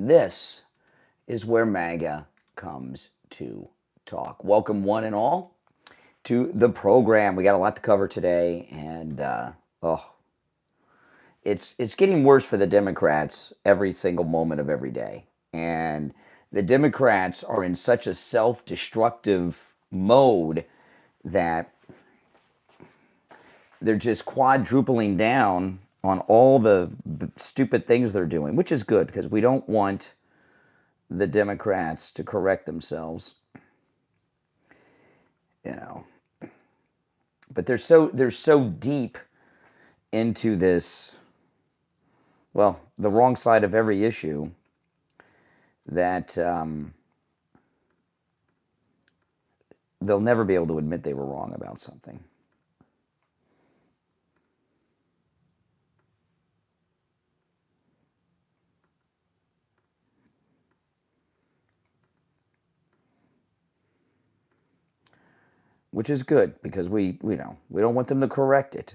and this is where MAGA comes to talk. Welcome, one and all, to the program. We got a lot to cover today, and it's getting worse for the Democrats every single moment of every day. And the Democrats are in such a self-destructive mode that they're just quadrupling down on all the stupid things they're doing, which is good because we don't want the Democrats to correct themselves, you know. But they're so deep into this, well, the wrong side of every issue that they'll never be able to admit they were wrong about something. Which is good because we don't want them to correct it.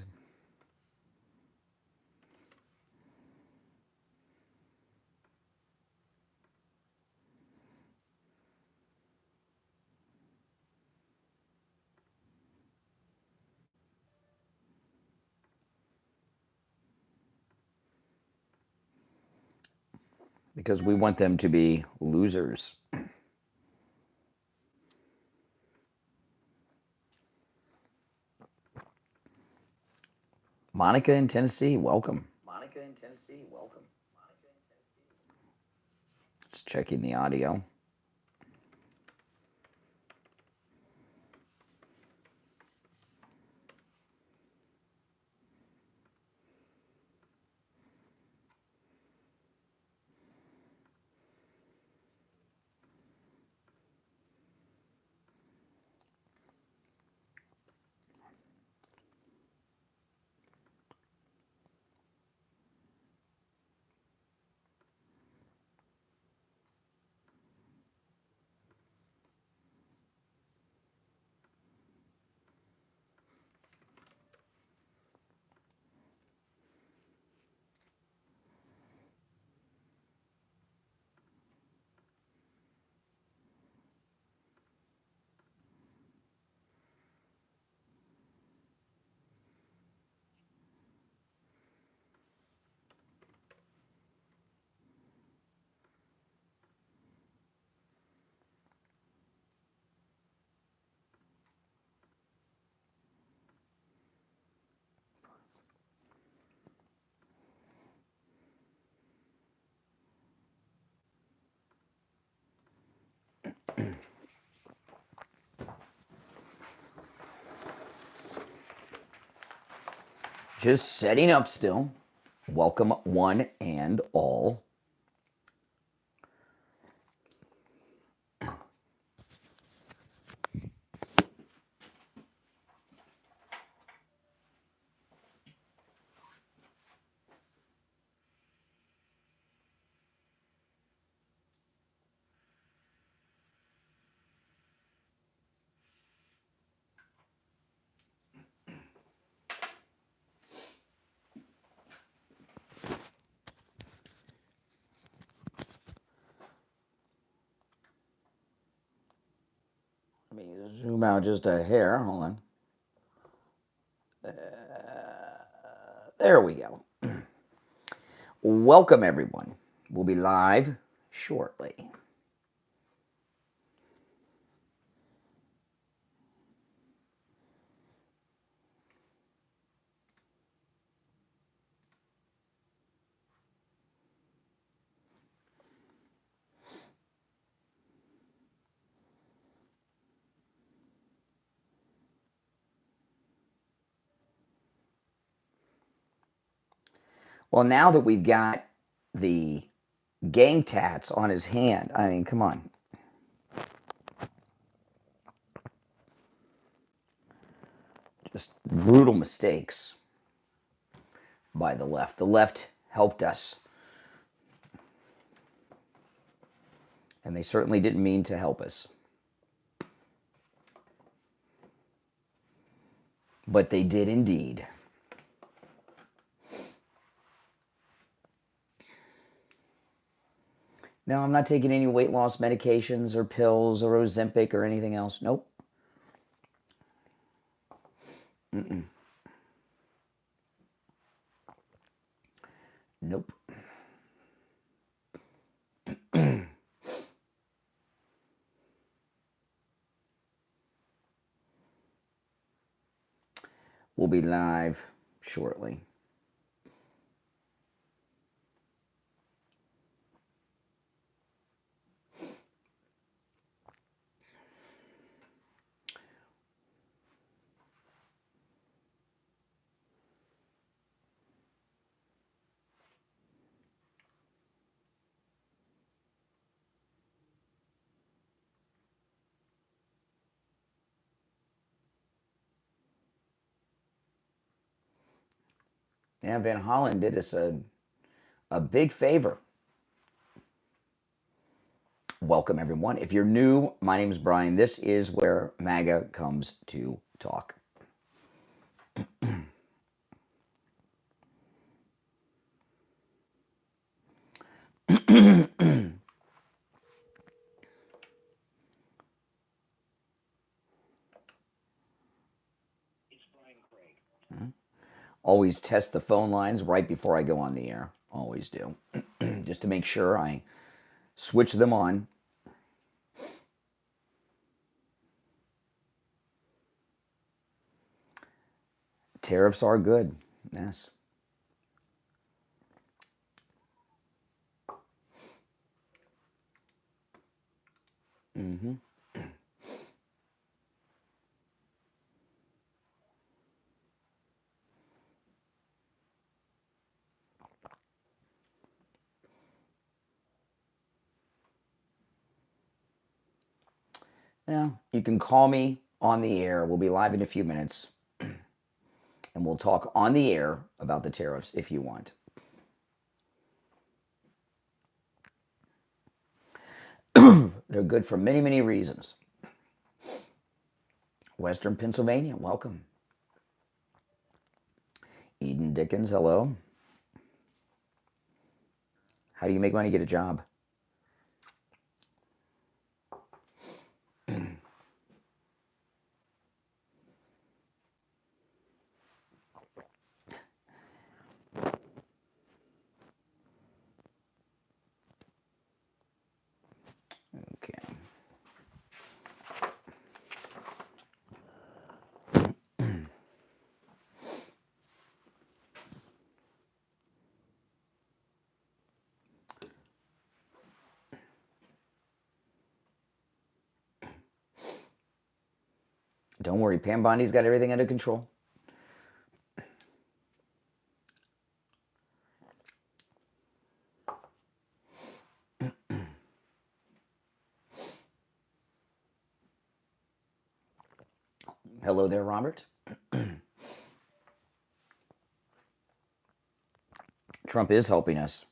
Because we want them to be losers. Monica in Tennessee, welcome. Just checking the audio. Just setting up still. Welcome, one and all. Let me zoom out just a hair. Hold on. There we go. Welcome, everyone. We'll be live shortly. Well, now that we've got the gang tats on his hand, I mean, come on. Just brutal mistakes by the left. The left helped us. And they certainly didn't mean to help us. But they did indeed. No, I'm not taking any weight loss medications or pills or Ozempic or anything else. Nope. Mm-mm. Nope. We'll be live shortly. Yeah, Van Hollen did us a big favor. Welcome, everyone. If you're new, my name is Brian. This is where MAGA comes to talk. Always test the phone lines right before I go on the air. Always do. Just to make sure I switch them on. Tariffs are good. Yes. Mm-hmm. Yeah, you can call me on the air. We'll be live in a few minutes. And we'll talk on the air about the tariffs if you want. They're good for many, many reasons. Western Pennsylvania, welcome. Eden Dickens, hello. How do you make money get a job? Okay. Don't worry, Pam Bondi's got everything under control. Hello there, Robert. Trump is helping us.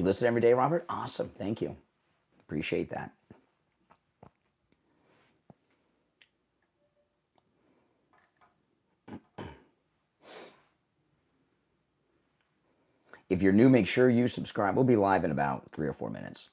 You listen every day, Robert? Awesome. Thank you. Appreciate that. If you're new, make sure you subscribe. We'll be live in about 3 or 4 minutes.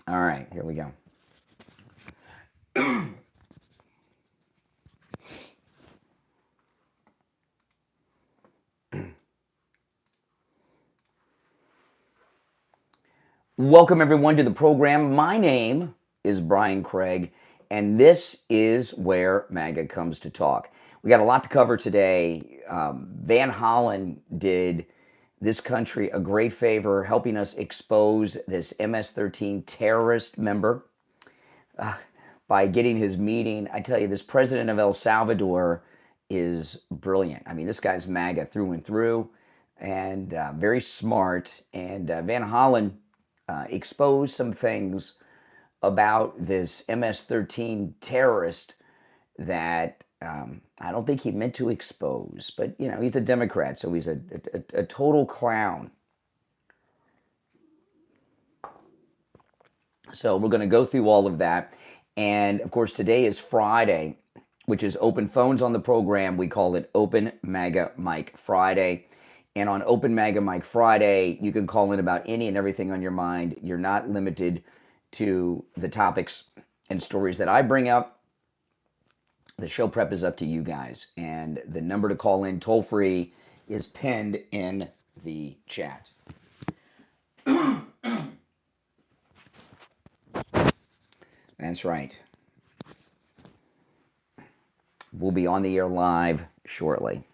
All right, here we go. Welcome, everyone, to the program. My name is Brian Craig, and this is where MAGA comes to talk. We got a lot to cover today. Van Hollen did this country a great favor, helping us expose this MS-13 terrorist member by getting his meeting. I tell you, this president of El Salvador is brilliant. I mean, this guy's MAGA through and through, and very smart. And Van Hollen exposed some things about this MS-13 terrorist that I don't think he meant to expose. But, you know, he's a Democrat, so he's a total clown. So we're going to go through all of that. And, of course, today is Friday, which is Open Phones on the program. We call it Open MAGA Mike Friday. And on Open MAGA Mike Friday, you can call in about any and everything on your mind. You're not limited to the topics and stories that I bring up. The show prep is up to you guys. And the number to call in toll free is pinned in the chat. That's right. We'll be on the air live shortly.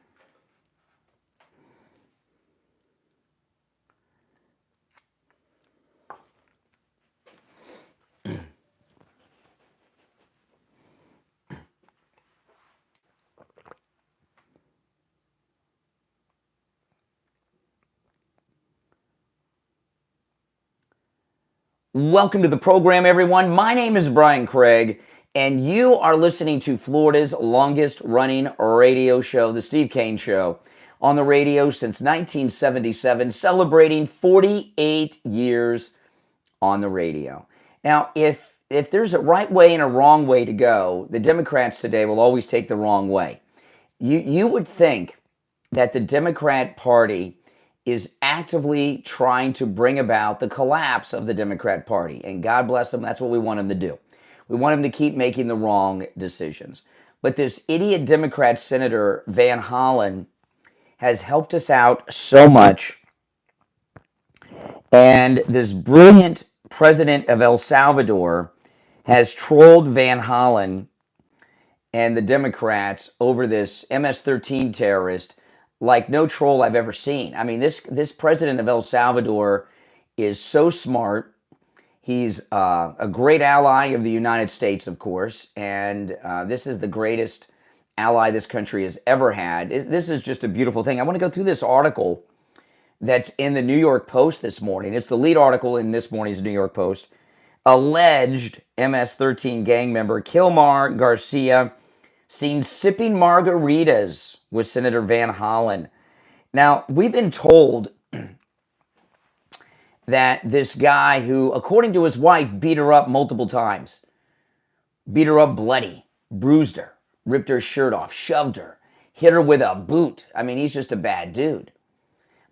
Welcome to the program, everyone. My name is Brian Craig, and you are listening to Florida's longest running radio show, The Steve Kane Show, on the radio since 1977, celebrating 48 years on the radio. Now, if there's a right way and a wrong way to go, the Democrats today will always take the wrong way. You would think that the Democrat Party is actively trying to bring about the collapse of the Democrat Party. And God bless them, that's what we want them to do. We want them to keep making the wrong decisions. But this idiot Democrat Senator Van Hollen has helped us out so much. And this brilliant president of El Salvador has trolled Van Hollen and the Democrats over this MS-13 terrorist like no troll I've ever seen. I mean, this president of El Salvador is so smart. He's a great ally of the United States, of course, and this is the greatest ally this country has ever had. This is just a beautiful thing. I want to go through this article that's in the New York Post this morning. It's the lead article in this morning's New York Post. Alleged MS-13 gang member Kilmar Garcia seen sipping margaritas with Senator Van Hollen. Now, we've been told that this guy who, according to his wife, beat her up multiple times, beat her up bloody, bruised her, ripped her shirt off, shoved her, hit her with a boot. I mean, he's just a bad dude.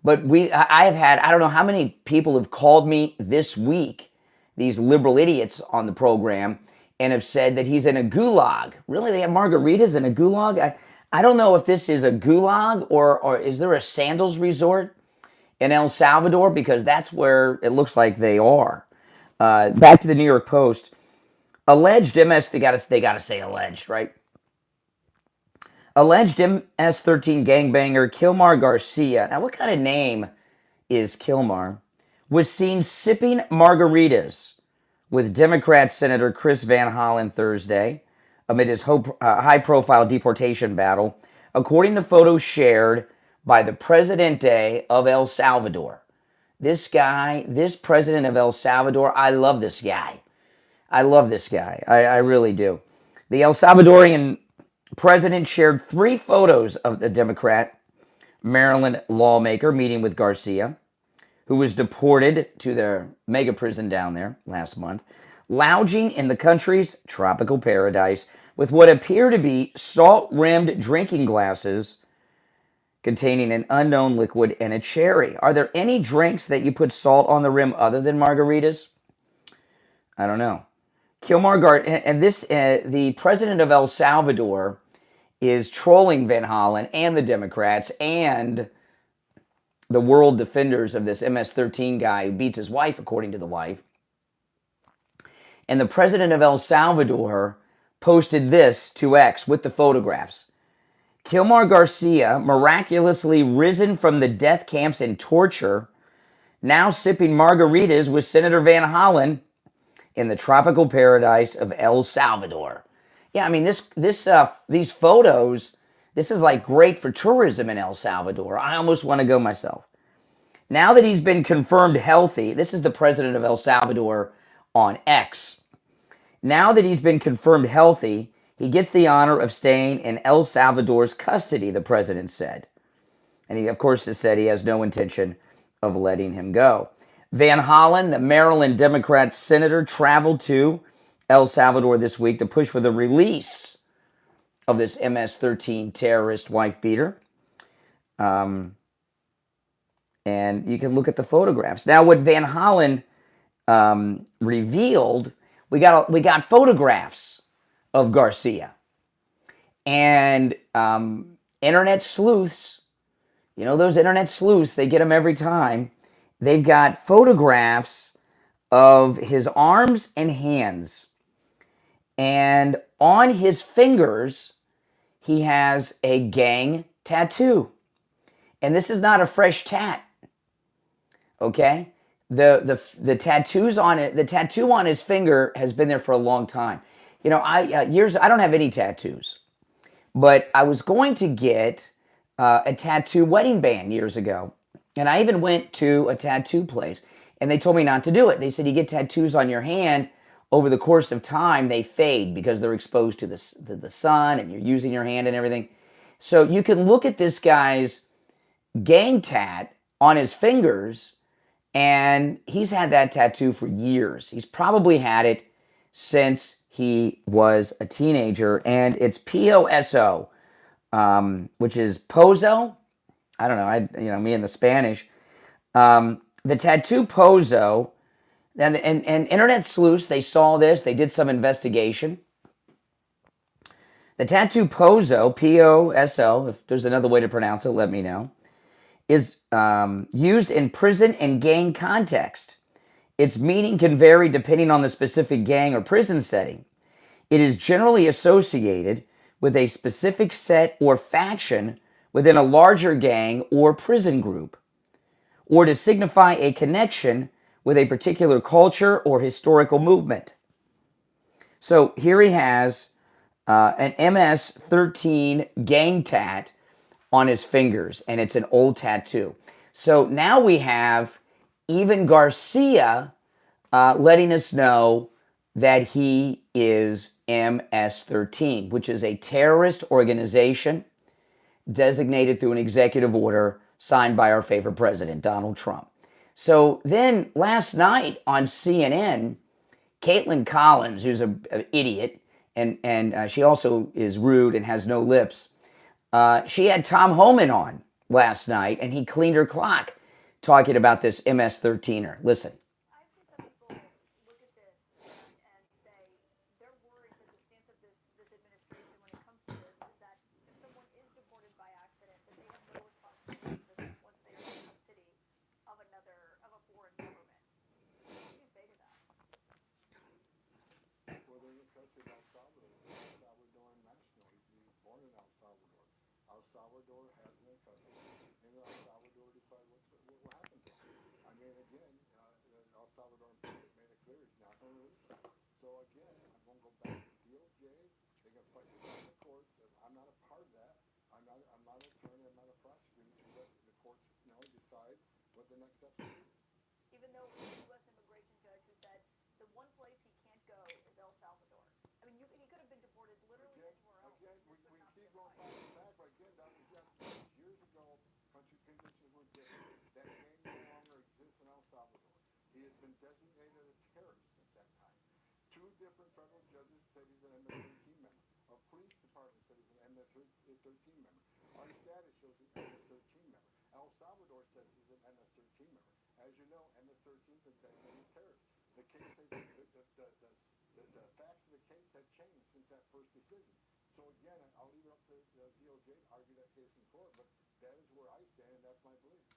But I have had, I don't know how many people have called me this week, these liberal idiots on the program, and have said that he's in a gulag. Really? They have margaritas in a gulag? I don't know if this is a gulag or is there a sandals resort in El Salvador, because that's where it looks like they are. Back to the New York Post. Alleged MS, they gotta say alleged, right? Alleged MS-13 gangbanger Kilmar Garcia. Now, what kind of name is Kilmar? Was seen sipping margaritas with Democrat Senator Chris Van Hollen Thursday amid his high-profile deportation battle, according to photos shared by the Presidente of El Salvador. This guy, this president of El Salvador, I love this guy. I love this guy. I really do. The El Salvadorian president shared 3 photos of the Democrat Maryland lawmaker meeting with Garcia, who was deported to their mega prison down there last month, lounging in the country's tropical paradise with what appear to be salt-rimmed drinking glasses containing an unknown liquid and a cherry. Are there any drinks that you put salt on the rim other than margaritas? I don't know. The president of El Salvador is trolling Van Hollen and the Democrats and the world defenders of this MS-13 guy who beats his wife, according to the wife. And the president of El Salvador posted this to X with the photographs. Kilmar Garcia, miraculously risen from the death camps and torture, now sipping margaritas with Senator Van Hollen in the tropical paradise of El Salvador. Yeah, I mean, these photos, this is like great for tourism in El Salvador. I almost want to go myself. Now that he's been confirmed healthy, this is the president of El Salvador on X. Now that he's been confirmed healthy, he gets the honor of staying in El Salvador's custody, the president said. And he, of course, has said he has no intention of letting him go. Van Hollen, the Maryland Democrat senator, traveled to El Salvador this week to push for the release of this MS-13 terrorist wife beater. And you can look at the photographs. Now, what Van Hollen revealed, we got photographs of Garcia. And internet sleuths, you know those internet sleuths, they get them every time. They've got photographs of his arms and hands. And on his fingers, he has a gang tattoo. And this is not a fresh tat. Okay? The tattoos on it, the tattoo on his finger has been there for a long time. You know, I don't have any tattoos, but I was going to get a tattoo wedding band years ago, and I even went to a tattoo place, and they told me not to do it. They said you get tattoos on your hand over the course of time, they fade because they're exposed to the sun, and you're using your hand and everything. So you can look at this guy's gang tat on his fingers, and he's had that tattoo for years. He's probably had it since he was a teenager, and it's POSO, which is Pozo. I don't know, me and the Spanish. The tattoo Pozo, and internet sleuths, they saw this, they did some investigation. The tattoo Pozo, P-O-S-O, if there's another way to pronounce it, let me know. is used in prison and gang context. Its meaning can vary depending on the specific gang or prison setting. It is generally associated with a specific set or faction within a larger gang or prison group, or to signify a connection with a particular culture or historical movement. So here he has an MS-13 gang tat on his fingers, and it's an old tattoo. So now we have even Garcia letting us know that he is MS-13, which is a terrorist organization designated through an executive order signed by our favorite president, Donald Trump. So then last night on CNN, Caitlin Collins, who's an idiot, and she also is rude and has no lips, she had Tom Homan on last night, and he cleaned her clock talking about this MS-13er. Listen.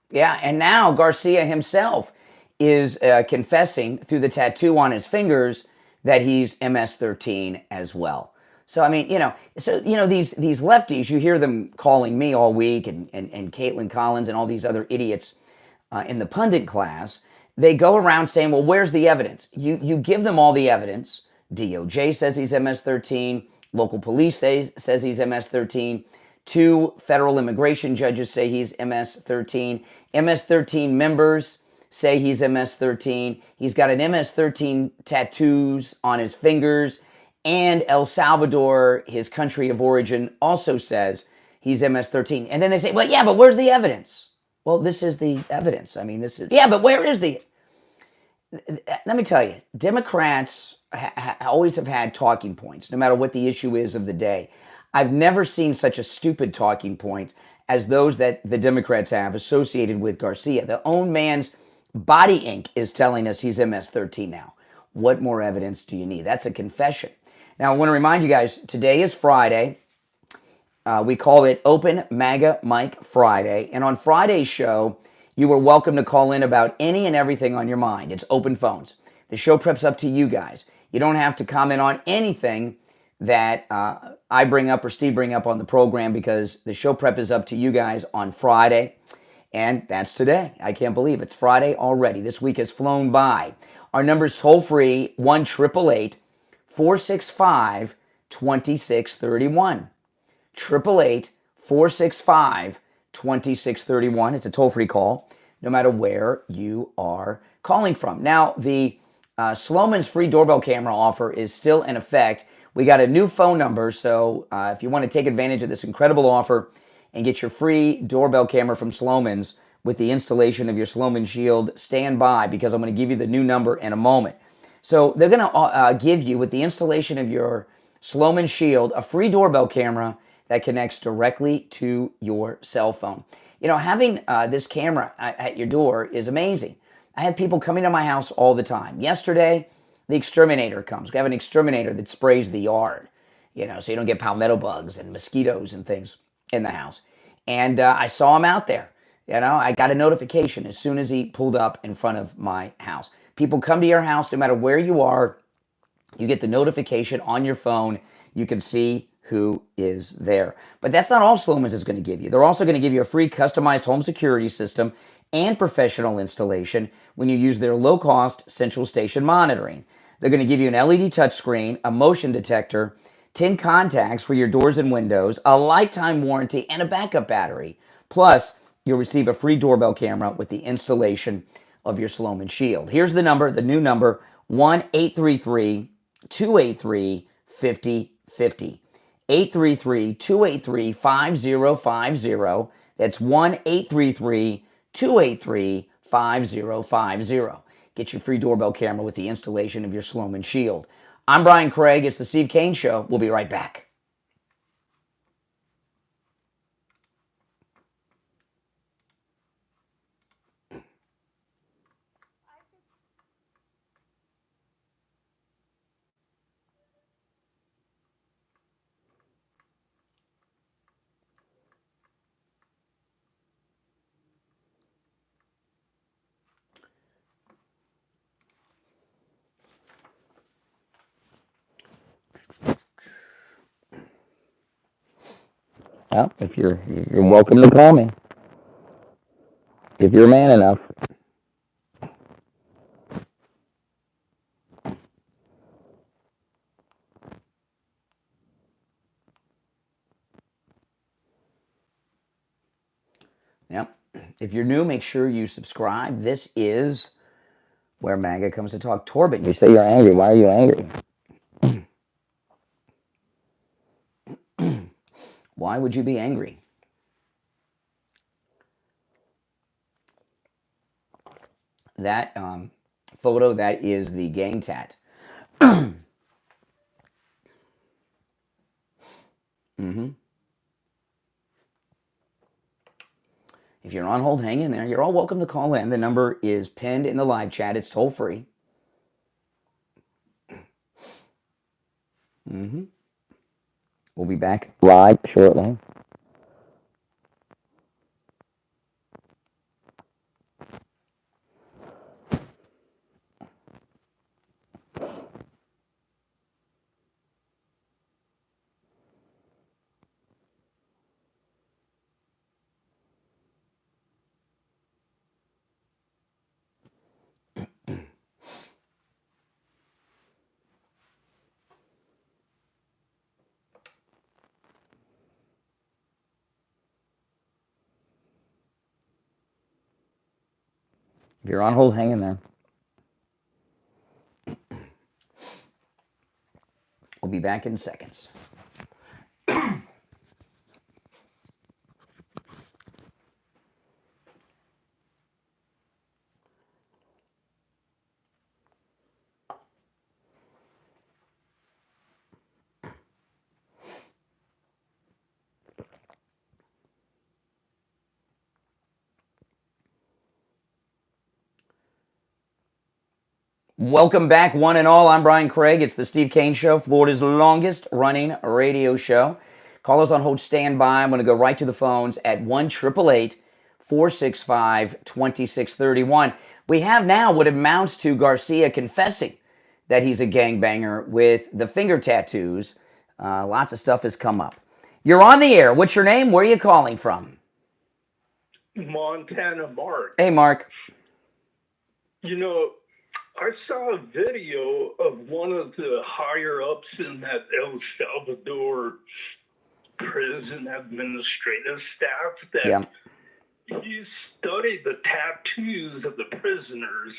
Yeah, and now Garcia himself is confessing through the tattoo on his fingers that he's MS-13 as well. So I mean, these lefties, you hear them calling me all week, and Caitlin Collins and all these other idiots in the pundit class. They go around saying, well, where's the evidence? You give them all the evidence. DOJ says he's MS-13. Local police says he's MS-13. 2 federal immigration judges say he's MS-13. MS-13 members say he's MS-13. He's got an MS-13 tattoos on his fingers. And El Salvador, his country of origin, also says he's MS-13. And then they say, well, yeah, but where's the evidence? Well, this is the evidence. I mean, yeah, but where is the... Let me tell you, Democrats always have had talking points, no matter what the issue is of the day. I've never seen such a stupid talking point as those that the Democrats have associated with Garcia. The own man's body ink is telling us he's MS-13 now. What more evidence do you need? That's a confession. Now, I want to remind you guys, today is Friday. We call it Open MAGA Mike Friday. And on Friday's show, you are welcome to call in about any and everything on your mind. It's open phones. The show prep's up to you guys. You don't have to comment on anything that I bring up or Steve bring up on the program, because the show prep is up to you guys on Friday. And that's today. I can't believe it's Friday already. This week has flown by. Our number's toll free, 1-888-465-2631. 888-465-2631. It's a toll-free call, no matter where you are calling from. Now, the Sloman's free doorbell camera offer is still in effect. We got a new phone number, so if you want to take advantage of this incredible offer and get your free doorbell camera from Sloman's with the installation of your Sloman Shield, stand by, because I'm going to give you the new number in a moment. So they're going to give you, with the installation of your Sloman Shield, a free doorbell camera that connects directly to your cell phone. You know, having this camera at your door is amazing. I have people coming to my house all the time. Yesterday, the exterminator comes. We have an exterminator that sprays the yard, so you don't get palmetto bugs and mosquitoes and things in the house. And I saw him out there. You know, I got a notification as soon as he pulled up in front of my house. People come to your house no matter where you are. You get the notification on your phone. You can see who is there. But that's not all Slomin's is going to give you. They're also going to give you a free customized home security system and professional installation when you use their low-cost central station monitoring. They're going to give you an LED touchscreen, a motion detector, 10 contacts for your doors and windows, a lifetime warranty, and a backup battery. Plus, you'll receive a free doorbell camera with the installation of your Slomin Shield. Here's the number, the new number, 1-833-283-5050. 833-283-5050. That's 1-833-283-5050. Get your free doorbell camera with the installation of your Slomin Shield. I'm Brian Craig. It's the Steve Kane Show. We'll be right back. Well, if you're welcome to call me. If you're man enough. Yep. If you're new, make sure you subscribe. This is where MAGA comes to talk. Torben, you say you're angry. Why are you angry? Why would you be angry? That photo, that is the gang tat. Mm-hmm. If you're on hold, hang in there. You're all welcome to call in. The number is pinned in the live chat. It's toll free. Mm-hmm. We'll be back live shortly. If you're on hold, hang in there. We'll be back in seconds. Welcome back, one and all. I'm Brian Craig. It's the Steve Kane Show, Florida's longest running radio show. Call us on hold standby. I'm going to go right to the phones at 1-888-465-2631. We have now what amounts to Garcia confessing that he's a gangbanger with the finger tattoos. Lots of stuff has come up. You're on the air. What's your name? Where are you calling from? Montana Mark. Hey, Mark. You know, I saw a video of one of the higher-ups in that El Salvador prison administrative staff that he studied the tattoos of the prisoners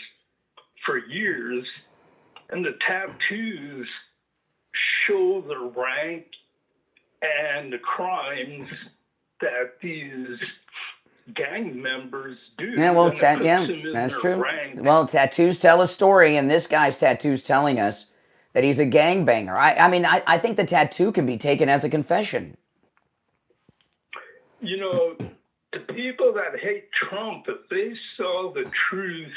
for years, and the tattoos show the rank and the crimes that these gang members do. Yeah, well, that's true. Rank. Well, tattoos tell a story, and this guy's tattoos telling us that he's a gangbanger. I think the tattoo can be taken as a confession. You know, the people that hate Trump, if they saw the truth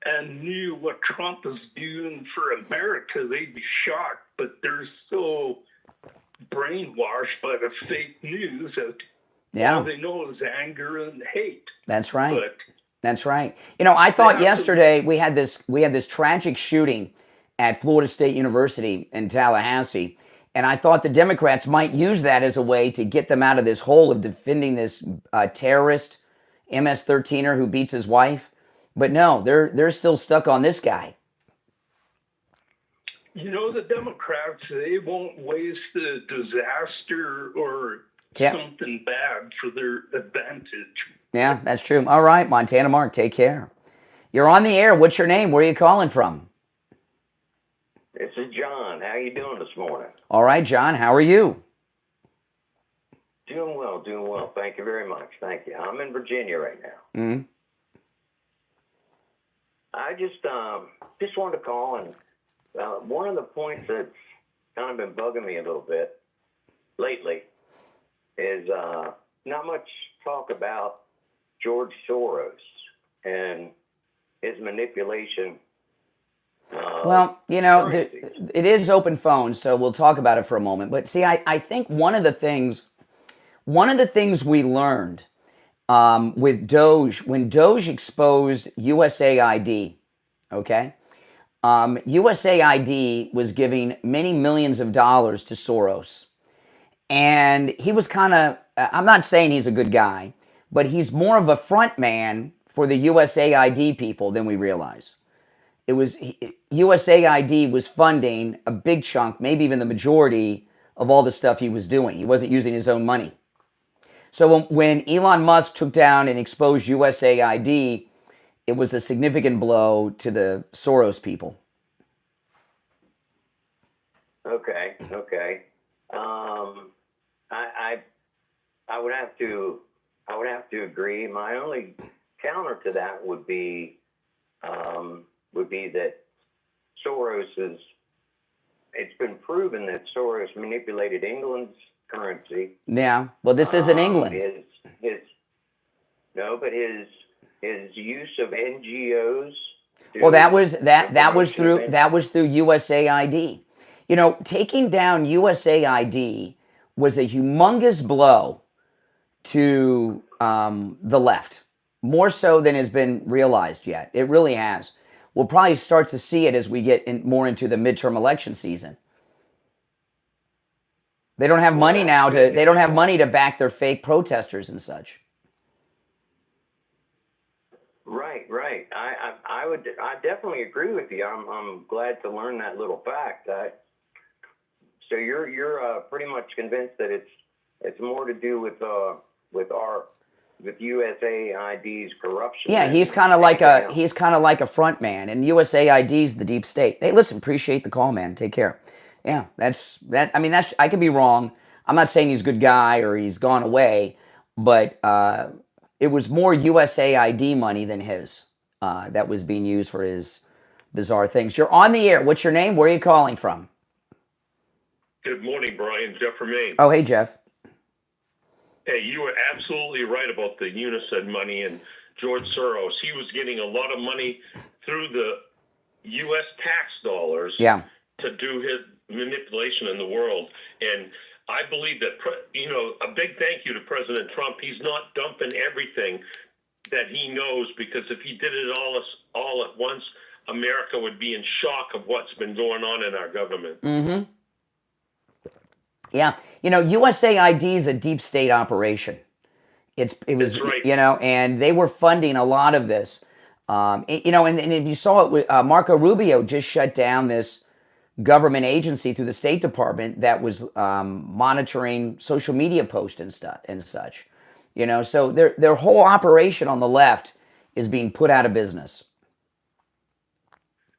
and knew what Trump is doing for America, they'd be shocked. But they're so brainwashed by the fake news that Yeah. All they know is anger and hate. That's right. But that's right. I thought yesterday we had this tragic shooting at Florida State University in Tallahassee, and I thought the Democrats might use that as a way to get them out of this hole of defending this terrorist MS-13er who beats his wife. But no, they're still stuck on this guy. the Democrats, they won't waste a disaster or something bad for their advantage. Yeah, that's true. All right, Montana Mark, take care. You're on the air. What's your name? Where are you calling from? This is John. How you doing this morning? All right, John. How are you? Doing well. Thank you very much. Thank you. I'm in Virginia right now. Mm-hmm. I just wanted to call, and one of the points that's kind of been bugging me a little bit lately is not much talk about George Soros and his manipulation. Well, it is open phone, so we'll talk about it for a moment. But see, I think one of the things we learned with Doge, when Doge exposed USAID, okay? USAID was giving many millions of dollars to Soros. And he was kind of, I'm not saying he's a good guy, but he's more of a front man for the USAID people than we realize. USAID was funding a big chunk, maybe even the majority of all the stuff he was doing. He wasn't using his own money. So when Elon Musk took down and exposed USAID, it was a significant blow to the Soros people. Okay. I would have to agree. My only counter to that would be that Soros it's been proven that Soros manipulated England's currency. Yeah. Well, this isn't England. His use of NGOs. Well, that was through USAID. Taking down USAID was a humongous blow to the left, more so than has been realized yet. It really has. We'll probably start to see it as we get more into the midterm election season. They don't have money now they don't have money to back their fake protesters and such. Right. I definitely agree with you. I'm glad to learn that little fact. So you're pretty much convinced that it's more to do with USAID's corruption. Yeah, he's kind of like a front man, and USAID's the deep state. Hey, listen, appreciate the call, man. Take care. Yeah, that's I could be wrong. I'm not saying he's a good guy or he's gone away, but it was more USAID money than his that was being used for his bizarre things. You're on the air. What's your name? Where are you calling from? Good morning, Brian. Jeff from Maine. Oh, hey, Jeff. Hey, you were absolutely right about the UNICEF money and George Soros. He was getting a lot of money through the U.S. tax dollars to do his manipulation in the world. And I believe that, a big thank you to President Trump. He's not dumping everything that he knows, because if he did it all at once, America would be in shock of what's been going on in our government. Mm-hmm. Yeah. USAID is a deep state operation. It was, That's right. And they were funding a lot of this. And if you saw it, Marco Rubio just shut down this government agency through the State Department that was monitoring social media posts and such. So their whole operation on the left is being put out of business.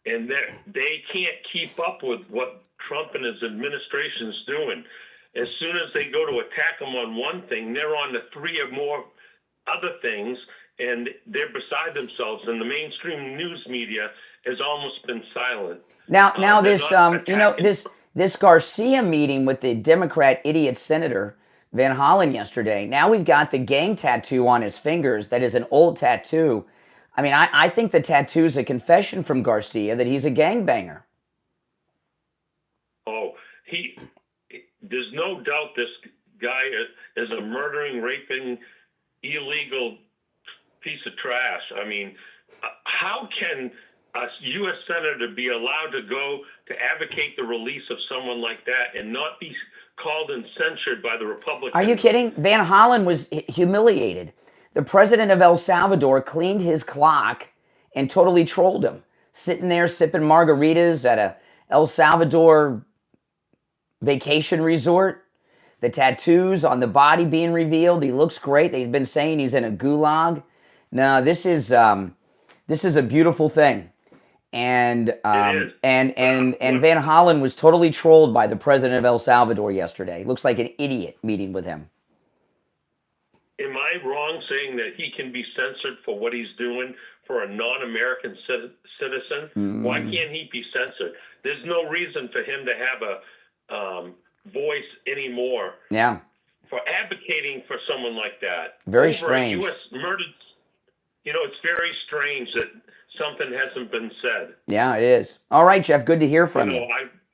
And they can't keep up with what Trump and his administration is doing. As soon as they go to attack him on one thing, they're on the three or more other things, and they're beside themselves. And the mainstream news media has almost been silent. Now this Garcia meeting with the Democrat idiot Senator Van Hollen yesterday. Now we've got the gang tattoo on his fingers. That is an old tattoo. I mean, I think the tattoo is a confession from Garcia that he's a gangbanger. Oh, there's no doubt guy is a murdering, raping, illegal piece of trash. I mean, how can a U.S. senator be allowed to go to advocate the release of someone like that and not be called and censured by the Republicans? Are you kidding? Van Hollen was humiliated. The president of El Salvador cleaned his clock and totally trolled him. Sitting there sipping margaritas at a El Salvador vacation resort. The tattoos on the body being revealed. He looks great. They've been saying he's in a gulag. No, this is a beautiful thing. And Van Hollen was totally trolled by the president of El Salvador yesterday. Looks like an idiot meeting with him. Am I wrong saying that he can be censored for what he's doing for a non-American citizen? Mm. Why can't he be censored? There's no reason for him to have a voice anymore. Yeah. For advocating for someone like that. Very over strange. A U.S. murdered. It's very strange that something hasn't been said. Yeah, it is. All right, Jeff. Good to hear from you.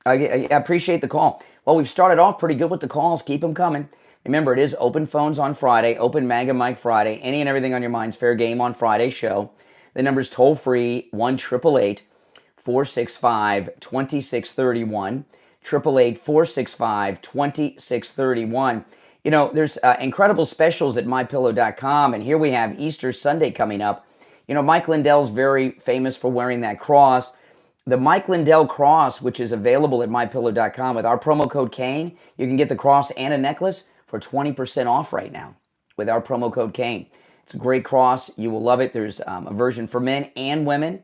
I appreciate the call. Well, we've started off pretty good with the calls. Keep them coming. Remember, it is open phones on Friday, open MAGA Mike Friday. Any and everything on your mind's fair game on Friday's show. The number's toll free 1-888-465-2631. 888-465-2631. There's incredible specials at mypillow.com, and here we have Easter Sunday coming up. Mike Lindell's very famous for wearing that cross. The Mike Lindell cross, which is available at mypillow.com, with our promo code Kane, you can get the cross and a necklace for 20% off right now with our promo code Kane. It's a great cross. You will love it. There's a version for men and women,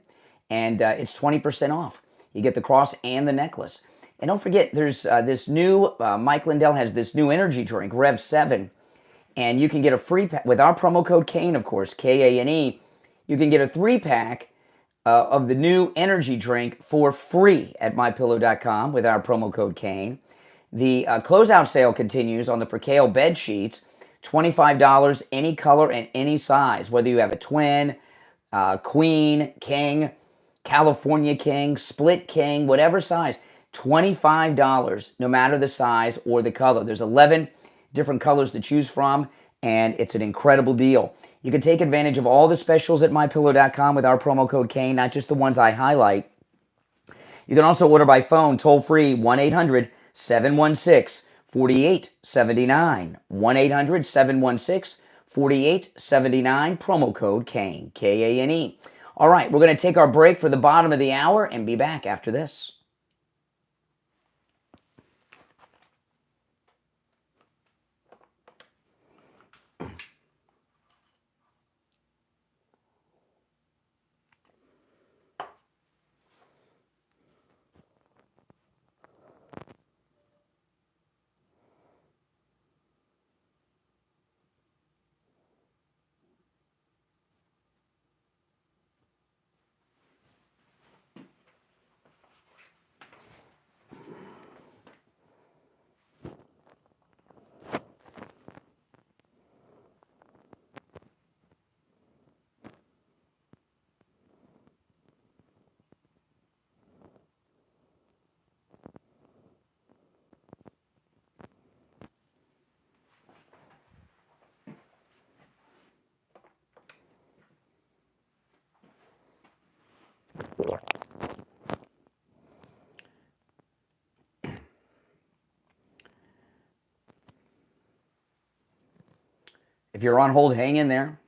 and it's 20% off. You get the cross and the necklace. And don't forget, there's this new, Mike Lindell has this new energy drink, Rev 7, and you can get a free pack, with our promo code Kane, of course, K-A-N-E, you can get a 3-pack of the new energy drink for free at mypillow.com with our promo code Kane. The closeout sale continues on the Percale bed sheets, $25, any color and any size, whether you have a twin, queen, king, California king, split king, whatever size, $25, no matter the size or the color. There's 11 different colors to choose from, and it's an incredible deal. You can take advantage of all the specials at mypillow.com with our promo code Kane, not just the ones I highlight. You can also order by phone, toll-free, 1-800-716-4879. 1-800-716-4879, promo code Kane, K-A-N-E. All right, we're going to take our break for the bottom of the hour and be back after this. If you're on hold, hang in there.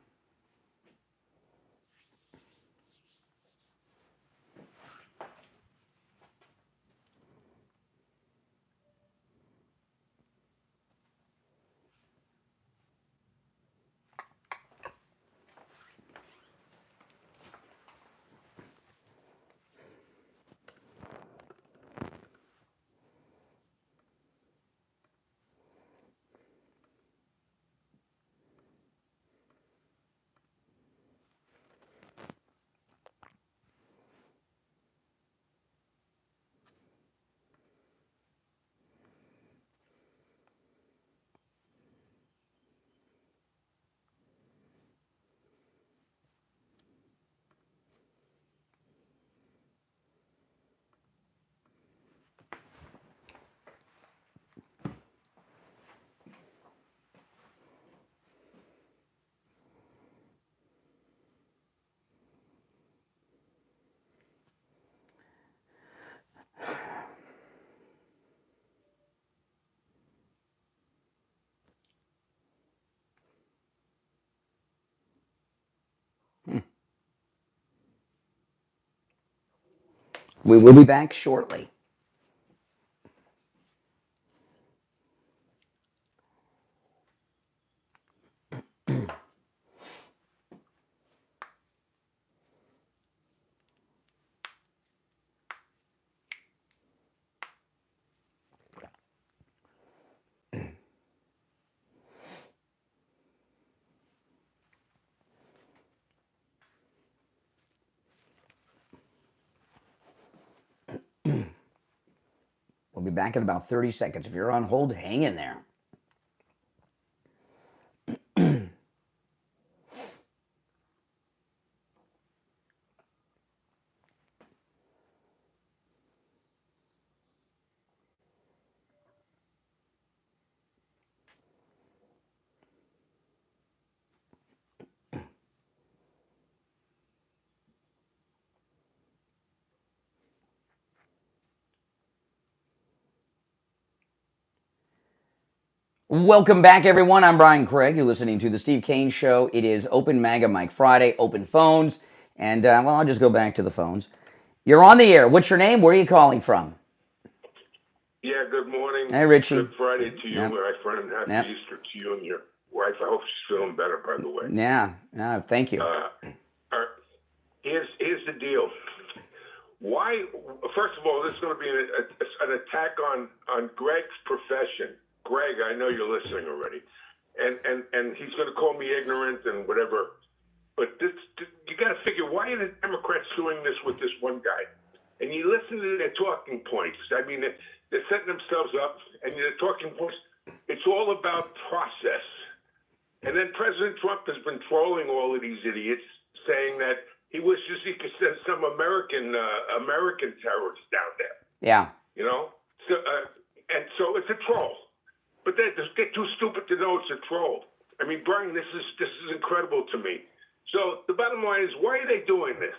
We will be back shortly. We'll be back in about 30 seconds. If you're on hold, hang in there. Welcome back, everyone. I'm Brian Craig. You're listening to the Steve Kane Show. It is Open MAGA Mike Friday, open phones. And, well, I'll just go back to the phones. You're on the air. What's your name? Where are you calling from? Yeah, good morning. Hey, Richie. Good Friday to you, Yep. my friend. Happy Easter to you and your wife. I hope she's feeling better, by the way. Yeah, thank you. Here's the deal. Why? First of all, this is going to be an attack on Greg's profession. Greg, I know you're listening already, and he's going to call me ignorant and whatever. But you got to figure, why are the Democrats doing this with this one guy? And you listen to their talking points. I mean, they're setting themselves up, and their talking points. It's all about process. And then President Trump has been trolling all of these idiots, saying that he wishes he could send some American terrorists down there. Yeah. You know, and so it's a troll. But they're too stupid to know it's a troll. I mean, Brian, this is incredible to me. So the bottom line is, why are they doing this?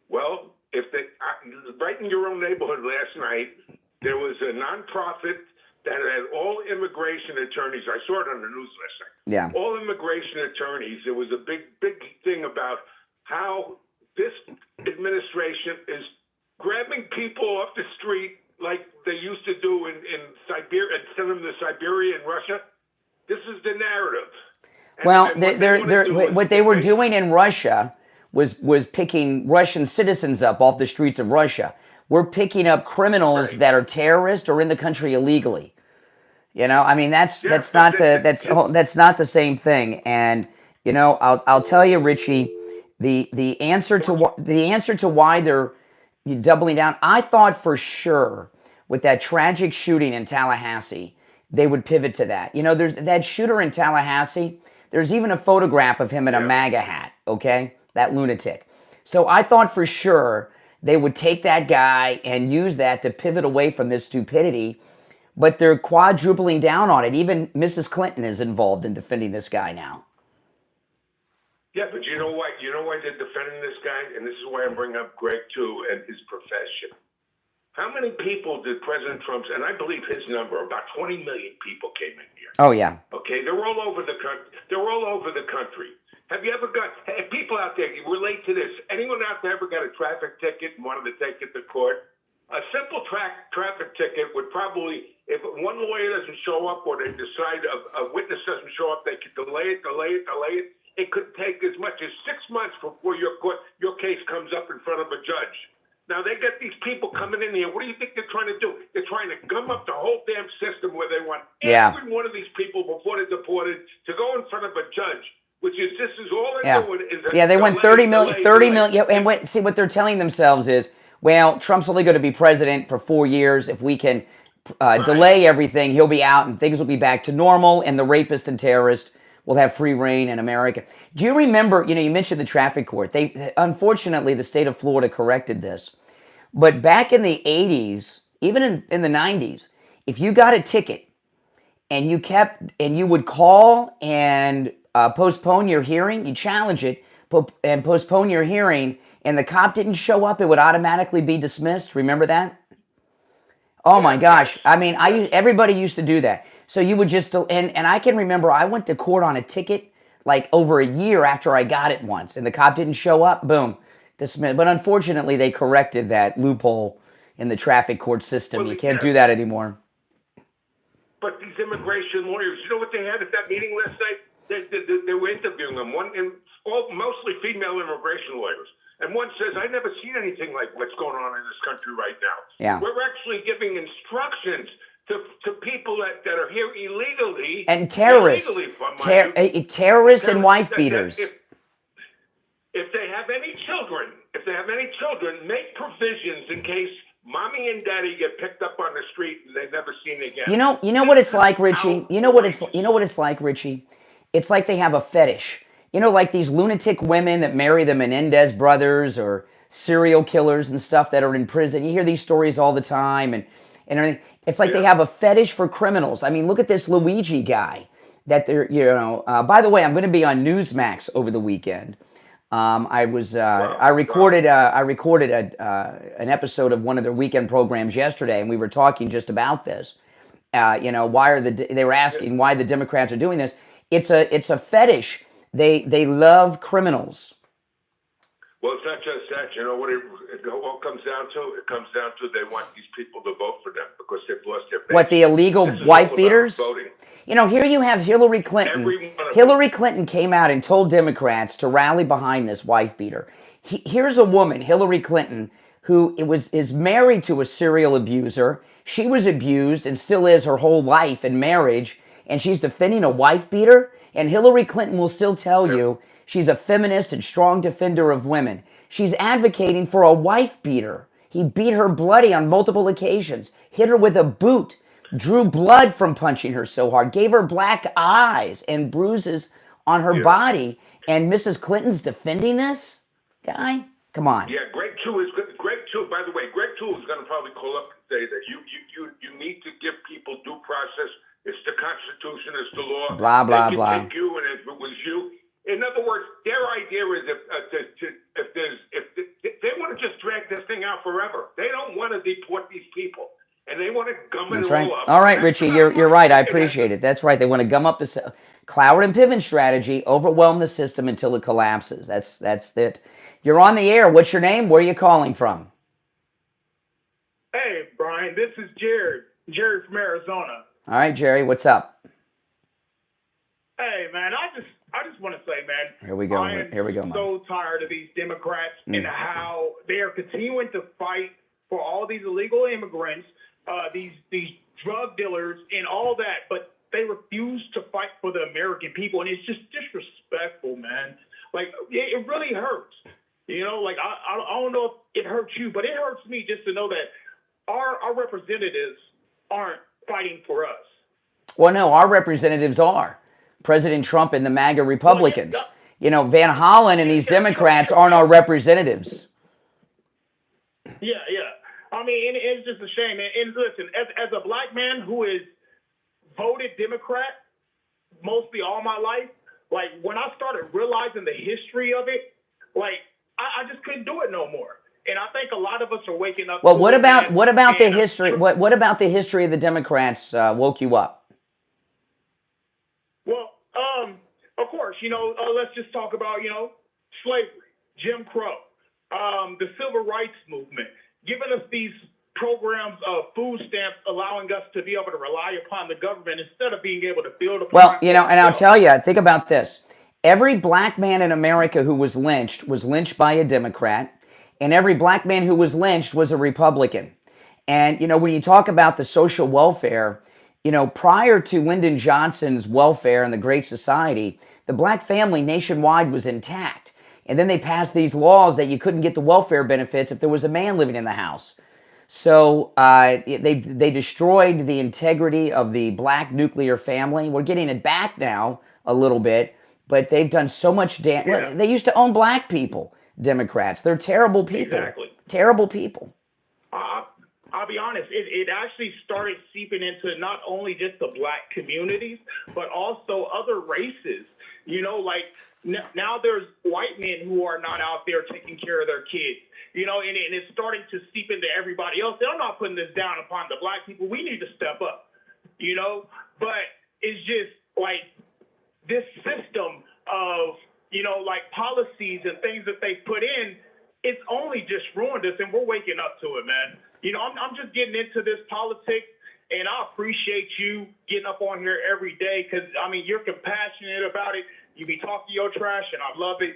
Well, right in your own neighborhood last night, there was a nonprofit that had all immigration attorneys. I saw it on the news last night. Yeah. All immigration attorneys. There was a big thing about how this administration is grabbing people off the street like they used to do in Siberia, and send them to Siberia and Russia. This is the narrative. What they were doing in Russia was picking Russian citizens up off the streets of Russia. We're picking up criminals that are terrorists or in the country illegally. You know, I mean, that's not the same thing. And you know, I'll tell you, Richie, the answer to why they're doubling down. I thought for sure with that tragic shooting in Tallahassee, they would pivot to that. You know, there's that shooter in Tallahassee. There's even a photograph of him in a MAGA hat, okay? That lunatic. So I thought for sure they would take that guy and use that to pivot away from this stupidity, but they're quadrupling down on it. Even Mrs. Clinton is involved in defending this guy now. Yeah, but you know what? You know why they're defending this guy? And this is why I'm bringing up Greg, too, and his profession. How many people did President Trump's, and I believe his number, about 20 million people came in here. Oh, yeah. Okay, they're all over the country. Have you ever got, people out there, you relate to this. Anyone out there ever got a traffic ticket and wanted to take it to court? A simple traffic ticket would probably, if one lawyer doesn't show up or they decide a witness doesn't show up, they could delay it. It could take as much as 6 months before your case comes up in front of a judge. Now, they got these people coming in here. What do you think they're trying to do? They're trying to gum up the whole damn system where they want every one of these people before they're deported to go in front of a judge, which is this is all they're doing. They went 30 million. Yeah, and what they're telling themselves is, well, Trump's only going to be president for 4 years. If we can delay everything, he'll be out and things will be back to normal, and the rapist and terrorist will have free reign in America. Do you remember, you know, you mentioned the traffic court. Unfortunately, the state of Florida corrected this. But back in the 80s, even in the 90s, if you got a ticket and you would call and postpone your hearing, you challenge it and postpone your hearing, and the cop didn't show up, it would automatically be dismissed. Remember that? Oh my gosh. I mean, everybody used to do that. So you would just, and I can remember I went to court on a ticket like over a year after I got it once, and the cop didn't show up. Boom. But unfortunately, they corrected that loophole in the traffic court system. Well, You can't do that anymore. But these immigration lawyers, you know what they had at that meeting last night? They were interviewing them, mostly female immigration lawyers. And one says, I've never seen anything like what's going on in this country right now. Yeah. We're actually giving instructions to people that are here illegally. And terrorists. Terrorists and wife beaters. If they have any children, make provisions in case mommy and daddy get picked up on the street and they've never seen again. You know what it's like, Richie? You know what it's like, Richie? It's like they have a fetish. You know, like these lunatic women that marry the Menendez brothers or serial killers and stuff that are in prison. You hear these stories all the time and everything. It's like they have a fetish for criminals. I mean, look at this Luigi guy that they're, by the way, I'm going to be on Newsmax over the weekend. I recorded an episode of one of their weekend programs yesterday, and we were talking just about this. They were asking why the Democrats are doing this. It's a fetish. They love criminals. Well, it's not just that. You know what it all comes down to? It comes down to they want these people to vote for them because they've lost their base. What, the illegal wife beaters? You know, here you have Hillary Clinton. Hillary Clinton came out and told Democrats to rally behind this wife beater. Here's a woman, Hillary Clinton, who is married to a serial abuser. She was abused and still is her whole life and marriage, and she's defending a wife beater? And Hillary Clinton will still tell you she's a feminist and strong defender of women. She's advocating for a wife beater. He beat her bloody on multiple occasions, hit her with a boot, drew blood from punching her so hard, gave her black eyes and bruises on her body. And Mrs. Clinton's defending this guy? Come on. Yeah, Greg too. By the way, Greg too is going to probably call up and say that you need to give people due process. It's the Constitution, it's the law. Blah, blah, blah. They can take you, and if it was you. In other words, their idea is if they want to just drag this thing out forever. They don't want to deport these people, and they want to gum it all up. All right, Richie, you're right. I appreciate it. That's right. They want to gum up the Cloward and Piven strategy, overwhelm the system until it collapses. That's it. You're on the air. What's your name? Where are you calling from? Hey, Brian. This is Jared. Jared from Arizona. All right, Jerry. What's up? Hey, man. I just want to say, man. Here we go. I'm so tired of these Democrats and how they are continuing to fight for all these illegal immigrants, these drug dealers, and all that, but they refuse to fight for the American people, and it's just disrespectful, man. Like, it really hurts. You know, like, I don't know if it hurts you, but it hurts me just to know that our representatives aren't fighting for us. Well, no, our representatives are. President Trump and the MAGA Republicans. You know, Van Hollen and these Democrats aren't our representatives. Yeah. I mean, it's just a shame. And listen, as a black man who is voted Democrat mostly all my life, like when I started realizing the history of it, like I just couldn't do it no more. And I think a lot of us are waking up. Well, what about the history? What about the history of the Democrats woke you up? Well, of course, let's just talk about, slavery, Jim Crow, the civil rights movement, giving us these programs of food stamps, allowing us to be able to rely upon the government instead of being able to build upon. Well, and I'll tell you, think about this. Every black man in America who was lynched by a Democrat, and every black man who was lynched was a Republican. And, when you talk about the social welfare, prior to Lyndon Johnson's welfare and the Great Society, the black family nationwide was intact. And then they passed these laws that you couldn't get the welfare benefits if there was a man living in the house. So they destroyed the integrity of the black nuclear family. We're getting it back now a little bit, but they've done so much damage. Yeah. Well, they used to own black people, Democrats. They're terrible people. Exactly. Terrible people. I'll be honest, it actually started seeping into not only just the black communities, but also other races. Like now there's white men who are not out there taking care of their kids, and it's starting to seep into everybody else. I'm not putting this down upon the black people. We need to step up, but it's just like this system of, like policies and things that they put in, it's only just ruined us, and we're waking up to it, man. You know, I'm just getting into this politics, and I appreciate you getting up on here every day because, I mean, you're compassionate about it. You be talking your trash, and I love it.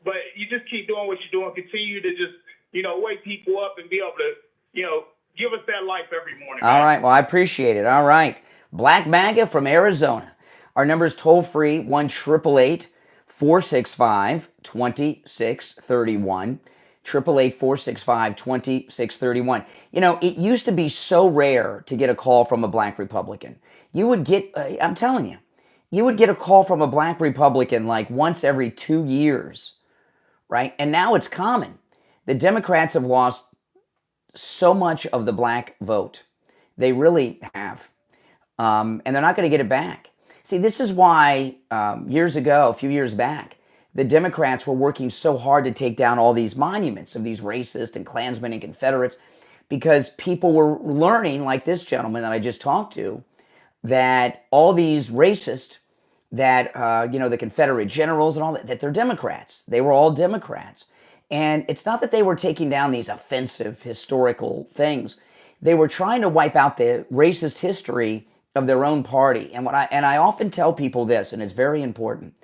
But you just keep doing what you're doing. Continue to just, you know, wake people up and be able to, you know, give us that life every morning. All right. Well, I appreciate it. All right. Black MAGA from Arizona. Our number is toll free 1-888-465-2631. 888-465-2631. You know, it used to be so rare to get a call from a black Republican. You would get, I'm telling you, you would get a call from a black Republican like once every 2 years, right? And now it's common. The Democrats have lost so much of the black vote. They really have. And they're not going to get it back. See, this is why years ago, a few years back, the Democrats were working so hard to take down all these monuments of these racist and Klansmen and Confederates, because people were learning, like this gentleman that I just talked to, that all these racists, that, you know, the Confederate generals and all that they're Democrats. They were all Democrats. And it's not that they were taking down these offensive historical things. They were trying to wipe out the racist history of their own party. And I often tell people this, and it's very important.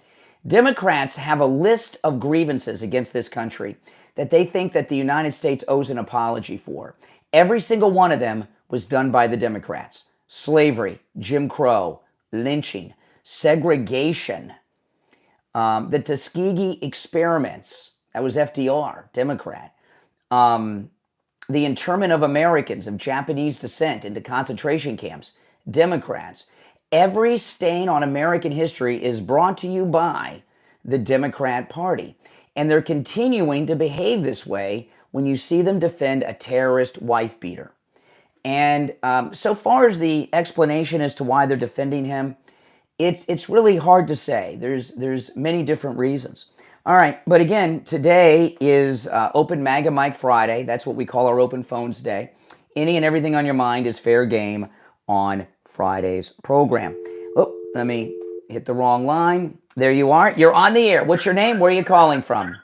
Democrats have a list of grievances against this country that they think that the United States owes an apology for. Every single one of them was done by the Democrats. Slavery, Jim Crow, lynching, segregation, the Tuskegee experiments, that was FDR, Democrat, the internment of Americans of Japanese descent into concentration camps, Democrats. Every stain on American history is brought to you by the Democrat Party. And they're continuing to behave this way when you see them defend a terrorist wife beater. And so far as the explanation as to why they're defending him, it's really hard to say. There's many different reasons. All right, but again, today is Open MAGA Mike Friday. That's what we call our Open Phones Day. Any and everything on your mind is fair game on Friday's program. Oh, let me hit the wrong line. There you are. You're on the air. What's your name? Where are you calling from?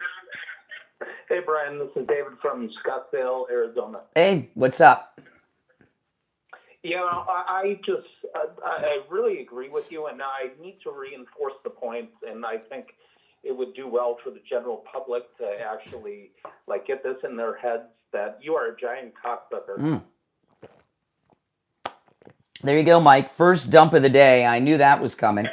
Hey, Brian. This is David from Scottsdale, Arizona. Hey, what's up? Yeah, I really agree with you, and I need to reinforce the point, and I think it would do well for the general public to actually get this in their heads that you are a giant cocksucker. There you go, Mike. First dump of the day. I knew that was coming.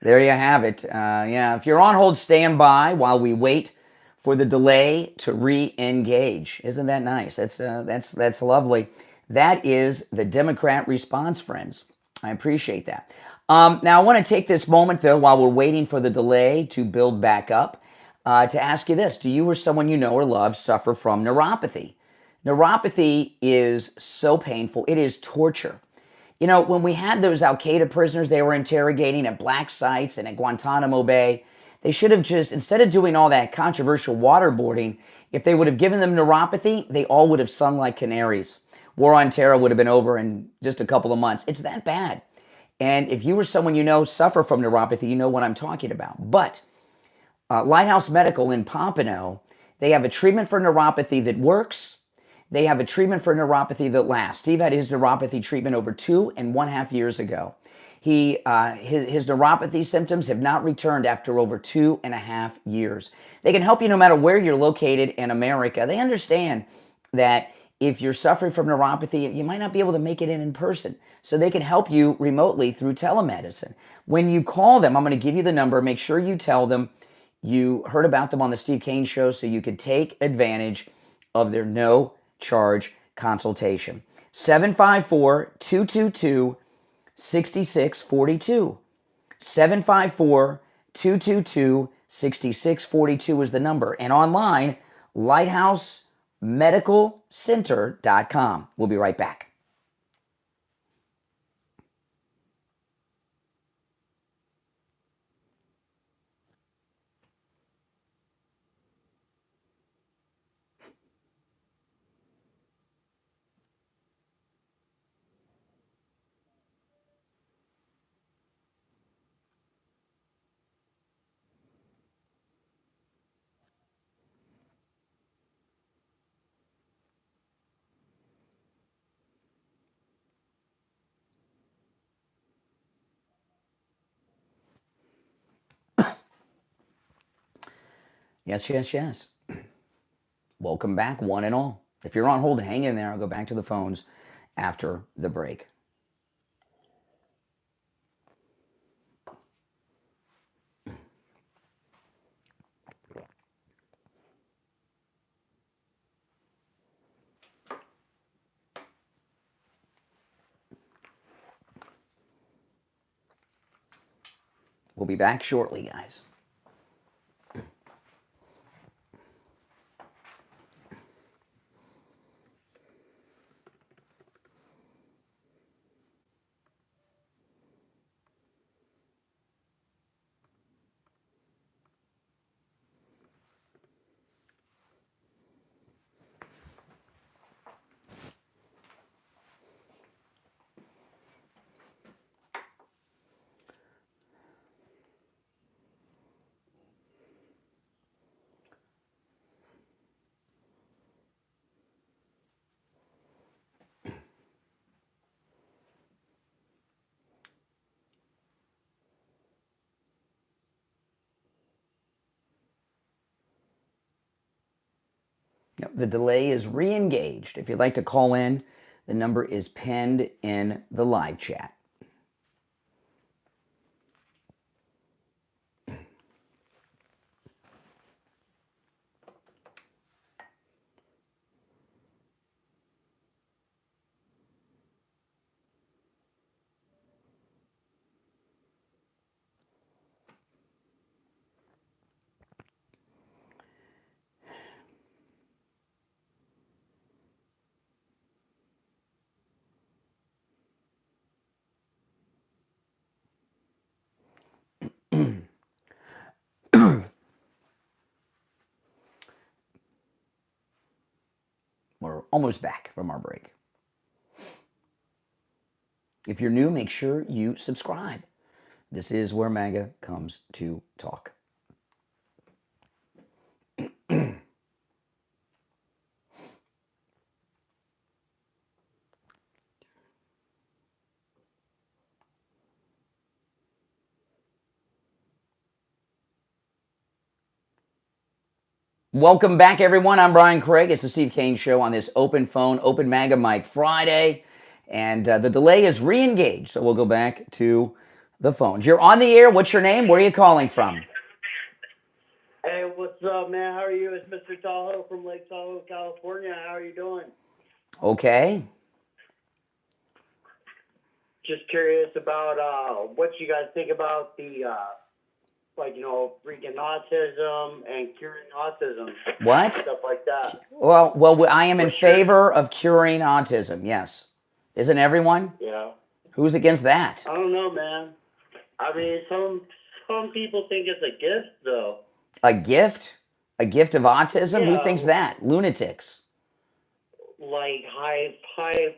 There you have it. Yeah, if you're on hold, stand by while we wait for the delay to re-engage. Isn't that nice? That's lovely. That is the Democrat response, friends. I appreciate that. Now, I want to take this moment, though, while we're waiting for the delay to build back up, to ask you this. Do you or someone you know or love suffer from neuropathy? Neuropathy is so painful. It is torture. You know, when we had those Al-Qaeda prisoners they were interrogating at black sites and at Guantanamo Bay, they should have just, instead of doing all that controversial waterboarding, if they would have given them neuropathy, they all would have sung like canaries. War on Terror would have been over in just a couple of months. It's that bad. And if you or someone you know suffer from neuropathy, you know what I'm talking about. But Lighthouse Medical in Pompano, they have a treatment for neuropathy that works. They have a treatment for neuropathy that lasts. Steve had his neuropathy treatment over 2.5 years ago. His neuropathy symptoms have not returned after over 2.5 years. They can help you no matter where you're located in America. They understand that if you're suffering from neuropathy, you might not be able to make it in person. So they can help you remotely through telemedicine. When you call them, I'm going to give you the number. Make sure you tell them you heard about them on the Steve Kane Show so you can take advantage of their no-charge consultation. 754-222-6642. 754-222-6642 is the number. And online, lighthousemedicalcenter.com. We'll be right back. Yes, yes, yes. Welcome back, one and all. If you're on hold, hang in there. I'll go back to the phones after the break. We'll be back shortly, guys. Yep, the delay is re-engaged. If you'd like to call in, the number is pinned in the live chat. We're almost back from our break. If you're new, make sure you subscribe. This is where MAGA comes to talk. Welcome back, everyone. I'm Brian Craig. It's the Steve Kane Show on this open phone, open MAGA mic Friday. And the delay is re-engaged, so we'll go back to the phones. You're on the air. What's your name? Where are you calling from? Hey, what's up, man? How are you? It's Mr. Tahoe from Lake Tahoe, California. How are you doing? Okay. Just curious about what you guys think about the, freaking autism and curing autism. What? Stuff like that. Well, I am in favor of curing autism, yes. Isn't everyone? Yeah. Who's against that? I don't know, man. I mean, some people think it's a gift, though. A gift? A gift of autism? Yeah. Who thinks that? Lunatics. Like high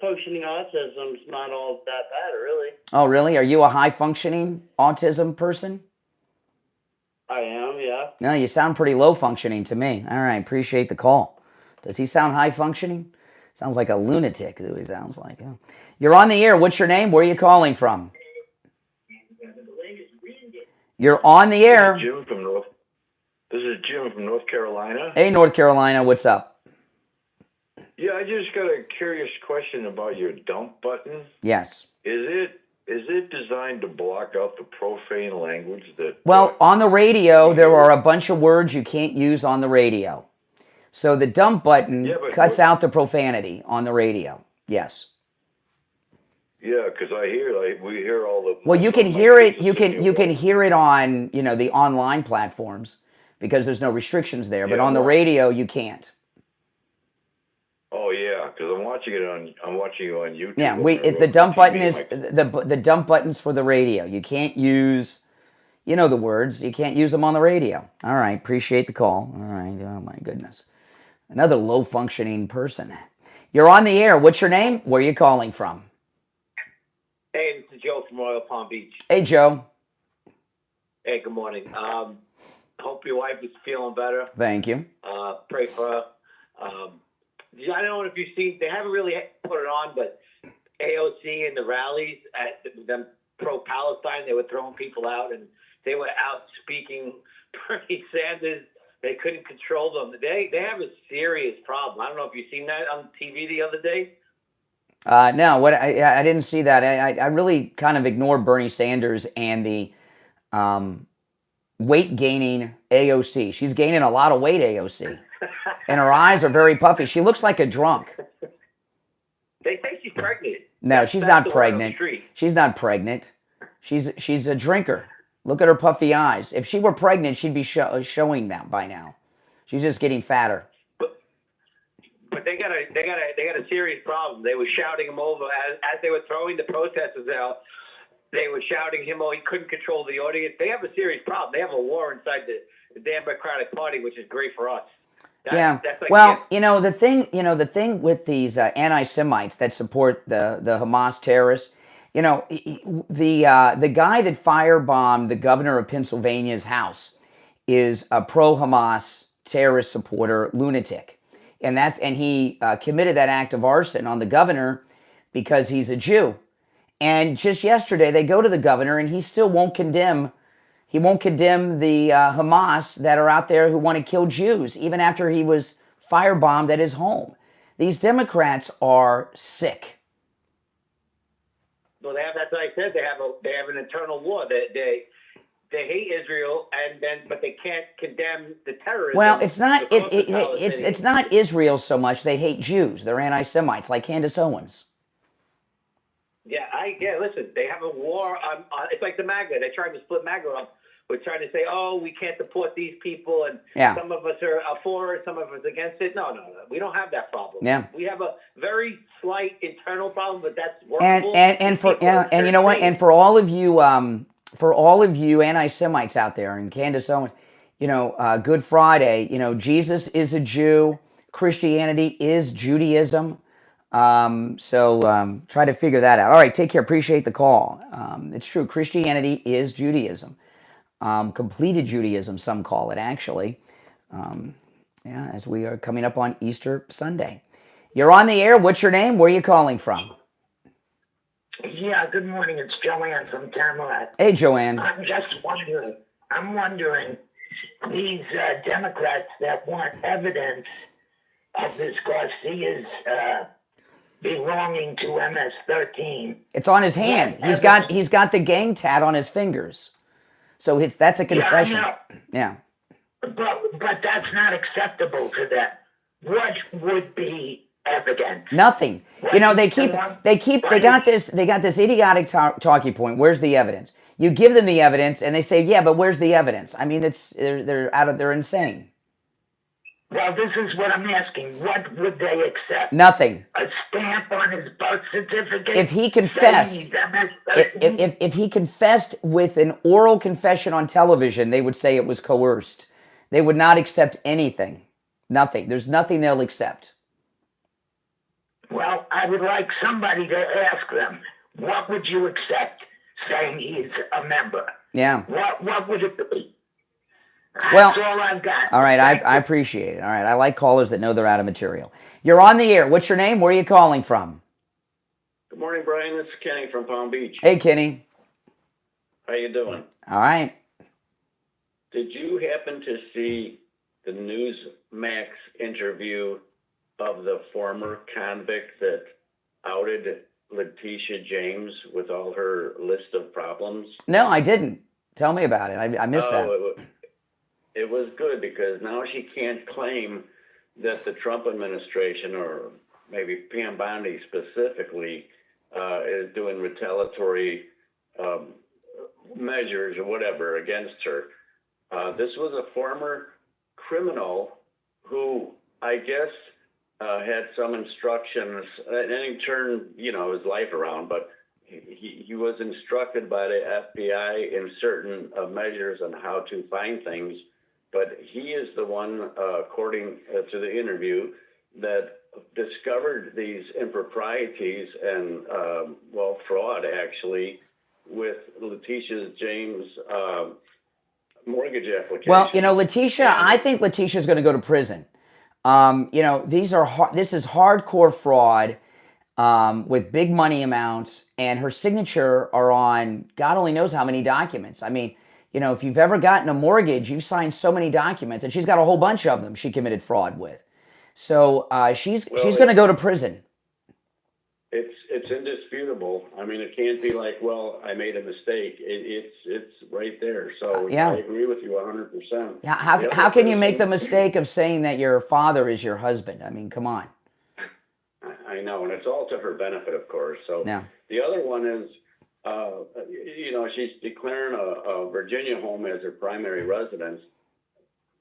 functioning autism's not all that bad, really. Oh, really? Are you a high functioning autism person? I am, yeah. No, you sound pretty low functioning to me. All right, appreciate the call. Does he sound high functioning? Sounds like a lunatic, is what he sounds like. Yeah. You're on the air. What's your name? Where are you calling from? You're on the air. This is Jim from North Carolina. Hey, North Carolina, what's up? Yeah, I just got a curious question about your dump button. Yes. Is it designed to block out the profane language that... Well, on the radio, there are a bunch of words you can't use on the radio. So the dump button cuts out the profanity on the radio. Yes. Yeah, because we hear all the... Well, you can hear it. You can hear it on the online platforms because there's no restrictions there. But on the radio, you can't. Oh yeah, because I'm watching you on YouTube. Yeah, the dump button is the dump button's for the radio. You can't use, the words. You can't use them on the radio. All right, appreciate the call. All right, oh my goodness, another low functioning person. You're on the air. What's your name? Where are you calling from? Hey, this is Joe from Royal Palm Beach. Hey, Joe. Hey, good morning. Hope your wife is feeling better. Thank you. Pray for her. I don't know if you've seen, they haven't really put it on, but AOC and the rallies at them pro-Palestine, they were throwing people out, and they were out speaking Bernie Sanders They couldn't control them. They have a serious problem. I don't know if you've seen that on TV the other day. No, what I didn't see that. I really kind of ignored Bernie Sanders and the weight gaining AOC. She's gaining a lot of weight, AOC, and her eyes are very puffy. She looks like a drunk. They think she's pregnant. No, she's not pregnant. She's not pregnant. She's a drinker. Look at her puffy eyes. If she were pregnant, she'd be showing that by now. She's just getting fatter. But they got a serious problem. They were shouting him over as they were throwing the protesters out. They were shouting him over. He couldn't control the audience. They have a serious problem. They have a war inside the Democratic Party, which is great for us. That's like, well, the thing with these anti-Semites that support the Hamas terrorists, the guy that firebombed the governor of Pennsylvania's house is a pro-Hamas terrorist supporter lunatic. And he committed that act of arson on the governor because he's a Jew. And just yesterday, they go to the governor, and he still won't condemn. He won't condemn the Hamas that are out there who want to kill Jews, even after he was firebombed at his home. These Democrats are sick. Well, that's what I said. They have an internal war. They hate Israel, but they can't condemn the terrorism. Well, it's not Israel so much. They hate Jews. They're anti-Semites, like Candace Owens. Listen, they have a war on it's like the MAGA. They tried to split MAGA up. We're trying to say, we can't support these people, and some of us are for it, some of us against it. No. We don't have that problem. Yeah. We have a very slight internal problem, but that's workable. And you know what? And for all of you anti-Semites out there, and Candace Owens, Good Friday, Jesus is a Jew, Christianity is Judaism. So try to figure that out. All right, take care. Appreciate the call. It's true. Christianity is Judaism. Completed Judaism, some call it, actually. As we are coming up on Easter Sunday. You're on the air. What's your name? Where are you calling from? Yeah, good morning. It's Joanne from Pamela. Hey, Joanne. I'm wondering, these Democrats that want evidence of this Garcia's belonging to MS-13. It's on his hand. He's got the gang tat on his fingers. So that's a confession. Yeah. But that's not acceptable to them. What would be evidence? Nothing. They got this idiotic talking point. Where's the evidence? You give them the evidence, and they say, "Yeah, but where's the evidence?" I mean, they're insane. Well, this is what I'm asking. What would they accept? Nothing. A stamp on his birth certificate? If he confessed, if he confessed with an oral confession on television, they would say it was coerced. They would not accept anything. Nothing. There's nothing they'll accept. Well, I would like somebody to ask them, what would you accept saying he's a member? Yeah. What would it be? Well, that's all I've got. All right, I appreciate it. All right, I like callers that know they're out of material. You're on the air. What's your name? Where are you calling from? Good morning, Brian. This is Kenny from Palm Beach. Hey, Kenny. How you doing? All right. Did you happen to see the Newsmax interview of the former convict that outed Letitia James with all her list of problems? No, I didn't. Tell me about it. I missed that. It was good because now she can't claim that the Trump administration, or maybe Pam Bondi specifically, is doing retaliatory measures or whatever against her. This was a former criminal who, I guess, had some instructions, and he turned, his life around, but he was instructed by the FBI in certain measures on how to find things. But he is the one, according to the interview, that discovered these improprieties and, fraud, actually, with Letitia James' mortgage application. Well, Letitia, I think Letitia's going to go to prison. This is hardcore fraud with big money amounts, and her signature are on God only knows how many documents. I mean, You know, if you've ever gotten a mortgage, you've signed so many documents, and she's got a whole bunch of them she committed fraud with. So she's going to go to prison. It's indisputable. I mean, it can't be like, well, I made a mistake. It's right there. So yeah. I agree with you 100%. Yeah. How can you make the mistake of saying that your father is your husband? I mean, come on. I know, and it's all to her benefit, of course. So yeah. The other one is, you know, she's declaring a Virginia home as her primary residence.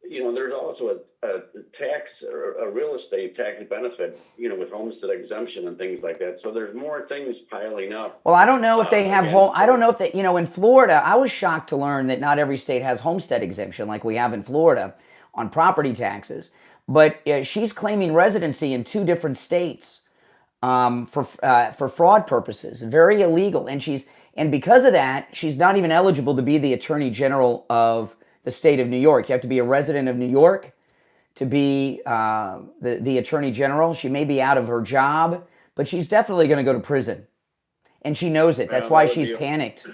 You know, there's also a tax or a real estate tax benefit, you know, with homestead exemption and things like that. So there's more things piling up. Well, I don't know if they have home. I don't know if they, you know, in Florida, I was shocked to learn that not every state has homestead exemption like we have in Florida on property taxes. But she's claiming residency in 2 different states for fraud purposes, very illegal. And because of that, she's not even eligible to be the Attorney General of the state of New York. You have to be a resident of New York to be the Attorney General. She may be out of her job, but she's definitely going to go to prison. And she knows it. That's why she's panicked.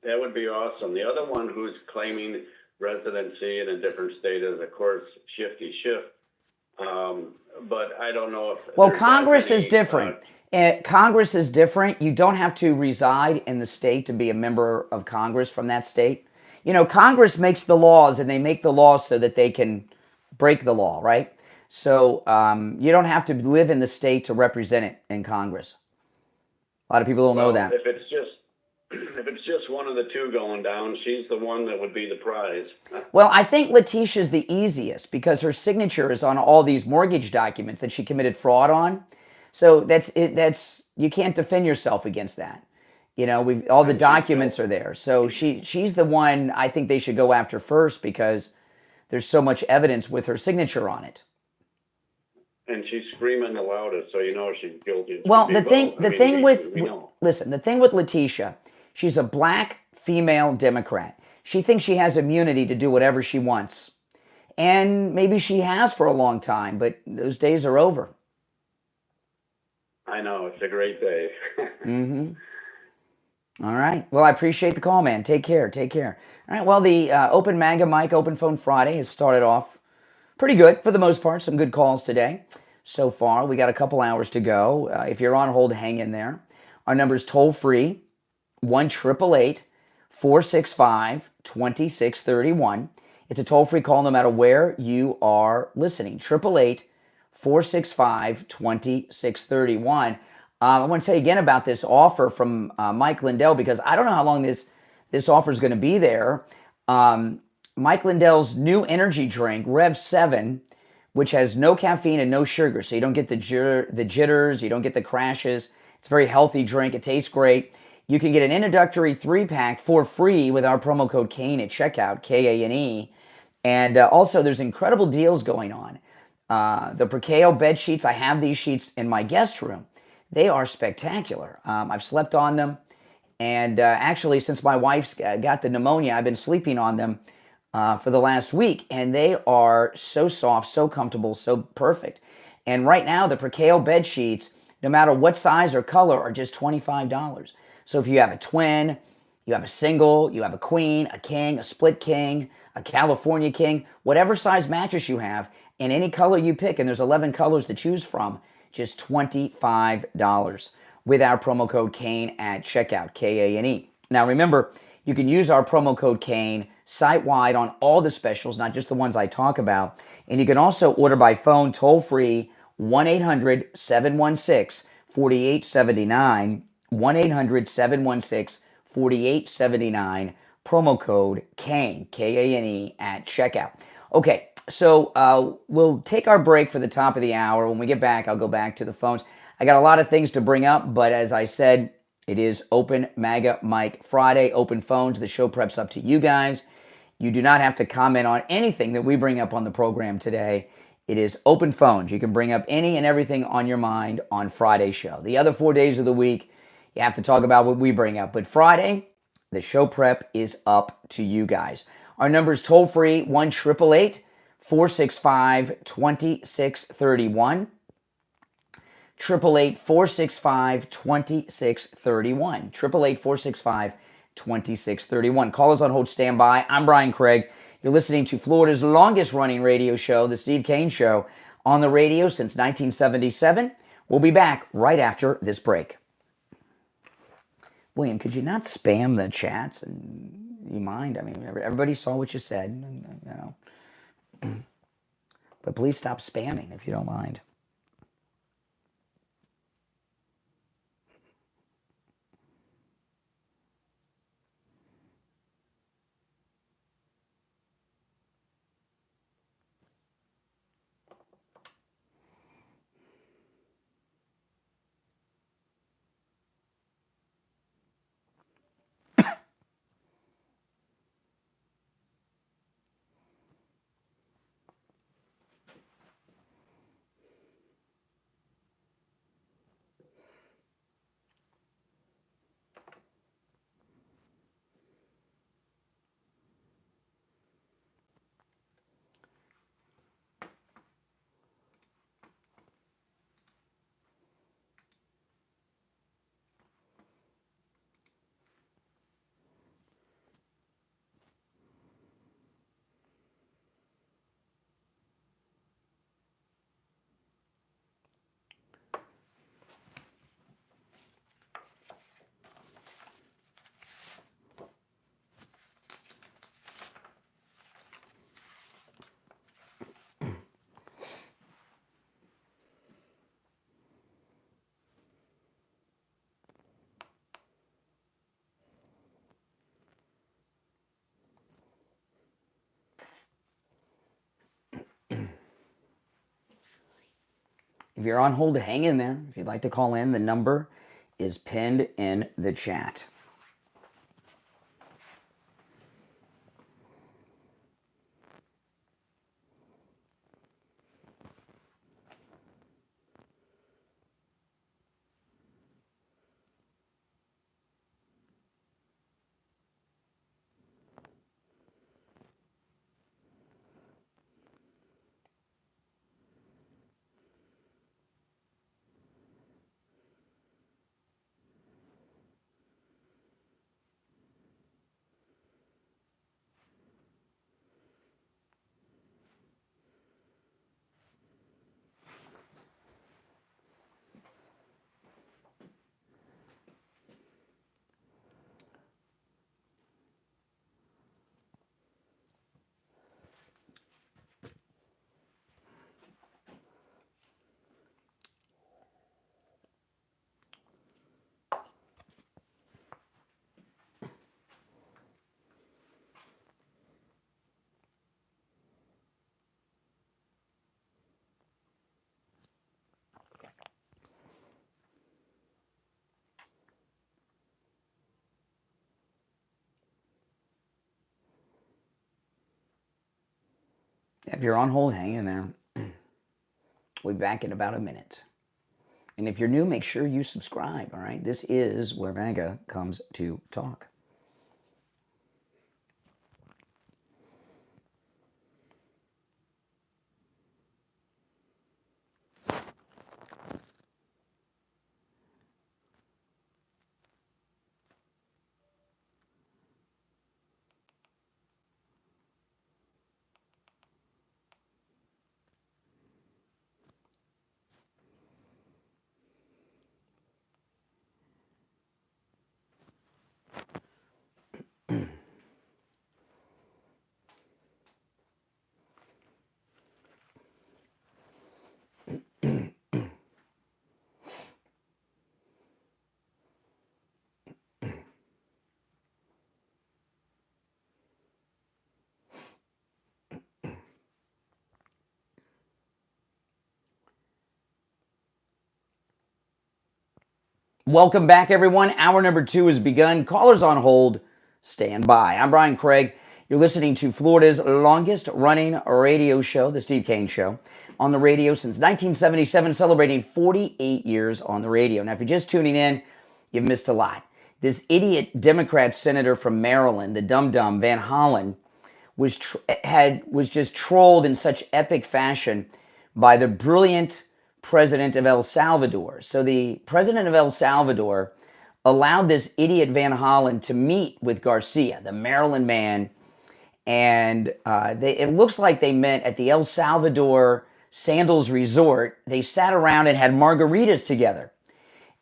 That would be awesome. The other one who's claiming residency in a different state is, of course, Shifty Schiff. But I don't know if... Well, Congress is different. Congress is different. You don't have to reside in the state to be a member of Congress from that state. You know, Congress makes the laws, and they make the laws so that they can break the law, right? So you don't have to live in the state to represent it in Congress. A lot of people don't know that. If it's just one of the 2 going down, she's the one that would be the prize. Well, I think Letitia's the easiest because her signature is on all these mortgage documents that she committed fraud on. So that's you can't defend yourself against that. You know, all the documents are there. So she's the one I think they should go after first because there's so much evidence with her signature on it. And she's screaming the loudest, so you know she's guilty. Well, the thing with Letitia, she's a black female Democrat. She thinks she has immunity to do whatever she wants. And maybe she has for a long time, but those days are over. I know, it's a great day. Mm-hmm. All right. Well, I appreciate the call, man. Take care. Take care. All right. Well, the Open MAGA Mike Open Phone Friday has started off pretty good for the most part. Some good calls today so far. We got a couple hours to go. If you're on hold, hang in there. Our number is toll free, 1-888-465-2631. It's a toll-free call no matter where you are listening. 888-465-2631. I want to tell you again about this offer from Mike Lindell because I don't know how long this offer is going to be there. Mike Lindell's new energy drink, Rev 7, which has no caffeine and no sugar, so you don't get the jitters, you don't get the crashes. It's a very healthy drink. It tastes great. You can get an introductory 3-pack for free with our promo code KANE at checkout, K-A-N-E. And also, there's incredible deals going on. The Percale bed sheets, I have these sheets in my guest room. They are spectacular. I've slept on them. And actually, since my wife's got the pneumonia, I've been sleeping on them for the last week. And they are so soft, so comfortable, so perfect. And right now, the Percale bed sheets, no matter what size or color, are just $25. So if you have a twin, you have a single, you have a queen, a king, a split king, a California king, whatever size mattress you have, in any color you pick, and there's 11 colors to choose from, just $25 with our promo code KANE at checkout, K-A-N-E. Now remember, you can use our promo code KANE site-wide on all the specials, not just the ones I talk about. And you can also order by phone toll-free, 1-800-716-4879, 1-800-716-4879, promo code KANE, K-A-N-E, at checkout. Okay, so we'll take our break for the top of the hour. When we get back, I'll go back to the phones. I got a lot of things to bring up, but as I said, it is Open MAGA Mike Friday, open phones. The show prep's up to you guys. You do not have to comment on anything that we bring up on the program today. It is open phones. You can bring up any and everything on your mind on Friday's show. The other 4 days of the week, you have to talk about what we bring up. But Friday, the show prep is up to you guys. Our number is toll-free, 1-888-465-2631. 888-465-2631. 888-465-2631. 2631. Callers on hold, stand by. I'm Brian Craig. You're listening to Florida's longest running radio show, The Steve Kane Show, on the radio since 1977. We'll be back right after this break. William, could you not spam the chats? And you mind? I mean, everybody saw what you said, you know. But please stop spamming if you don't mind. If you're on hold, hang in there. If you'd like to call in, the number is pinned in the chat. If you're on hold, hang in there. We'll be back in about a minute. And if you're new, make sure you subscribe, all right? This is where MAGA comes to talk. Welcome back, everyone. Hour number 2 has begun. Callers on hold, stand by. I'm Brian Craig. You're listening to Florida's longest running radio show, The Steve Kane Show, on the radio since 1977, celebrating 48 years on the radio. Now, if you're just tuning in, you've missed a lot. This idiot Democrat senator from Maryland, the dum-dum Van Hollen, was just trolled in such epic fashion by the brilliant president of El Salvador. So the president of El Salvador allowed this idiot Van Hollen to meet with Garcia, the Maryland man, and it looks like they met at the El Salvador Sandals Resort. They sat around and had margaritas together.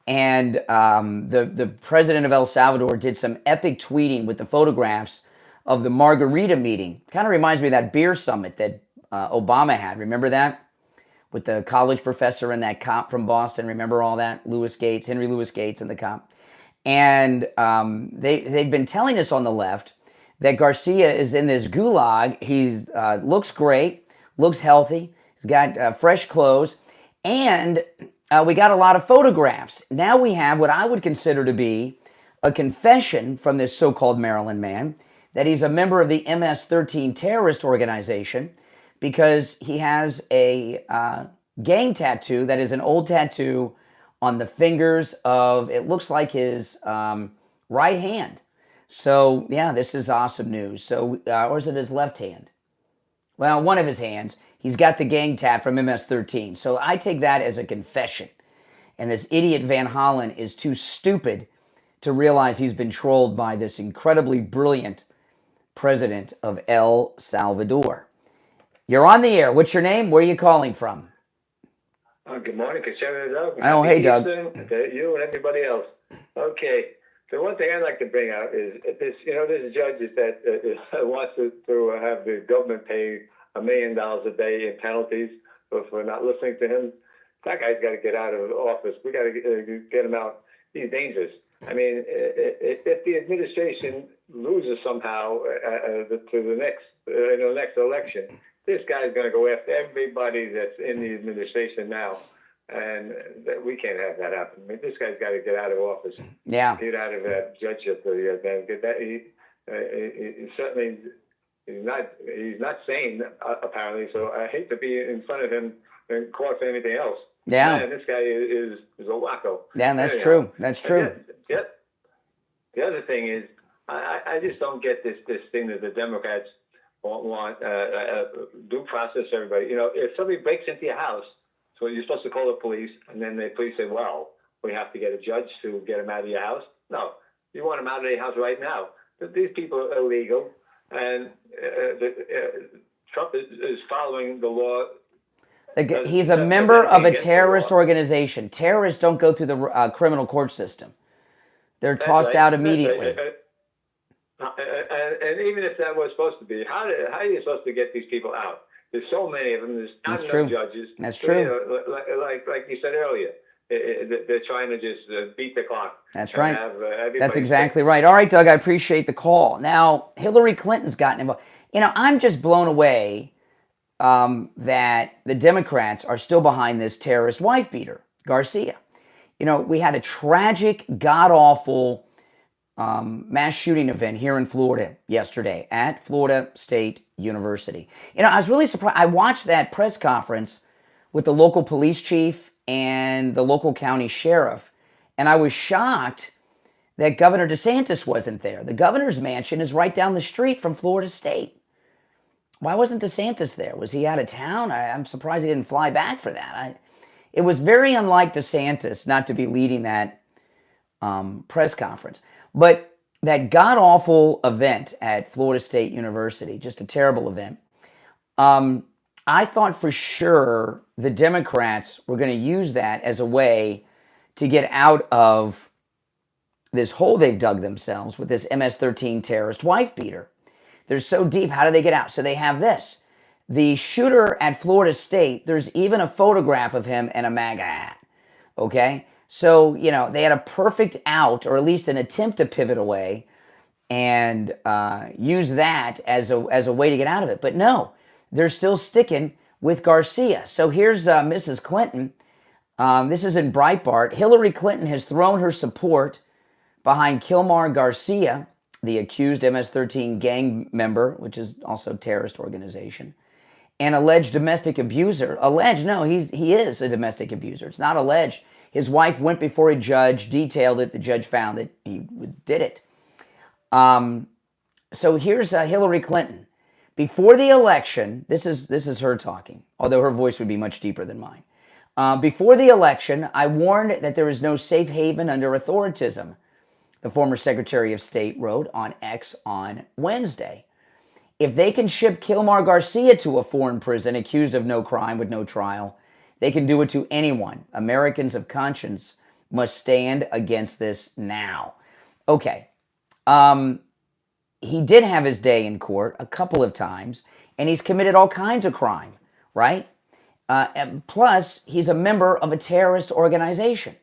And the president of El Salvador did some epic tweeting with the photographs of the margarita meeting. Kind of reminds me of that beer summit that Obama had. Remember that? With the college professor and that cop from Boston. Remember all that? Henry Louis Gates and the cop. And they've been telling us on the left that Garcia is in this gulag. He looks great, looks healthy. He's got fresh clothes. And we got a lot of photographs. Now we have what I would consider to be a confession from this so-called Maryland man that he's a member of the MS-13 terrorist organization because he has a gang tattoo that is an old tattoo on the fingers of, it looks like his right hand. So, yeah, this is awesome news. So, or is it his left hand? Well, one of his hands. He's got the gang tat from MS-13. So I take that as a confession. And this idiot Van Hollen is too stupid to realize he's been trolled by this incredibly brilliant president of El Salvador. You're on the air. What's your name? Where are you calling from? Good morning, Conservative Doug. Oh, hey, Doug. To you and everybody else. Okay. The one thing I'd like to bring out is this. There's judges that wants to have the government pay $1 million a day in penalties for not listening to him. That guy's got to get out of office. We got to get him out. He's dangerous. I mean, if the administration loses somehow to the next election, this guy's going to go after everybody that's in the administration now, and we can't have that happen. I mean, this guy's got to get out of office. Yeah. Get out of that judgeship. Get that. He certainly. He's not sane, apparently, so I hate to be in front of him and call for anything else. Yeah. Man, this guy is a wacko. Yeah, that's true. That's true. The other thing is, I just don't get this thing that the Democrats want due process for everybody. If somebody breaks into your house, so you're supposed to call the police, and then the police say, well, we have to get a judge to get him out of your house. No, you want him out of your house right now. These people are illegal. And Trump is following the law. He's a member of a terrorist organization. Terrorists don't go through the criminal court system. They're tossed out immediately. And even if that was supposed to be, how are you supposed to get these people out? There's so many of them. There's not enough judges. That's true. Like you said earlier. They're trying to just beat the clock. That's right. That's exactly right. All right, Doug, I appreciate the call. Now, Hillary Clinton's gotten involved. I'm just blown away that the Democrats are still behind this terrorist wife beater, Garcia. We had a tragic, god-awful mass shooting event here in Florida yesterday at Florida State University. I was really surprised. I watched that press conference with the local police chief and the local county sheriff. And I was shocked that Governor DeSantis wasn't there. The governor's mansion is right down the street from Florida State. Why wasn't DeSantis there? Was he out of town? I'm surprised he didn't fly back for that. It was very unlike DeSantis not to be leading that press conference. But that god-awful event at Florida State University, just a terrible event, I thought for sure the Democrats were going to use that as a way to get out of this hole they've dug themselves with this MS-13 terrorist wife beater. They're so deep, how do they get out? So they have this. The shooter at Florida State, there's even a photograph of him in a MAGA hat, okay? So, they had a perfect out, or at least an attempt to pivot away and use that as a way to get out of it. But no. They're still sticking with Garcia. So here's Mrs. Clinton. This is in Breitbart. Hillary Clinton has thrown her support behind Kilmar Garcia, the accused MS-13 gang member, which is also a terrorist organization, and alleged domestic abuser. Alleged? No, he is a domestic abuser. It's not alleged. His wife went before a judge, detailed it. The judge found that he did it. So here's Hillary Clinton. Before the election, this is her talking, although her voice would be much deeper than mine. Before the election, I warned that there is no safe haven under authoritism. the former Secretary of State, wrote on X on Wednesday. If they can ship Kilmar Garcia to a foreign prison accused of no crime with no trial, they can do it to anyone. Americans of conscience must stand against this now. Okay. He did have his day in court a couple of times, and he's committed all kinds of crime, right? Plus, he's a member of a terrorist organization.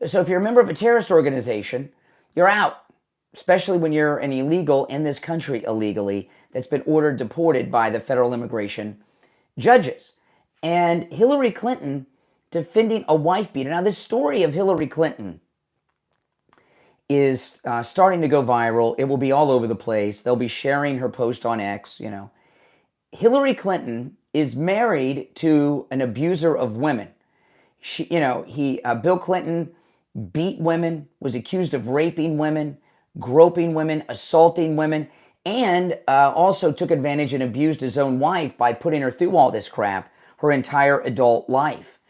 So if you're a member of a terrorist organization, you're out, especially when you're an illegal in this country illegally that's been ordered deported by the federal immigration judges. And Hillary Clinton defending a wife beater. Now, this story of Hillary Clinton is starting to go viral. It will be all over the place. They'll be sharing her post on X, Hillary Clinton is married to an abuser of women. Bill Clinton beat women, was accused of raping women, groping women, assaulting women, and also took advantage and abused his own wife by putting her through all this crap her entire adult life.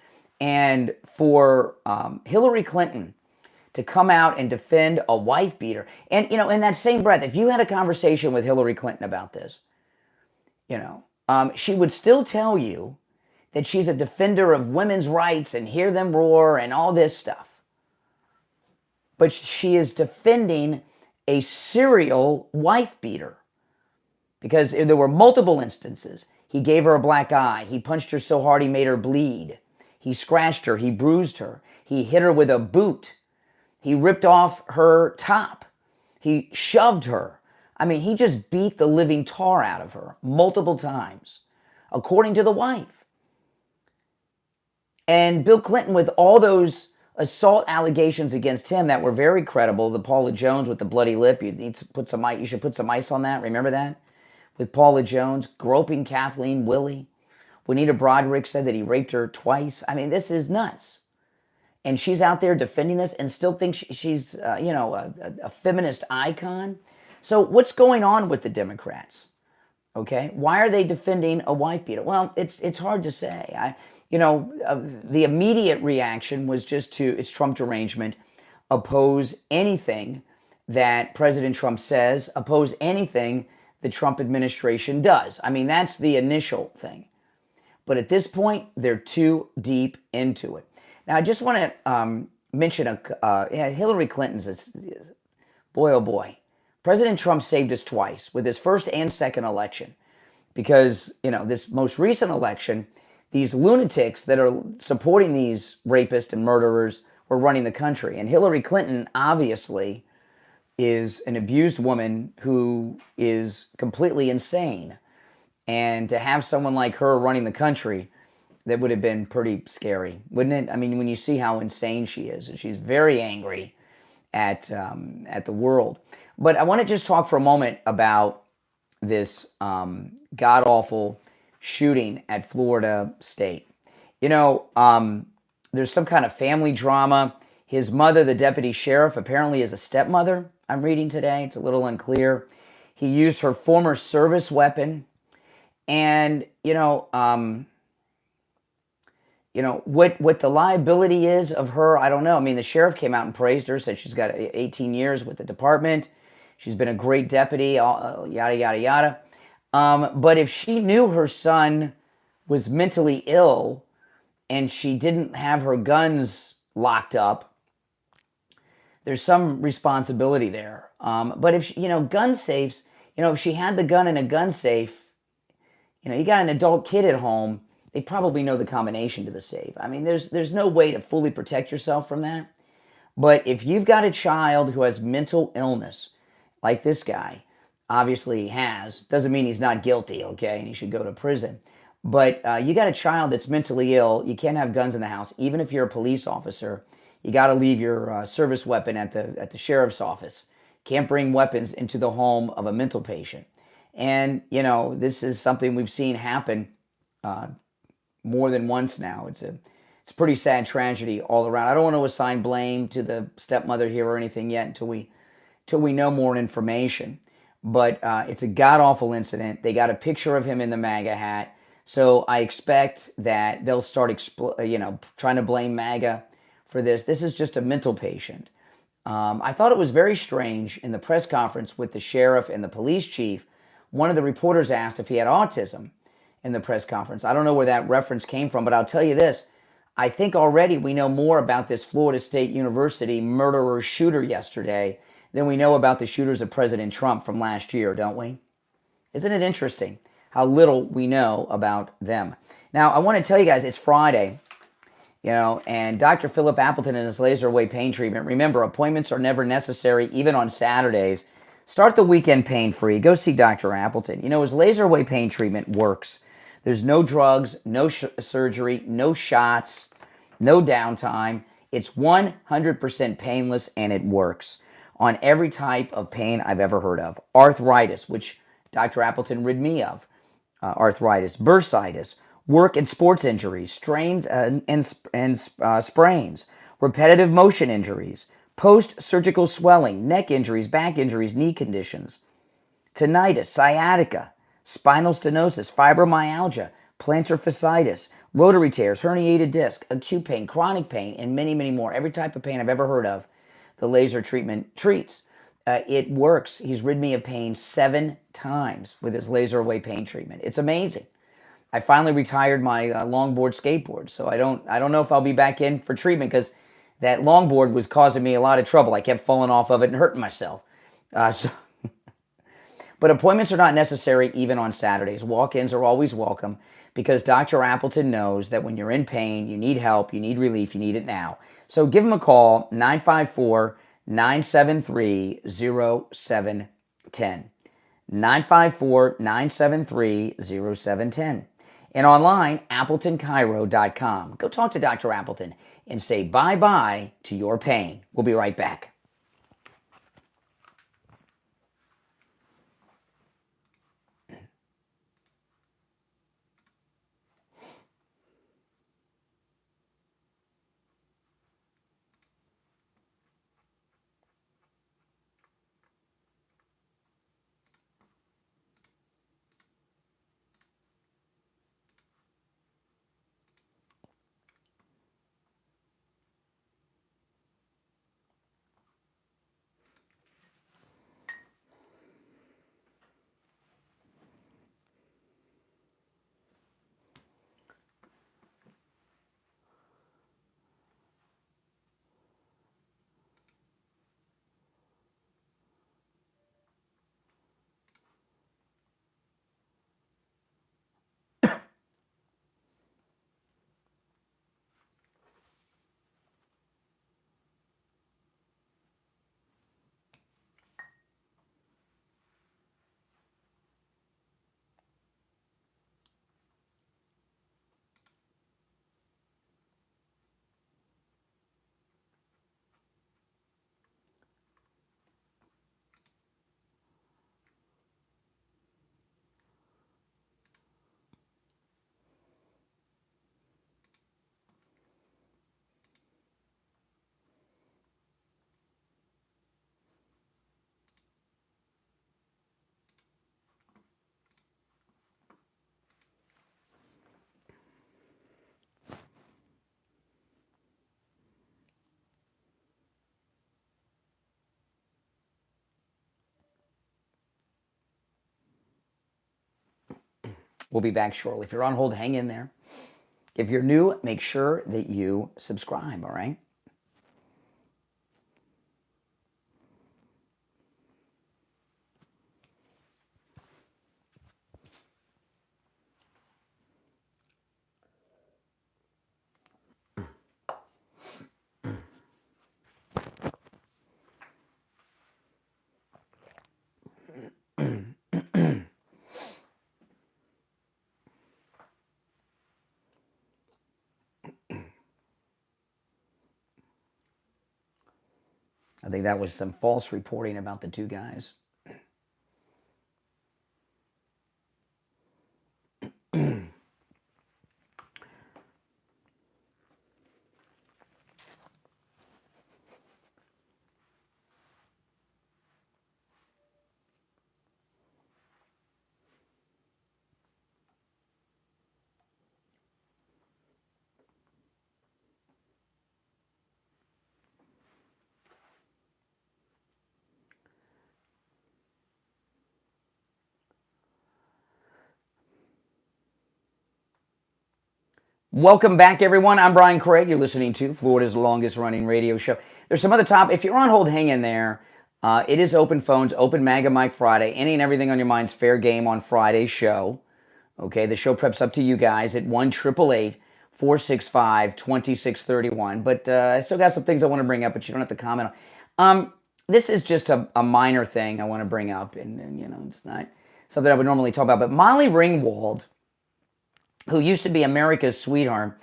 And for Hillary Clinton to come out and defend a wife beater, and in that same breath, if you had a conversation with Hillary Clinton about this, she would still tell you that she's a defender of women's rights and hear them roar and all this stuff. But she is defending a serial wife beater because there were multiple instances. He gave her a black eye. He punched her so hard he made her bleed. He scratched her. He bruised her. He hit her with a boot. He ripped off her top. He shoved her. I mean, he just beat the living tar out of her multiple times, according to the wife. And Bill Clinton, with all those assault allegations against him that were very credible, the Paula Jones with the bloody lip, you should put some ice on that, remember that? With Paula Jones, groping Kathleen Willey. Juanita Broderick said that he raped her twice. I mean, this is nuts. And she's out there defending this and still thinks she's, a feminist icon. So what's going on with the Democrats? Okay, why are they defending a wife beater? Well, it's hard to say. The immediate reaction was just it's Trump derangement, oppose anything that President Trump says, oppose anything the Trump administration does. I mean, that's the initial thing. But at this point, they're too deep into it. Now, I just want to mention Hillary Clinton's, boy, oh boy. President Trump saved us twice with his first and second election because, this most recent election, these lunatics that are supporting these rapists and murderers were running the country. And Hillary Clinton obviously is an abused woman who is completely insane. And to have someone like her running the country, that would have been pretty scary, wouldn't it? I mean, when you see how insane she is, and she's very angry at the world. But I want to just talk for a moment about this god-awful shooting at Florida State. There's some kind of family drama. His mother, the deputy sheriff, apparently is a stepmother, I'm reading today. It's a little unclear. He used her former service weapon. And, what the liability is of her, I don't know. I mean, the sheriff came out and praised her, said she's got 18 years with the department. She's been a great deputy, yada, yada, yada. But if she knew her son was mentally ill and she didn't have her guns locked up, there's some responsibility there. But if, gun safes, if she had the gun in a gun safe, you got an adult kid at home, they probably know the combination to the safe. I mean, there's no way to fully protect yourself from that. But if you've got a child who has mental illness, like this guy obviously has, doesn't mean he's not guilty, okay, and he should go to prison. But you got a child that's mentally ill, you can't have guns in the house. Even if you're a police officer, you got to leave your service weapon at the sheriff's office. Can't bring weapons into the home of a mental patient. And, this is something we've seen happen more than once now. It's a pretty sad tragedy all around. I don't want to assign blame to the stepmother here or anything yet until we know more information. But it's a god-awful incident. They got a picture of him in the MAGA hat. So I expect that they'll start trying to blame MAGA for this. This is just a mental patient. I thought it was very strange in the press conference with the sheriff and the police chief. One of the reporters asked if he had autism in the press conference. I don't know where that reference came from, but I'll tell you this. I think already we know more about this Florida State University murderer shooter yesterday than we know about the shooters of President Trump from last year, don't we? Isn't it interesting how little we know about them? Now, I want to tell you guys, it's Friday, and Dr. Philip Appleton and his laser away pain treatment. Remember, appointments are never necessary, even on Saturdays. Start the weekend pain-free. Go see Dr. Appleton. His laser away pain treatment works. There's no drugs, no surgery, no shots, no downtime. It's 100% painless, and it works on every type of pain I've ever heard of. Arthritis, which Dr. Appleton rid me of. Arthritis, bursitis, work and sports injuries, strains and sprains, repetitive motion injuries, post-surgical swelling, neck injuries, back injuries, knee conditions, tinnitus, sciatica, spinal stenosis, fibromyalgia, plantar fasciitis, rotary tears, herniated disc, acute pain, chronic pain, and many, many more. Every type of pain I've ever heard of, the laser treatment treats. It works. He's rid me of pain 7 times with his laser away pain treatment. It's amazing. I finally retired my longboard skateboard, so I don't know if I'll be back in for treatment because that longboard was causing me a lot of trouble. I kept falling off of it and hurting myself. But appointments are not necessary even on Saturdays. Walk-ins are always welcome because Dr. Appleton knows that when you're in pain, you need help, you need relief, you need it now. So give him a call, 954-973-0710. 954-973-0710. And online, AppletonChiro.com. Go talk to Dr. Appleton and say bye-bye to your pain. We'll be right back. We'll be back shortly. If you're on hold, hang in there. If you're new, make sure that you subscribe, all right? I think that was some false reporting about the two guys. Welcome back, everyone. I'm Brian Craig. You're listening to Florida's longest running radio show. There's some other top. If you're on hold, hang in there. It is open phones, open MAGA Mike Friday. Any and everything on your mind's fair game on Friday's show. Okay, the show preps up to you guys at 1-888-465-2631. But I still got some things I want to bring up, but you don't have to comment on. This is just a minor thing I want to bring up, and it's not something I would normally talk about. But Molly Ringwald, who used to be America's sweetheart,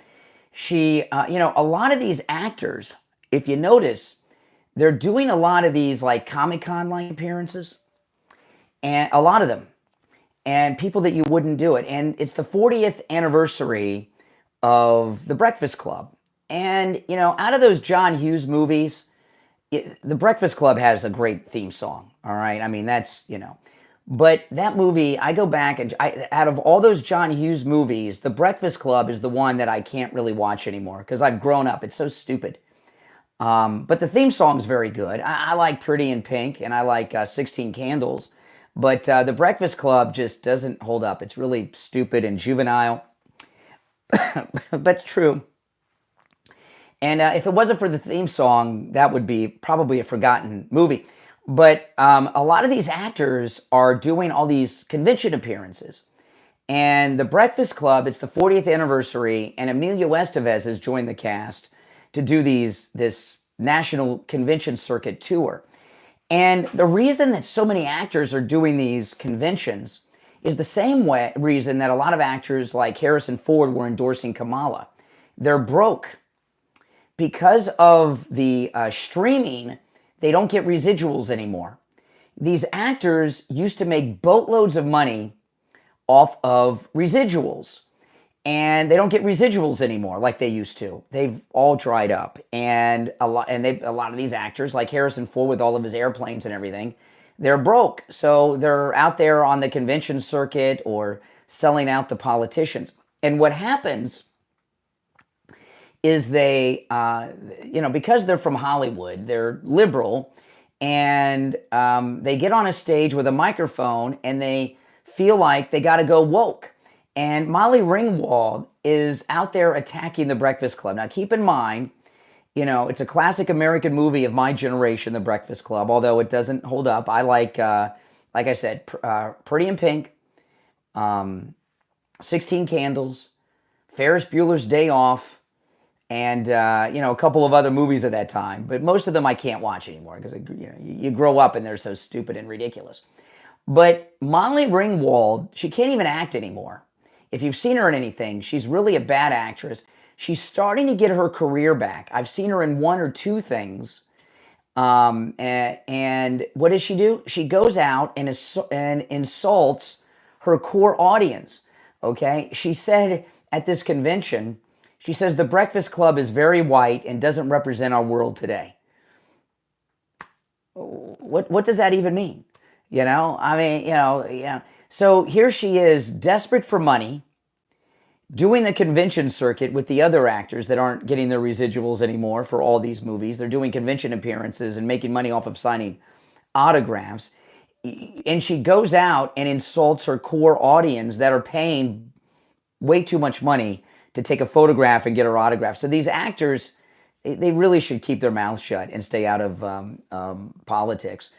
she, a lot of these actors, if you notice, they're doing a lot of these like Comic-Con-like appearances, and a lot of them, and people that you wouldn't do it. And it's the 40th anniversary of The Breakfast Club. And, out of those John Hughes movies, The Breakfast Club has a great theme song, all right? I mean, that's, But that movie, I go back, and out of all those John Hughes movies, The Breakfast Club is the one that I can't really watch anymore because I've grown up. It's so stupid. But the theme song's very good. I like Pretty in Pink, and I like 16 Candles. But The Breakfast Club just doesn't hold up. It's really stupid and juvenile. But it's true. And if it wasn't for the theme song, that would be probably a forgotten movie. But a lot of these actors are doing all these convention appearances. And The Breakfast Club, it's the 40th anniversary, and Emilio Estevez has joined the cast to do this national convention circuit tour. And the reason that so many actors are doing these conventions is the same reason that a lot of actors like Harrison Ford were endorsing Kamala. They're broke. Because of the streaming, they don't get residuals anymore. These actors used to make boatloads of money off of residuals, and they don't get residuals anymore like they used to. They've all dried up, and a lot of these actors, like Harrison Ford with all of his airplanes and everything, they're broke. So they're out there on the convention circuit or selling out to politicians. And what happens is they, because they're from Hollywood, they're liberal, and they get on a stage with a microphone and they feel like they got to go woke. And Molly Ringwald is out there attacking The Breakfast Club. Now, keep in mind, it's a classic American movie of my generation, The Breakfast Club, although it doesn't hold up. I like I said, Pretty in Pink, 16 Candles, Ferris Bueller's Day Off, and a couple of other movies of that time. But most of them I can't watch anymore because you grow up and they're so stupid and ridiculous. But Molly Ringwald, she can't even act anymore. If you've seen her in anything, she's really a bad actress. She's starting to get her career back. I've seen her in one or two things. And what does she do? She goes out and insults her core audience. Okay? She said at this convention, she says, The Breakfast Club is very white and doesn't represent our world today. What does that even mean? So here she is, desperate for money, doing the convention circuit with the other actors that aren't getting their residuals anymore for all these movies. They're doing convention appearances and making money off of signing autographs. And she goes out and insults her core audience that are paying way too much money to take a photograph and get her autograph. So these actors, they really should keep their mouths shut and stay out of politics.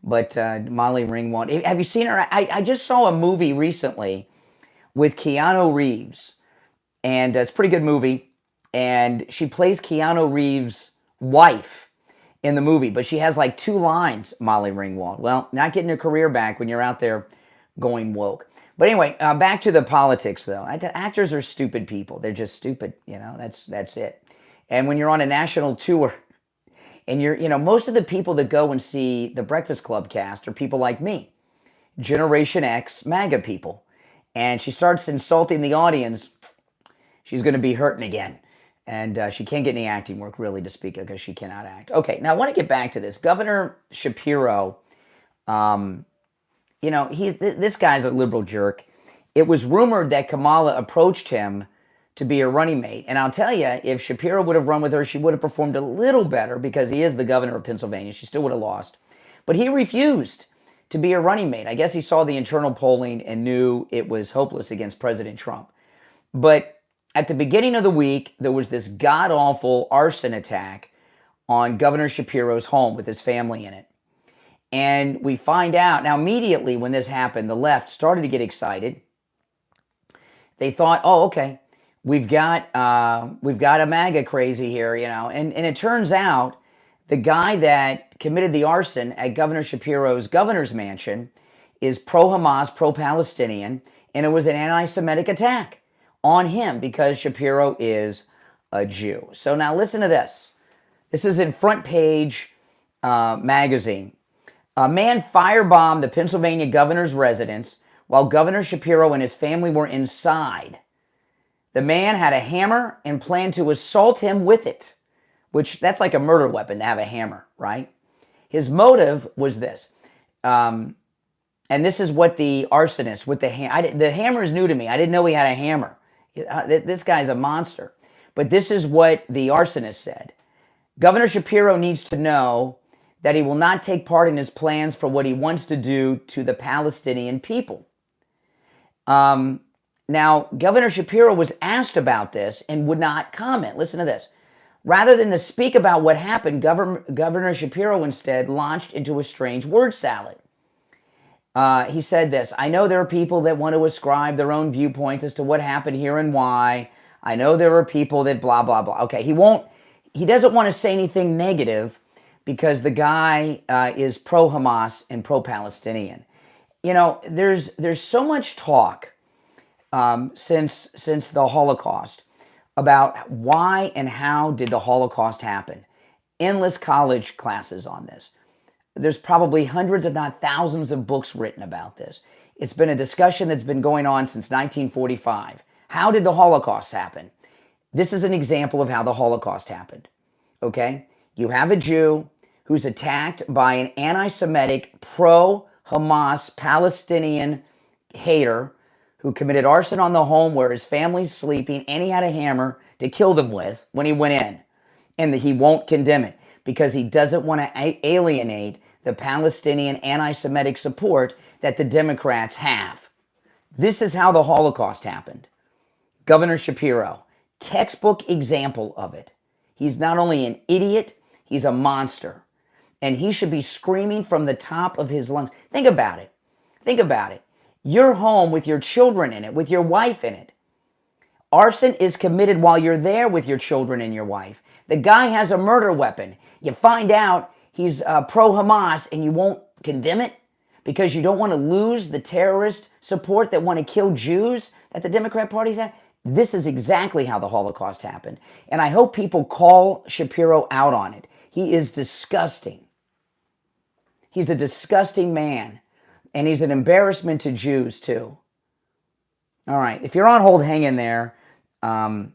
But Molly Ringwald, have you seen her? I just saw a movie recently with Keanu Reeves, and it's a pretty good movie. And she plays Keanu Reeves' wife in the movie, but she has like 2 lines, Molly Ringwald. Well, not getting your career back when you're out there going woke. But anyway, back to the politics, though. Actors are stupid people. They're just stupid, that's it. And when you're on a national tour, and most of the people that go and see the Breakfast Club cast are people like me, Generation X MAGA people. And she starts insulting the audience, she's going to be hurting again. And she can't get any acting work, really, to speak of, because she cannot act. Okay, now I want to get back to this. Governor Shapiro, this guy's a liberal jerk. It was rumored that Kamala approached him to be her running mate. And I'll tell you, if Shapiro would have run with her, she would have performed a little better because he is the governor of Pennsylvania. She still would have lost. But he refused to be her running mate. I guess he saw the internal polling and knew it was hopeless against President Trump. But at the beginning of the week, there was this god-awful arson attack on Governor Shapiro's home with his family in it. And we find out, now immediately when this happened, the left started to get excited. They thought, oh, okay, we've got a MAGA crazy here, you know. And it turns out the guy that committed the arson at Governor Shapiro's governor's mansion is pro-Hamas, pro-Palestinian, and it was an anti-Semitic attack on him because Shapiro is a Jew. So now listen to this. This is in Front Page magazine. A man firebombed the Pennsylvania governor's residence while Governor Shapiro and his family were inside. The man had a hammer and planned to assault him with it, which that's like a murder weapon to have a hammer, right? His motive was this. And this is what the arsonist with the hammer, the hammer is new to me. I didn't know he had a hammer. This guy's a monster. But this is what the arsonist said. Governor Shapiro needs to know that he will not take part in his plans for what he wants to do to the Palestinian people. Now, Governor Shapiro was asked about this and would not comment. Listen to this. Rather than to speak about what happened, Governor Shapiro instead launched into a strange word salad. He said this, I know there are people that want to ascribe their own viewpoints as to what happened here and why. I know there are people that blah, blah, blah. Okay, he doesn't want to say anything negative because the guy is pro-Hamas and pro-Palestinian. You know, there's so much talk since the Holocaust about why and how did the Holocaust happen. Endless college classes on this. There's probably hundreds, if not thousands, of books written about this. It's been a discussion that's been going on since 1945. How did the Holocaust happen? This is an example of how the Holocaust happened. Okay? You have a Jew who's attacked by an anti-Semitic, pro-Hamas, Palestinian hater who committed arson on the home where his family's sleeping, and he had a hammer to kill them with when he went in. And he won't condemn it because he doesn't want to alienate the Palestinian anti-Semitic support that the Democrats have. This is how the Holocaust happened. Governor Shapiro, textbook example of it. He's not only an idiot, he's a monster. And he should be screaming from the top of his lungs. Think about it. Think about it. Your home with your children in it, with your wife in it. Arson is committed while you're there with your children and your wife. The guy has a murder weapon. You find out he's pro-Hamas and you won't condemn it because you don't want to lose the terrorist support that want to kill Jews that the Democrat Party's at. This is exactly how the Holocaust happened. And I hope people call Shapiro out on it. He is disgusting. He's a disgusting man. And he's an embarrassment to Jews, too. All right. If you're on hold, hang in there. We're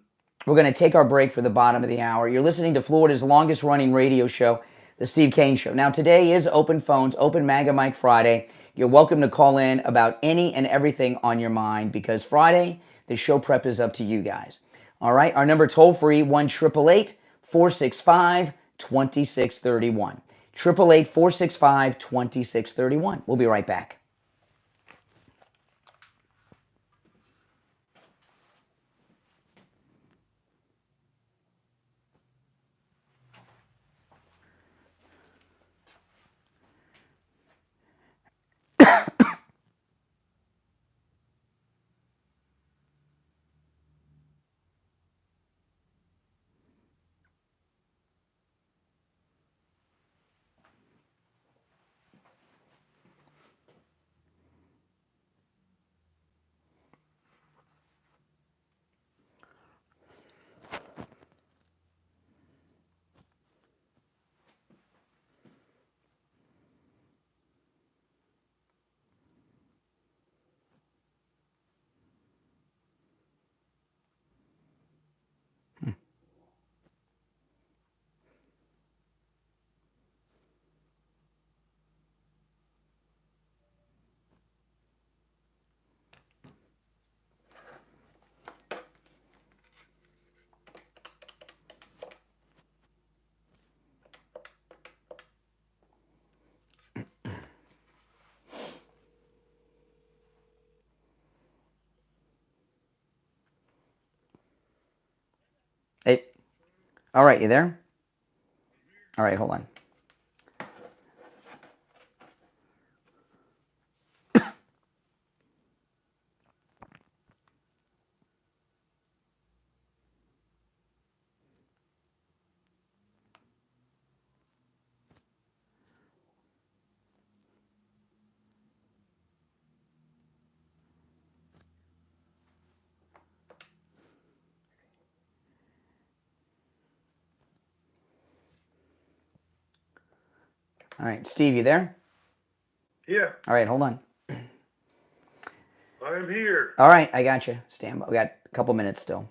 going to take our break for the bottom of the hour. You're listening to Florida's longest-running radio show, The Steve Kane Show. Now, today is Open Phones, Open MAGA Mike Friday. You're welcome to call in about any and everything on your mind because Friday, the show prep is up to you guys. All right. Our number toll-free, 1-888-465-2631. 888-465-2631. We'll be right back. Hey, all right, you there? All right, hold on. All right, Steve, you there? Yeah. All right, hold on. I'm here. All right, I got you. Stand by. We got a couple minutes still.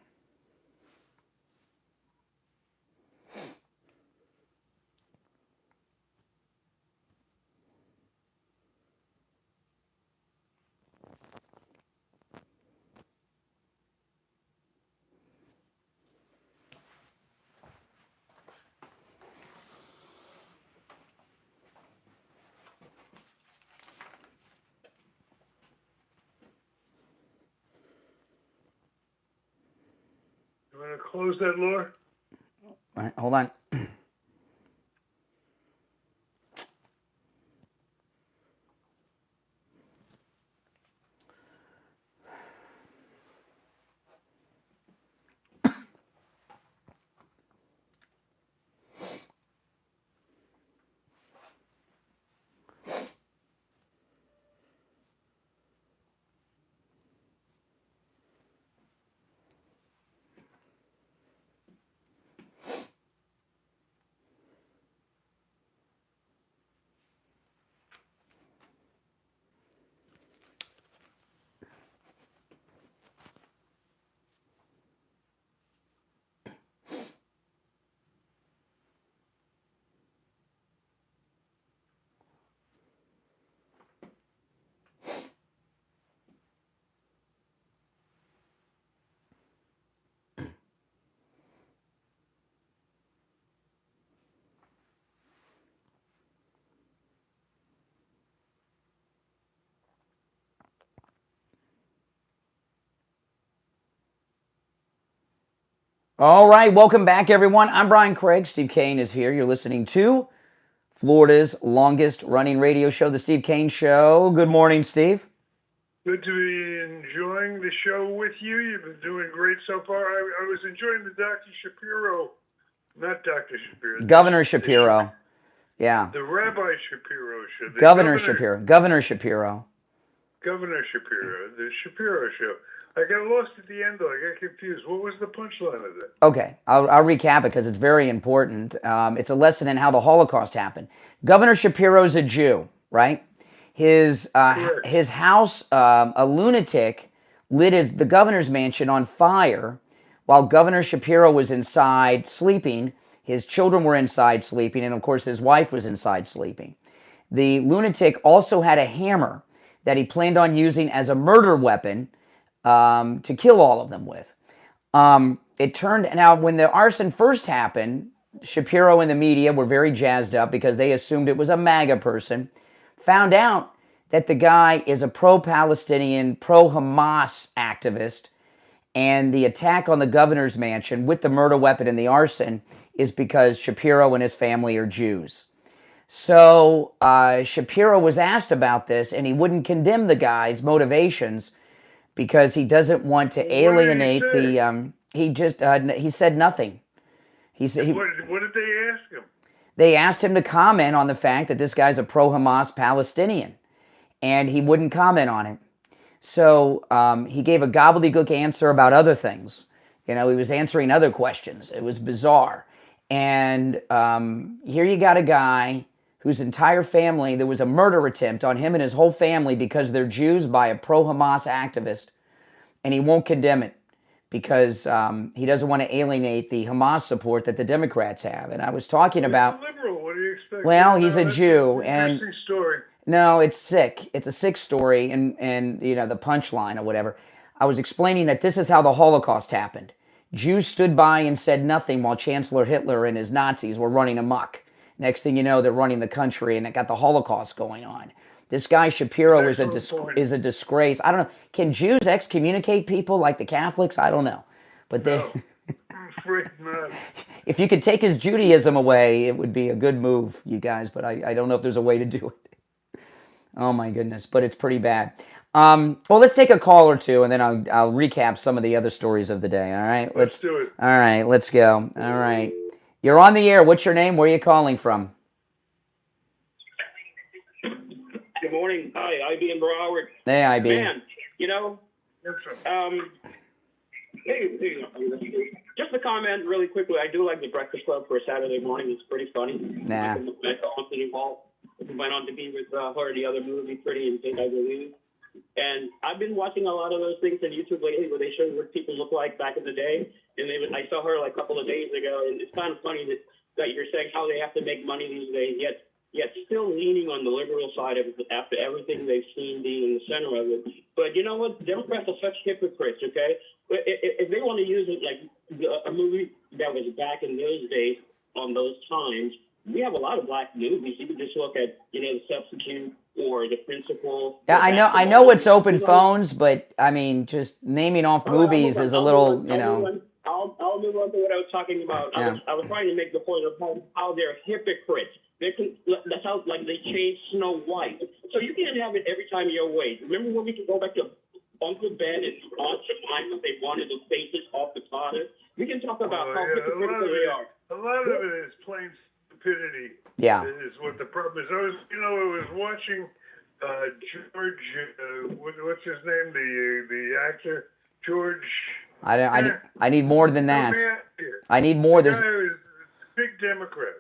You want to close that door? All right, hold on. All right, welcome back, everyone. I'm Brian Craig. Steve Kane is here. You're listening to Florida's longest running radio show, The Steve Kane Show. Good morning, Steve. Good to be enjoying the show with you. You've been doing great so far. I was enjoying the Dr. Shapiro, not Dr. Shapiro. Governor Shapiro. Yeah. The Rabbi Shapiro show. Governor Shapiro. Governor Shapiro. Governor Shapiro. The Shapiro show. I got lost at the end, though. I got confused. What was the punchline of that? Okay, I'll recap it because it's very important. It's a lesson in how the Holocaust happened. Governor Shapiro's a Jew, right? His house, a lunatic, lit the governor's mansion on fire while Governor Shapiro was inside sleeping. His children were inside sleeping, and of course his wife was inside sleeping. The lunatic also had a hammer that he planned on using as a murder weapon to kill all of them with. It turned, now when the arson first happened, Shapiro and the media were very jazzed up because they assumed it was a MAGA person. Found out that the guy is a pro-Palestinian, pro-Hamas activist, and the attack on the governor's mansion with the murder weapon and the arson is because Shapiro and his family are Jews. So Shapiro was asked about this, and he wouldn't condemn the guy's motivations because he doesn't want to alienate the. He said nothing. What did they ask him? They asked him to comment on the fact that this guy's a pro-Hamas Palestinian, and he wouldn't comment on it. So he gave a gobbledygook answer about other things. You know, he was answering other questions. It was bizarre. And here you got a guy whose entire family, there was a murder attempt on him and his whole family because they're Jews by a pro-Hamas activist. And he won't condemn it because he doesn't want to alienate the Hamas support that the Democrats have. And I was talking about... He's a liberal. What do you expect? Well, he's a Jew. Interesting story. No, it's sick. It's a sick story, and you know, the punchline or whatever. I was explaining that this is how the Holocaust happened. Jews stood by and said nothing while Chancellor Hitler and his Nazis were running amok. Next thing you know, they're running the country, and it got the Holocaust going on. This guy Shapiro is a disgrace. I don't know. Can Jews excommunicate people like the Catholics? I don't know. But they, I'm afraid not. if you could take his Judaism away, it would be a good move, you guys. But I don't know if there's a way to do it. Oh my goodness, but it's pretty bad. Well, let's take a call or two, and then I'll recap some of the other stories of the day. All right, Let's do it. All right, let's go. All right, you're on the air. What's your name? Where are you calling from? Good morning. Hi, IB in Broward. Hey, IB. Man, you know, just a comment really quickly. I do like the Breakfast Club for a Saturday morning. It's pretty funny. Nah. Anthony Hall went on to be with her, the other movie, Pretty in Pink, I believe. And I've been watching a lot of those things on YouTube lately where they show what people look like back in the day. And I saw her like a couple of days ago, and it's kind of funny that you're saying how they have to make money these days, yet still leaning on the liberal side of it after everything they've seen being in the center of it. But you know what? Democrats are such hypocrites, okay? If they want to use it like a movie that was back in those days, on those times, we have a lot of black movies. You can just look at, The Substitute or The Principal. Yeah, I know it's open phones, but I mean, just naming off movies is a little, I'll move on to what I was talking about. Yeah. I was trying to make the point of how they're hypocrites. That's how, like, they changed Snow White. So you can't have it every time you're away. Remember when we could go back to Uncle Ben and Aunt Jemima, they wanted the faces off the platter? We can talk about how hypocritical they are. A lot of it is plain stupidity. Yeah. Is what the problem is. I was watching George, what's his name? The actor, George. I need more than that. I need more. The guy who's a big Democrat.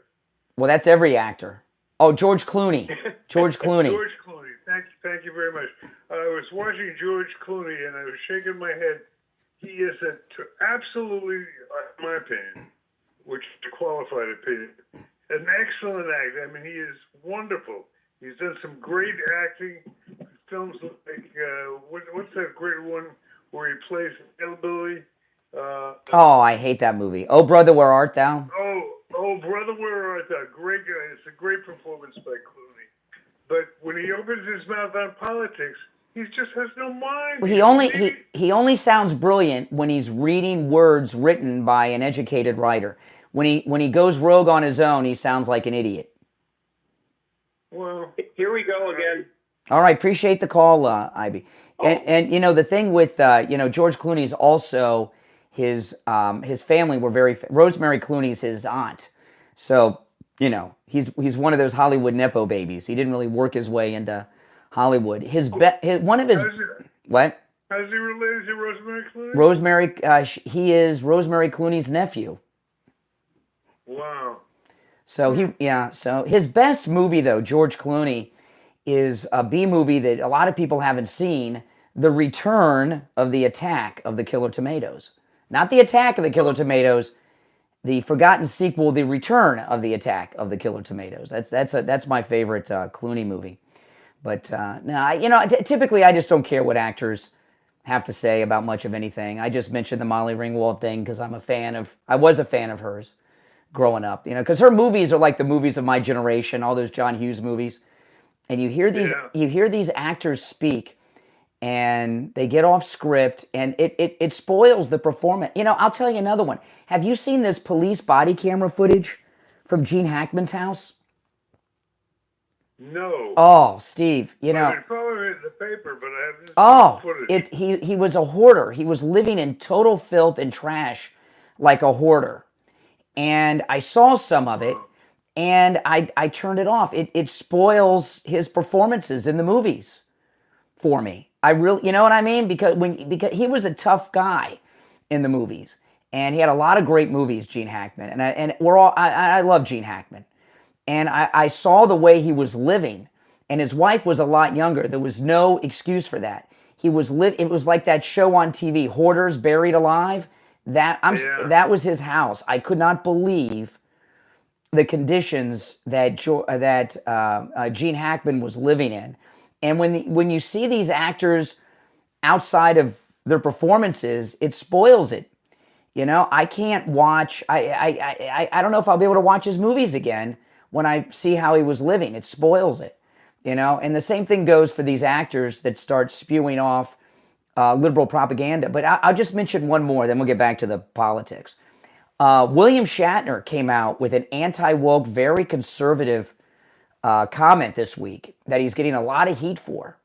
Well, that's every actor. Oh, George Clooney. George Clooney. George Clooney. Thank you very much. I was watching George Clooney, and I was shaking my head. He is absolutely, in my opinion, which is a qualified opinion, an excellent actor. I mean, he is wonderful. He's done some great acting. Films like, what's that great one where he plays hillbilly? I hate that movie. Oh, Brother, Where Art Thou? Oh, Brother, Where Art Thou? Great guy. It's a great performance by Clooney. But when he opens his mouth on politics, he just has no mind. Well, he only sounds brilliant when he's reading words written by an educated writer. When he goes rogue on his own, he sounds like an idiot. Well, here we go again. All right, appreciate the call, Ivy. And the thing with George Clooney's also his family were very Rosemary Clooney's his aunt, so he's one of those Hollywood nepo babies. He didn't really work his way into Hollywood. What? How's he related to Rosemary Clooney? Rosemary, he is Rosemary Clooney's nephew. Wow. So so his best movie though, George Clooney, is a B movie that a lot of people haven't seen, The Return of the Attack of the Killer Tomatoes. Not The Attack of the Killer Tomatoes, the forgotten sequel, The Return of the Attack of the Killer Tomatoes. That's my favorite Clooney movie. But typically I just don't care what actors have to say about much of anything. I just mentioned the Molly Ringwald thing because I was a fan of hers growing up. Because her movies are like the movies of my generation, all those John Hughes movies. And you hear these actors speak, and they get off script, and it spoils the performance. I'll tell you another one. Have you seen this police body camera footage from Gene Hackman's house? No. Oh, Steve, I follow it in the paper, but I haven't seen footage. He was a hoarder. He was living in total filth and trash like a hoarder. And I saw some of it. And I turned it off. It spoils his performances in the movies for me. I really, you know what I mean? Because he was a tough guy in the movies, and he had a lot of great movies, Gene Hackman. I love Gene Hackman, and I saw the way he was living, and his wife was a lot younger. There was no excuse for that. It was like that show on TV, Hoarders Buried Alive. That was his house. I could not believe the conditions that Gene Hackman was living in. And when you see these actors outside of their performances, it spoils it. I can't watch, I don't know if I'll be able to watch his movies again when I see how he was living. It spoils it, And the same thing goes for these actors that start spewing off liberal propaganda. But I'll just mention one more, then we'll get back to the politics. William Shatner came out with an anti-woke, very conservative comment this week that he's getting a lot of heat for.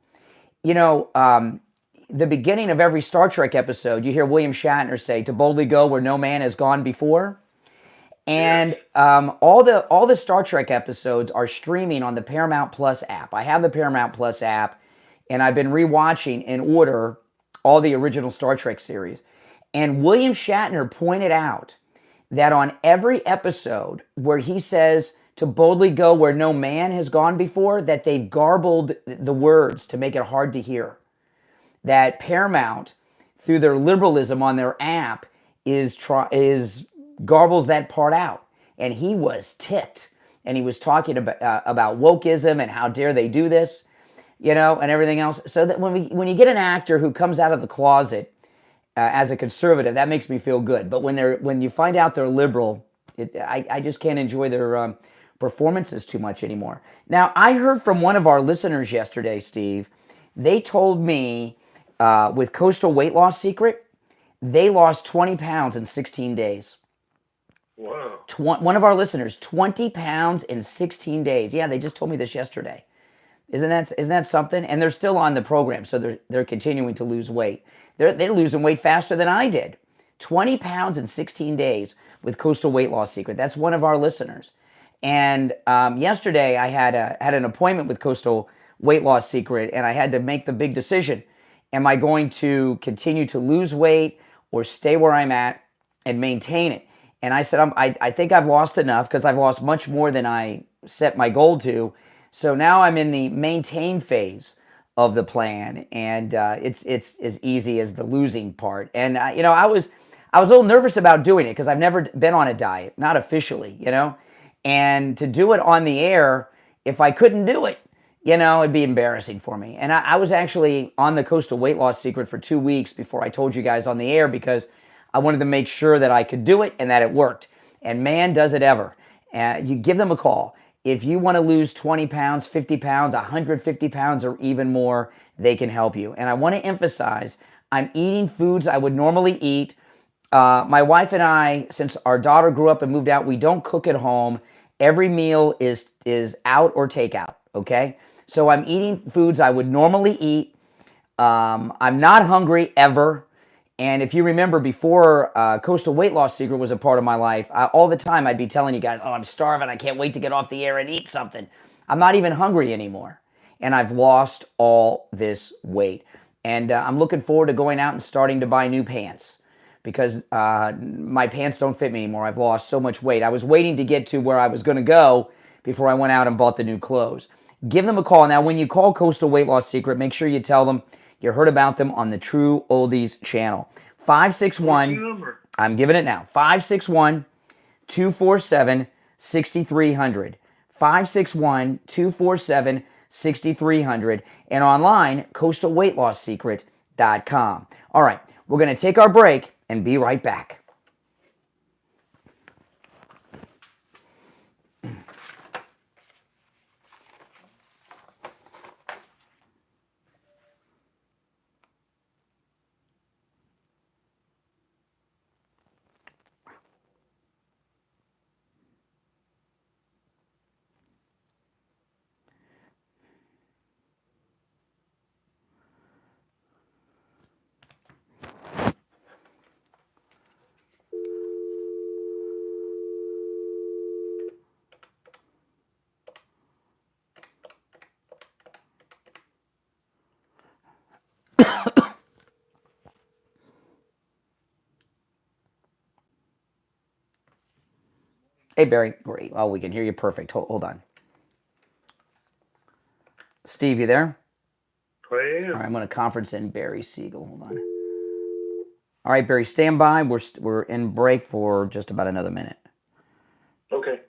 You know, the beginning of every Star Trek episode, you hear William Shatner say, "To boldly go where no man has gone before." And all the Star Trek episodes are streaming on the Paramount Plus app. I have the Paramount Plus app, and I've been rewatching in order all the original Star Trek series. And William Shatner pointed out that on every episode where he says to boldly go where no man has gone before, that they've garbled the words to make it hard to hear. That Paramount, through their liberalism on their app, garbles that part out. And he was ticked. And he was talking about wokeism and how dare they do this, you know, and everything else. So that when you get an actor who comes out of the closet as a conservative, that makes me feel good. But when you find out they're liberal, I just can't enjoy their performances too much anymore. Now, I heard from one of our listeners yesterday, Steve. They told me with Coastal Weight Loss Secret, they lost 20 pounds in 16 days. Wow. One of our listeners, 20 pounds in 16 days. Yeah, they just told me this yesterday. Isn't that something? And they're still on the program, so they're continuing to lose weight. They're losing weight faster than I did. 20 pounds in 16 days with Coastal Weight Loss Secret. That's one of our listeners. And yesterday I had an appointment with Coastal Weight Loss Secret, and I had to make the big decision. Am I going to continue to lose weight or stay where I'm at and maintain it? And I said, I think I've lost enough, because I've lost much more than I set my goal to. So now I'm in the maintain phase of the plan, and it's as easy as the losing part. And you know, I was a little nervous about doing it because I've never been on a diet, not officially, you know. And to do it on the air, if I couldn't do it, you know, it'd be embarrassing for me. And I was actually on the Coastal Weight Loss Secret for 2 weeks before I told you guys on the air, because I wanted to make sure that I could do it and that it worked. And man, does it ever. You give them a call. If you want to lose 20 pounds, 50 pounds, 150 pounds, or even more, they can help you. And I want to emphasize, I'm eating foods I would normally eat. My wife and I, since our daughter grew up and moved out, we don't cook at home. Every meal is out or takeout, okay? So I'm eating foods I would normally eat. I'm not hungry ever. And if you remember, before Coastal Weight Loss Secret was a part of my life, all the time I'd be telling you guys, oh, I'm starving. I can't wait to get off the air and eat something. I'm not even hungry anymore. And I've lost all this weight. And I'm looking forward to going out and starting to buy new pants, because my pants don't fit me anymore. I've lost so much weight. I was waiting to get to where I was going to go before I went out and bought the new clothes. Give them a call. Now, when you call Coastal Weight Loss Secret, make sure you tell them you heard about them on the True Oldies channel. 561, I'm giving it now, 561-247-6300. 561-247-6300. And online, coastalweightlossecret.com. All right, we're going to take our break and be right back. Hey, Barry. Great. Oh, we can hear you perfect. Hold on. Steve, you there? I am. All right, I'm going to conference in Barry Siegel. Hold on. All right, Barry, stand by. We're in break for just about another minute. Okay.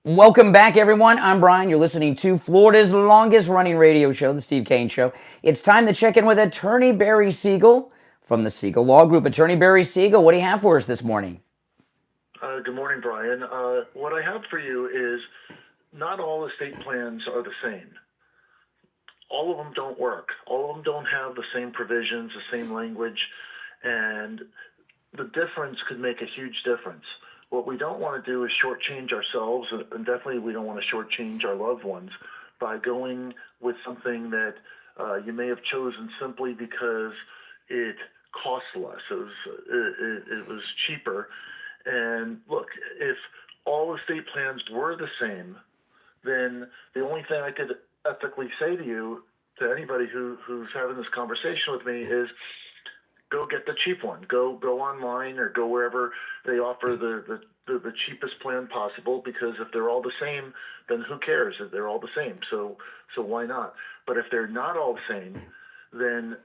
Welcome back, everyone. I'm Brian. You're listening to Florida's longest-running radio show, The Steve Kane Show. It's time to check in with Attorney Barry Siegel from the Siegel Law Group. Attorney Barry Siegel, what do you have for us this morning? Good morning, Brian. What I have for you is not all estate plans are the same. All of them don't work. All of them don't have the same provisions, the same language, and the difference could make a huge difference. What we don't want to do is shortchange ourselves, and definitely we don't want to shortchange our loved ones by going with something that you may have chosen simply because it cost less. It was cheaper. And look, if all estate plans were the same, then the only thing I could ethically say to you, to anybody who's having this conversation with me, is go get the cheap one. Go online or go wherever they offer the cheapest plan possible, because if they're all the same, then who cares if they're all the same? So why not? But if they're not all the same, then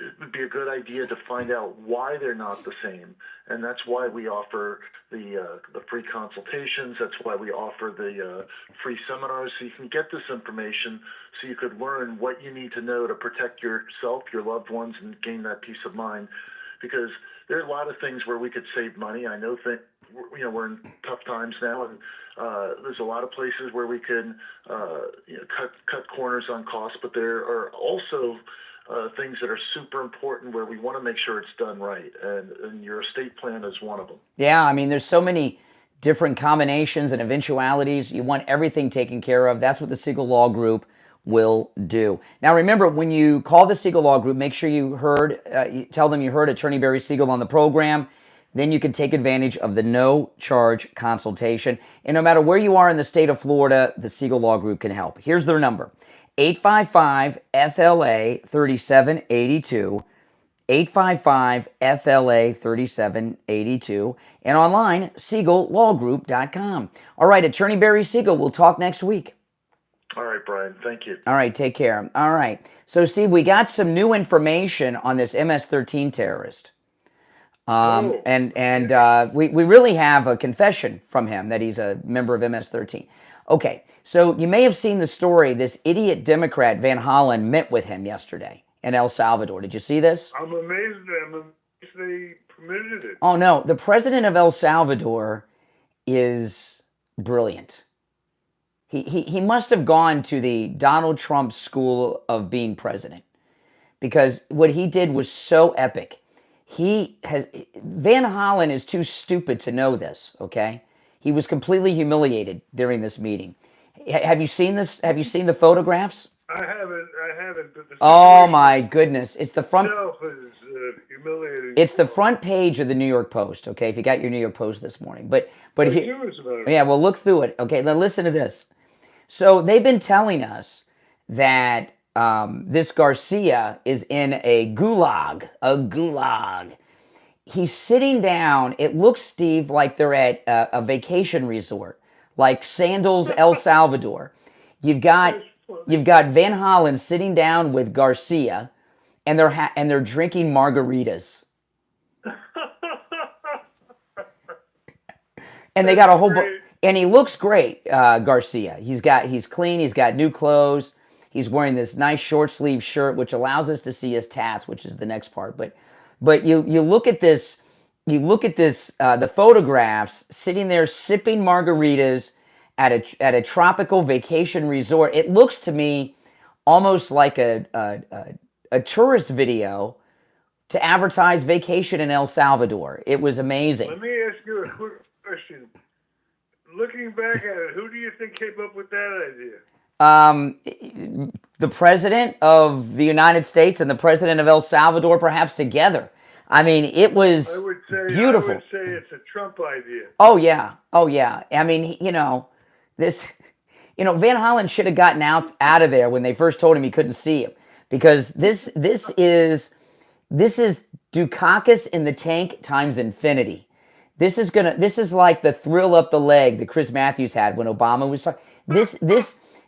it would be a good idea to find out why they're not the same. And that's why we offer the free consultations. That's why we offer the free seminars, so you can get this information so you could learn what you need to know to protect yourself, your loved ones, and gain that peace of mind. Because there are a lot of things where we could save money. I know we're in tough times now, and there's a lot of places where we can cut corners on costs, but there are also things that are super important where we want to make sure it's done right, and your estate plan is one of them. Yeah, I mean, there's so many different combinations and eventualities. You want everything taken care of. That's what the Siegel Law Group will do. Now, remember, when you call the Siegel Law Group, make sure you tell them you heard Attorney Barry Siegel on the program. Then you can take advantage of the no-charge consultation. And no matter where you are in the state of Florida, the Siegel Law Group can help. Here's their number: 855-FLA-3782, 855-FLA-3782, and online, SiegelLawGroup.com. All right, Attorney Barry Siegel, we'll talk next week. All right, Brian, thank you. All right, take care. All right, so Steve, we got some new information on this MS-13 terrorist. We really have a confession from him that he's a member of MS-13. Okay, so you may have seen the story. This idiot Democrat, Van Hollen, met with him yesterday in El Salvador. Did you see this? I'm amazed they permitted it. Oh, no. The president of El Salvador is brilliant. He must have gone to the Donald Trump school of being president, because what he did was so epic. Van Hollen is too stupid to know this, okay? He was completely humiliated during this meeting. Have you seen this? Have you seen the photographs? I haven't. But oh my goodness! It's the front. Is, humiliating. It's the front page of the New York Post. Okay, if you got your New York Post this morning, but here, yeah, well, look through it. Okay, now listen to this. So they've been telling us that this Garcia is in a gulag. He's sitting down. It looks, Steve, like they're at a vacation resort, like Sandals, El Salvador. You've got Van Hollen sitting down with Garcia, and they're drinking margaritas. And they got a whole and he looks great, Garcia. He's clean. He's got new clothes. He's wearing this nice short sleeve shirt, which allows us to see his tats, which is the next part. But you look at this, the photographs, sitting there sipping margaritas at a tropical vacation resort. It looks to me almost like a tourist video to advertise vacation in El Salvador. It was amazing. Let me ask you a quick question. Looking back at it, who do you think came up with that idea? The president of the United States and the president of El Salvador, perhaps together. I mean, it was beautiful. I would say it's a Trump idea. Oh yeah. I mean, Van Hollen should have gotten out of there when they first told him he couldn't see him, because this is Dukakis in the tank times infinity. This is like the thrill up the leg that Chris Matthews had when Obama was talking.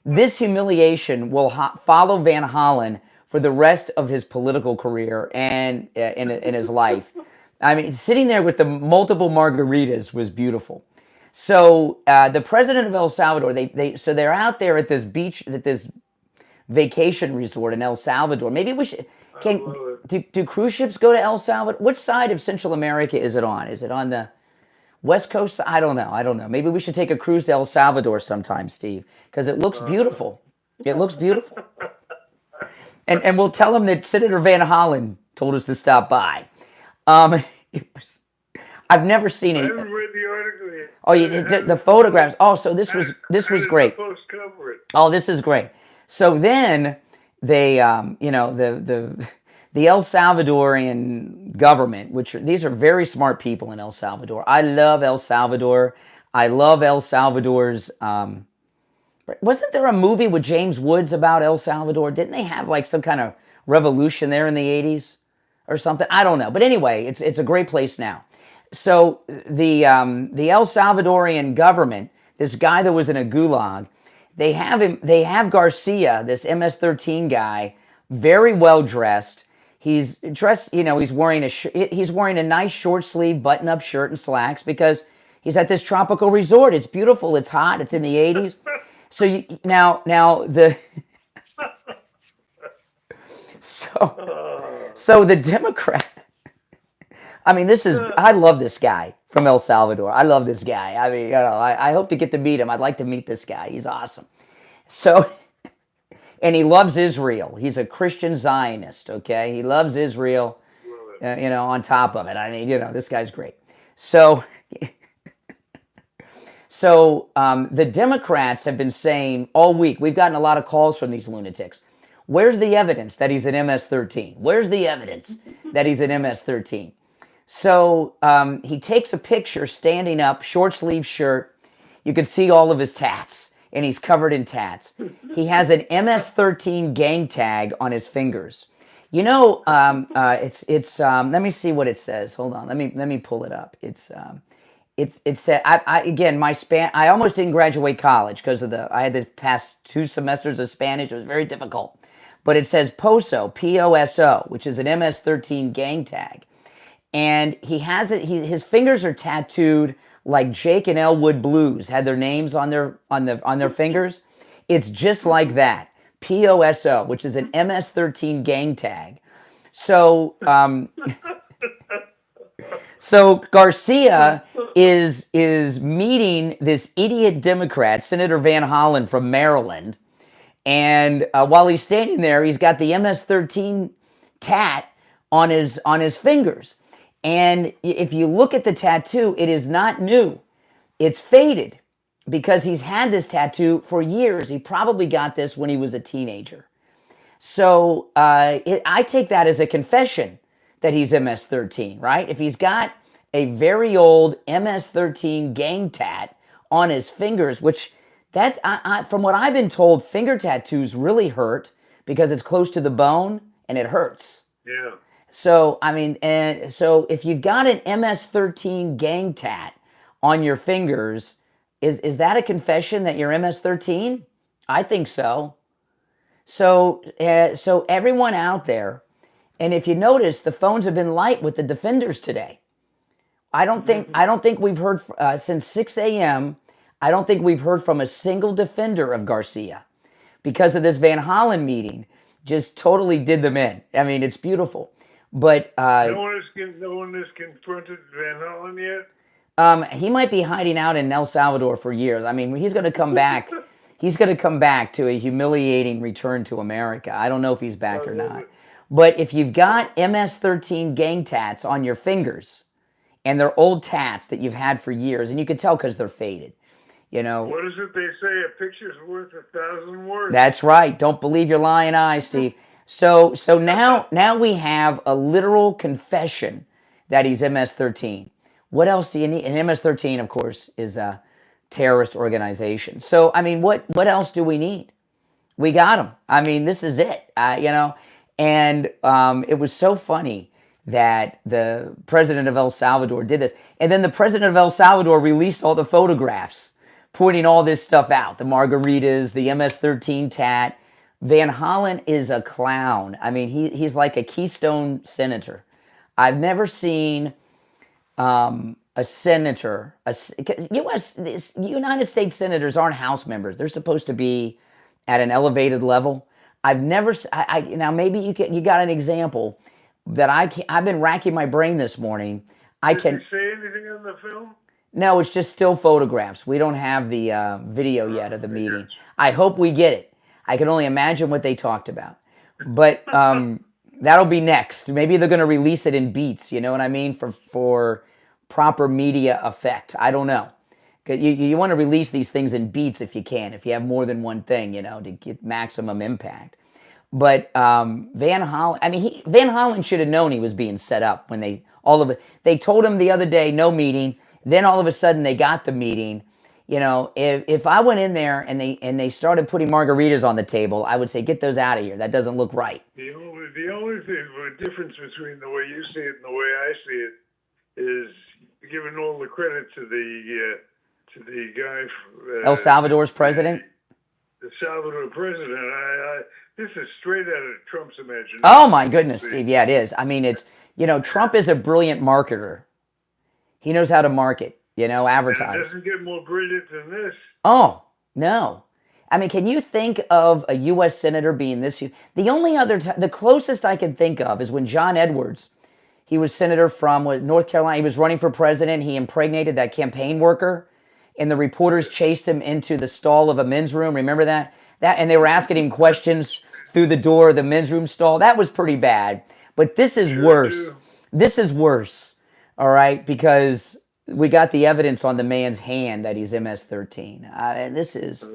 This humiliation will follow Van Hollen for the rest of his political career and in his life. I mean, sitting there with the multiple margaritas was beautiful. So the president of El Salvador, they're out there at this beach, at this vacation resort in El Salvador. Maybe we should. Do cruise ships go to El Salvador? Which side of Central America is it on? Is it on the West Coast? I don't know. Maybe we should take a cruise to El Salvador sometime, Steve, because it looks beautiful. It looks beautiful. And we'll tell them that Senator Van Hollen told us to stop by. I've never seen it. I haven't read the article yet. Oh, the photographs. Oh, so this was great. Oh, this is great. So then they, the El Salvadorian government, these are very smart people in El Salvador. I love El Salvador. I love El Salvador's. Wasn't there a movie with James Woods about El Salvador? Didn't they have like some kind of revolution there in the 80s or something? I don't know. But anyway, it's a great place now. So the El Salvadorian government, this guy that was in a gulag, they have Garcia, this MS-13 guy, very well dressed. He's dressed, he's wearing a nice short sleeve button up shirt and slacks because he's at this tropical resort. It's beautiful. It's hot. It's in the 80s. So so the Democrat. I mean, I love this guy from El Salvador. I love this guy. I mean, I hope to get to meet him. I'd like to meet this guy. He's awesome. So, and he loves Israel. He's a Christian Zionist, okay? He loves Israel, on top of it. I mean, this guy's great. So, the Democrats have been saying all week, we've gotten a lot of calls from these lunatics. Where's the evidence that he's an MS-13? Where's the evidence that he's an MS-13? So he takes a picture standing up, short sleeve shirt. You can see all of his tats, and he's covered in tats. He has an MS-13 gang tag on his fingers. Let me see what it says. Hold on, let me pull it up. It said I almost didn't graduate college because I had to pass 2 semesters of Spanish. It was very difficult. But it says POSO, P-O-S-O, which is an MS-13 gang tag. And he has it. His fingers are tattooed like Jake and Elwood Blues had their names on their fingers. It's just like that, POSO, which is an MS-13 gang tag. So, so Garcia is meeting this idiot Democrat, Senator Van Hollen from Maryland, and while he's standing there, he's got the MS-13 tat on his fingers. And if you look at the tattoo, it is not new. It's faded because he's had this tattoo for years. He probably got this when he was a teenager. So I take that as a confession that he's MS-13, right? If he's got a very old MS-13 gang tat on his fingers, which from what I've been told, finger tattoos really hurt because it's close to the bone and it hurts. Yeah. So, I mean, so if you've got an MS-13 gang tat on your fingers, is that a confession that you're MS-13? I think so. So everyone out there, and if you notice, the phones have been light with the defenders today. I don't think we've heard since 6 a.m. I don't think we've heard from a single defender of Garcia because of this Van Hollen meeting. Just totally did them in. I mean, it's beautiful. But no one has confronted Van Hollen yet? He might be hiding out in El Salvador for years. I mean, he's going to come back. He's going to come back to a humiliating return to America. I don't know if he's back or not. But if you've got MS-13 gang tats on your fingers, and they're old tats that you've had for years, and you can tell because they're faded, What is it they say? A picture's worth 1,000 words. That's right. Don't believe your lying eyes, Steve. So now we have a literal confession that he's MS-13. What else do you need? And MS-13, of course, is a terrorist organization. So, I mean, what else do we need? We got him. I mean, this is it, And it was so funny that the president of El Salvador did this. And then the president of El Salvador released all the photographs pointing all this stuff out. The margaritas, the MS-13 tat. Van Hollen is a clown. I mean, he's like a Keystone senator. I've never seen a senator, United States senators aren't House members. They're supposed to be at an elevated level. I've never, now maybe you got an example that I've been racking my brain this morning. Did he say anything in the film? No, it's just still photographs. We don't have the video yet of the meeting. I hope we get it. I can only imagine what they talked about. But that'll be next. Maybe they're going to release it in beats, you know what I mean, for proper media effect. I don't know. You want to release these things in beats if you can, if you have more than one thing, you know, to get maximum impact. But Van Hollen should have known he was being set up when they told him the other day, no meeting. Then all of a sudden they got the meeting. You know, if I went in there and they started putting margaritas on the table, I would say, get those out of here. That doesn't look right. The only thing, the difference between the way you see it and the way I see it is giving all the credit to the guy. El Salvador's president? The Salvador president. This is straight out of Trump's imagination. Oh, my goodness, Steve. Yeah, it is. I mean, Trump is a brilliant marketer. He knows how to market, advertise. It doesn't get more brilliant than this. Oh, no. I mean, can you think of a U.S. senator being this huge? The closest I can think of is when John Edwards, he was senator from North Carolina. He was running for president. He impregnated that campaign worker, and the reporters chased him into the stall of a men's room. Remember that? And they were asking him questions through the door of the men's room stall. That was pretty bad. But this is worse. This is worse. All right, because we got the evidence on the man's hand that he's MS-13. And this is,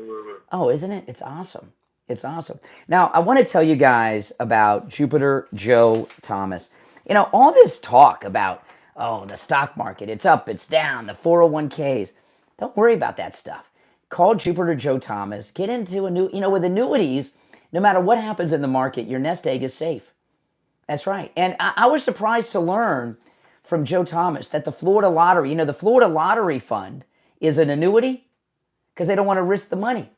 isn't it? It's awesome. It's awesome. Now, I want to tell you guys about Jupiter Joe Thomas. All this talk about, the stock market, it's up, it's down, the 401ks. Don't worry about that stuff. Call Jupiter Joe Thomas. Get into with annuities, no matter what happens in the market, your nest egg is safe. That's right. And I was surprised to learn from Joe Thomas that the Florida Lottery, the Florida Lottery Fund is an annuity because they don't want to risk the money,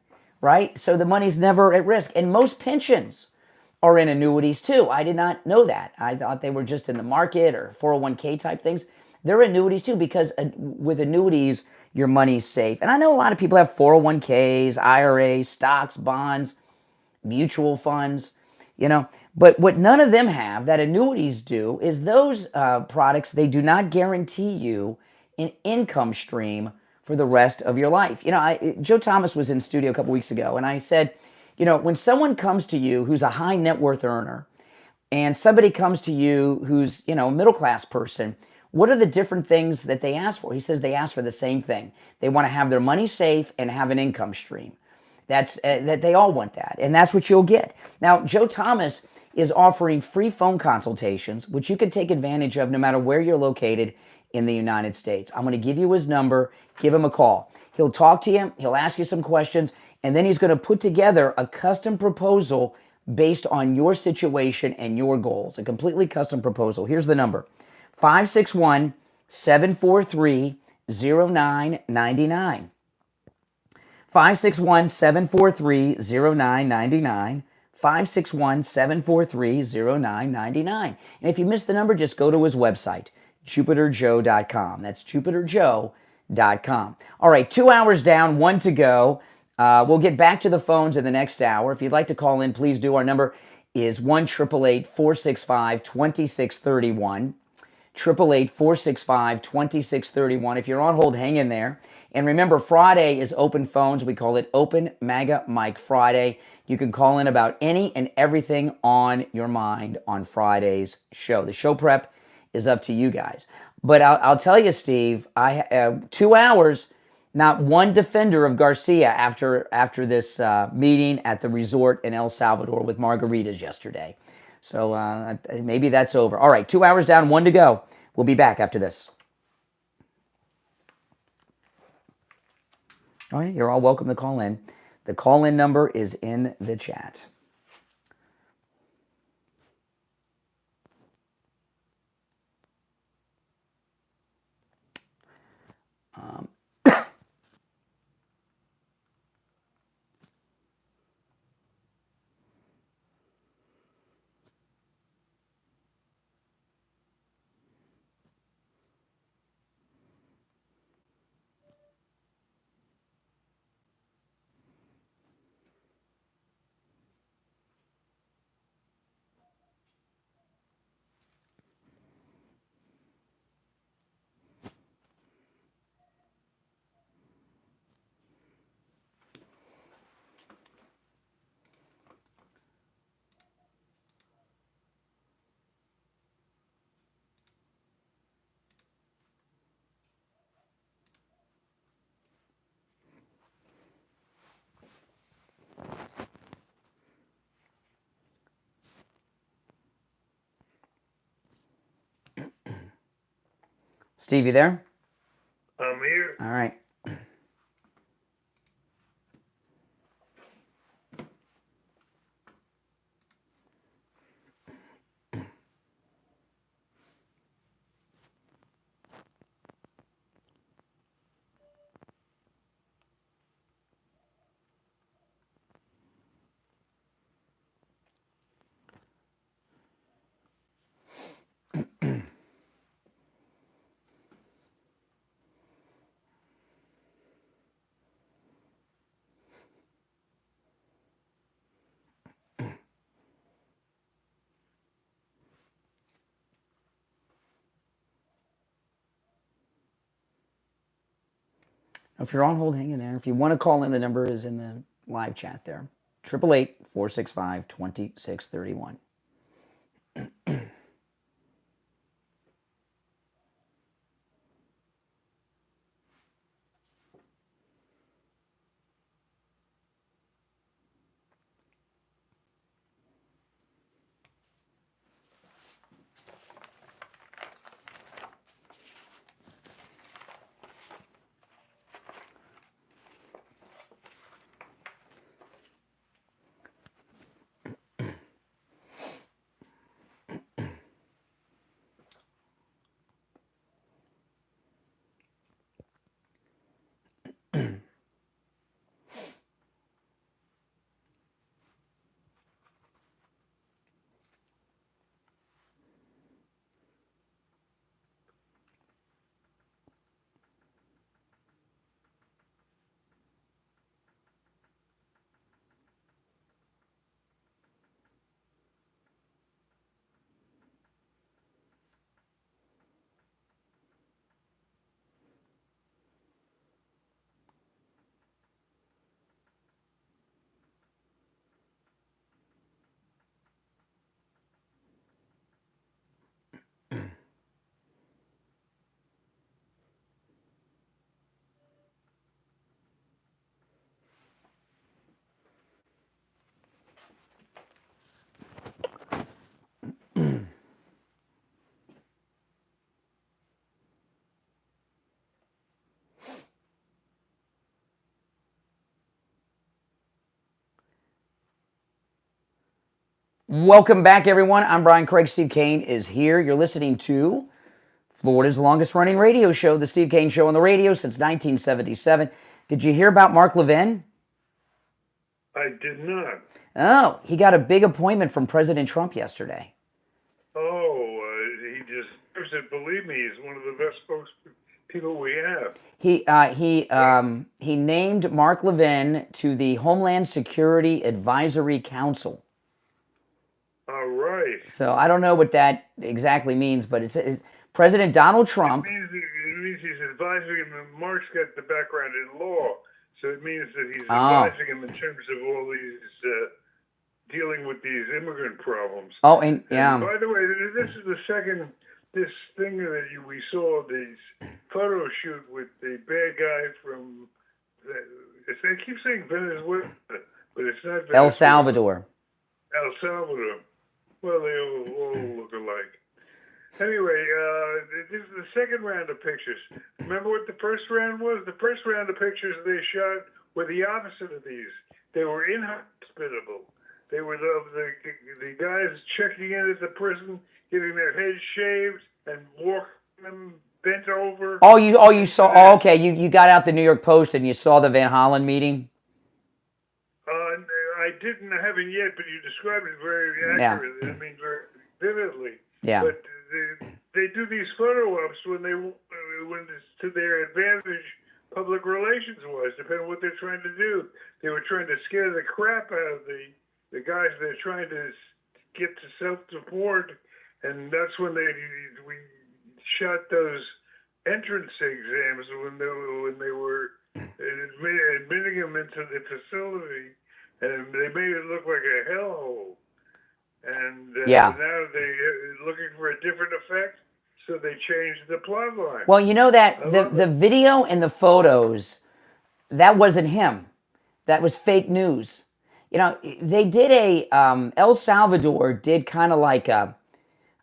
right? So the money's never at risk. And most pensions are in annuities too. I did not know that. I thought they were just in the market or 401k type things. They're annuities too because with annuities, your money's safe. And I know a lot of people have 401ks, IRAs, stocks, bonds, mutual funds, But what none of them have that annuities do is those products, they do not guarantee you an income stream for the rest of your life. Joe Thomas was in studio a couple weeks ago, and I said, when someone comes to you who's a high net worth earner and somebody comes to you who's, a middle-class person, what are the different things that they ask for? He says they ask for the same thing. They want to have their money safe and have an income stream. That they all want that, and that's what you'll get. Now, Joe Thomas is offering free phone consultations, which you can take advantage of no matter where you're located in the United States. I'm going to give you his number. Give him a call. He'll talk to you. He'll ask you some questions, and then he's going to put together a custom proposal based on your situation and your goals, a completely custom proposal. Here's the number, 561-743-0999. 561-743-0999. 561-743-0999. And if you missed the number, just go to his website, jupiterjoe.com. That's jupiterjoe.com. All right, 2 hours down, 1 to go. We'll get back to the phones in the next hour. If you'd like to call in, please do. Our number is 1-888-465-2631. 888-465-2631. If you're on hold, hang in there. And remember, Friday is open phones. We call it Open MAGA Mike Friday. You can call in about any and everything on your mind on Friday's show. The show prep is up to you guys. But I'll tell you, Steve, I 2 hours, not one defender of Garcia after this meeting at the resort in El Salvador with margaritas yesterday. So maybe that's over. All right, 2 hours down, 1 to go. We'll be back after this. All right, you're all welcome to call in. The call-in number is in the chat. Steve, you there? I'm here. All right. If you're on hold, hang in there. If you want to call in, the number is in the live chat there. 888-465-2631. Welcome back, everyone. I'm Brian Craig. Steve Kane is here. You're listening to Florida's longest-running radio show, The Steve Kane Show, on the radio since 1977. Did you hear about Mark Levin? I did not. Oh, he got a big appointment from President Trump yesterday. He deserves it. Believe me, he's one of the best spokespeople we have. He named Mark Levin to the Homeland Security Advisory Council. All right. So I don't know what that exactly means, but it's President Donald Trump. It means he's advising him. And Mark's got the background in law, so it means that he's advising him in terms of all these dealing with these immigrant problems. Oh, and yeah. And by the way, this is the second thing that we saw, this photo shoot with the bad guy from. They keep saying Venezuela, but it's not Venezuela. El Salvador. El Salvador. Well, they all look alike. Anyway, this is the second round of pictures. Remember what the first round was? The first round of pictures they shot were the opposite of these. They were inhospitable. They were the guys checking in at the prison, getting their heads shaved and walking them bent over. You saw. Oh, okay, you got out the New York Post and you saw the Van Hollen meeting. I haven't yet, but you described it very accurately. Yeah. I mean, very vividly. Yeah. But they do these photo ops when it's to their advantage. Public relations wise, depending on what they're trying to do. They were trying to scare the crap out of the guys they're trying to get to self-support, and that's when we shot those entrance exams when they were admitting them into the facility. And they made it look like a hellhole. And now they're looking for a different effect, so they changed the plot line. Well, you know that the video and the photos, that wasn't him. That was fake news. You know, they did El Salvador did kind of like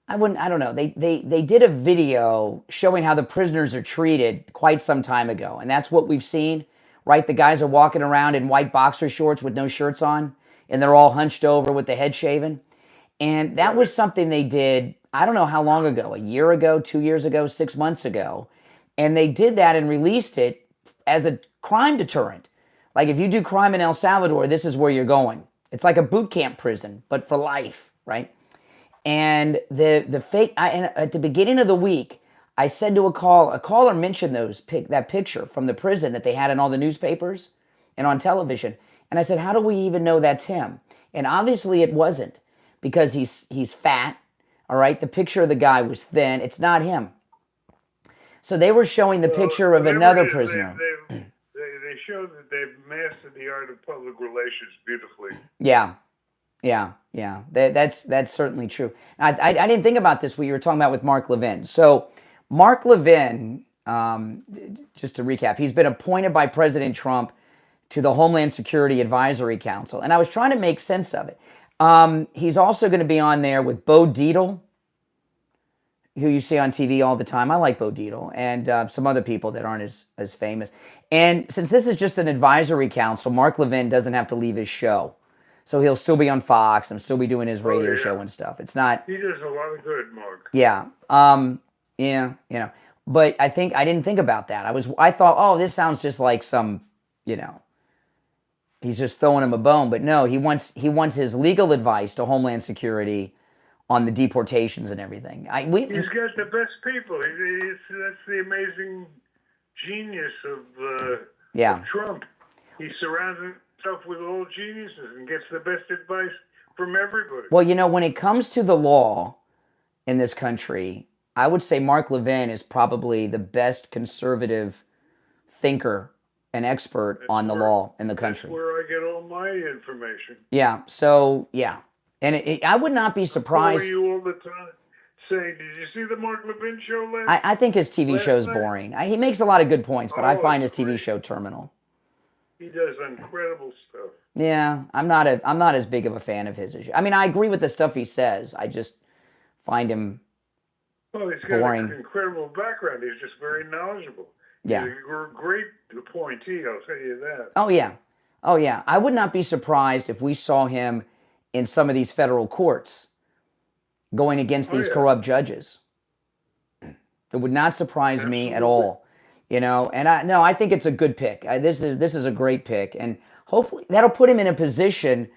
I don't know. They did a video showing how the prisoners are treated quite some time ago. And that's what we've seen, right? The guys are walking around in white boxer shorts with no shirts on, and they're all hunched over with the head shaven. And that was something they did, I don't know how long ago, a year ago, 2 years ago, 6 months ago. And they did that and released it as a crime deterrent. Like, if you do crime in El Salvador, this is where you're going. It's like a boot camp prison, but for life, right? And and at the beginning of the week, I said to a caller mentioned that picture from the prison that they had in all the newspapers and on television. And I said, how do we even know that's him? And obviously it wasn't, because he's fat, all right? The picture of the guy was thin. It's not him. So they were showing the picture of another prisoner. They show that they've mastered the art of public relations beautifully. Yeah. That's certainly true. I didn't think about this when you were talking about with Mark Levin. So Mark Levin, just to recap, he's been appointed by President Trump to the Homeland Security Advisory Council. And I was trying to make sense of it. He's also going to be on there with Bo Dietl, who you see on TV all the time. I like Bo Dietl, and some other people that aren't as famous. And since this is just an advisory council, Mark Levin doesn't have to leave his show. So he'll still be on Fox and still be doing his radio show and stuff. It's not... He does a lot of good, Mark. Yeah. Yeah, you know. But I didn't think about that. I thought, oh, this sounds just like some, you know, he's just throwing him a bone. But no, he wants his legal advice to Homeland Security on the deportations and everything. He's got the best people. That's the amazing genius of Trump. He surrounds himself with all geniuses and gets the best advice from everybody. Well, you know, when it comes to the law in this country, I would say Mark Levin is probably the best conservative thinker and expert on the law in the country. That's where I get all my information. Yeah, so, yeah. And I would not be surprised. I call you all the time saying, did you see the Mark Levin show last I think his TV show's boring. He makes a lot of good points, but I find his TV show terminal. He does incredible stuff. Yeah, I'm not as big of a fan of his as you. I mean, I agree with the stuff he says. I just find him boring. He's got an incredible background. He's just very knowledgeable. Yeah. You're a great appointee, I'll tell you that. Oh, yeah. I would not be surprised if we saw him in some of these federal courts going against these corrupt judges. It would not surprise me at all. You know, and I think it's a good pick. This is a great pick, and hopefully that'll put him in a position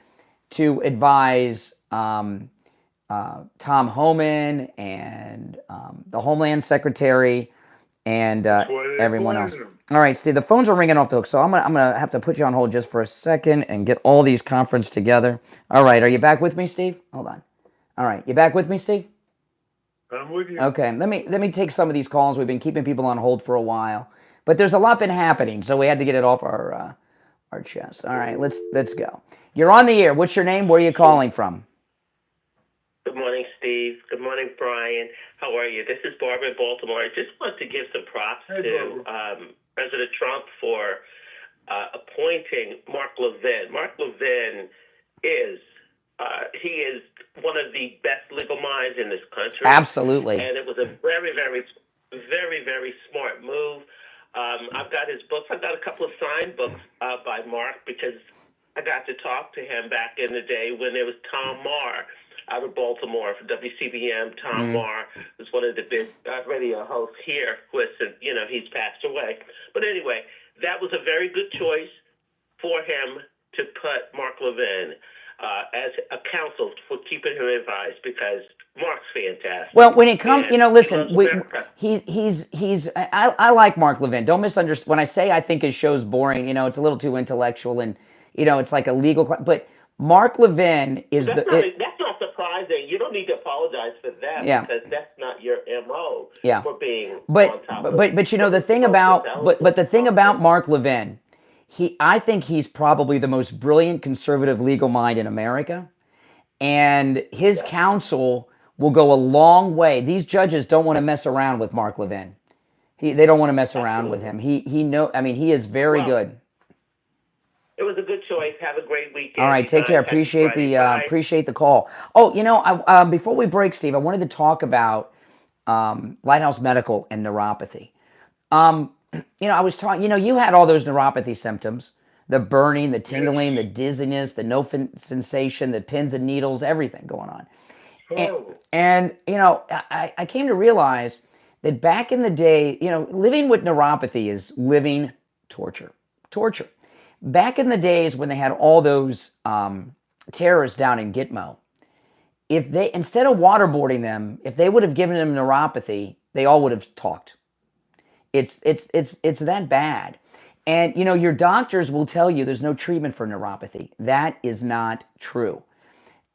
to advise Tom Homan and the Homeland Secretary and everyone else. All right, Steve, the phones are ringing off the hook, so I'm gonna have to put you on hold just for a second and get all these conferenced together. All right, are you back with me, Steve? Hold on. All right, you back with me, Steve? I'm with you. Okay, let me take some of these calls. We've been keeping people on hold for a while, but there's a lot been happening, so we had to get it off our chest. All right, let's go. You're on the air. What's your name? Where are you calling from? Good morning, Steve. Good morning, Brian. How are you? This is Barbara in Baltimore. I just want to give some props to President Trump for appointing Mark Levin. Mark Levin is he is one of the best legal minds in this country. Absolutely. And it was a very, very, very, very smart move. I've got his books. I've got a couple of signed books by Mark because I got to talk to him back in the day when there was Tom Marr out of Baltimore for WCBM. Tom Marr was one of the big radio hosts here. You know, he's passed away. But anyway, that was a very good choice for him to put Mark Levin as a counsel for keeping him advised because Mark's fantastic. Well, when it comes, you know, listen, I like Mark Levin. Don't misunderstand. When I say I think his show's boring, you know, it's a little too intellectual and, you know, it's like a legal, but Mark Levin is that's not surprising. You don't need to apologize for that because that's not your MO for being on top of it. But you know, the thing about, but the thing about Mark Levin, I think he's probably the most brilliant conservative legal mind in America. And his counsel will go a long way. These judges don't want to mess around with Mark Levin. They don't want to mess around with him. He is very good. It was a good choice. Have a great weekend. All right, take care. Appreciate the call. Oh, before we break, Steve, I wanted to talk about Lighthouse Medical and neuropathy. I was talking. You had all those neuropathy symptoms: the burning, the tingling, the dizziness, the sensation, the pins and needles, everything going on. And I came to realize that back in the day, living with neuropathy is living torture. Back in the days when they had all those terrorists down in Gitmo, if they, instead of waterboarding them, if they would have given them neuropathy, they all would have talked. It's that bad. And your doctors will tell you there's no treatment for neuropathy. That is not true.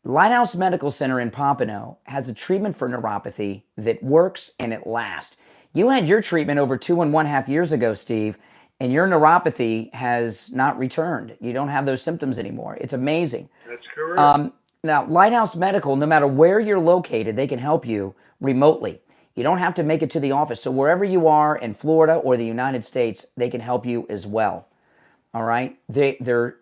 Lighthouse Medical Center in Pompano has a treatment for neuropathy that works and it lasts. You had your treatment over 2.5 years ago, Steve, and your neuropathy has not returned. You don't have those symptoms anymore. It's amazing. That's correct. Now, Lighthouse Medical, no matter where you're located, they can help you remotely. You don't have to make it to the office. So wherever you are in Florida or the United States, they can help you as well. All right? Their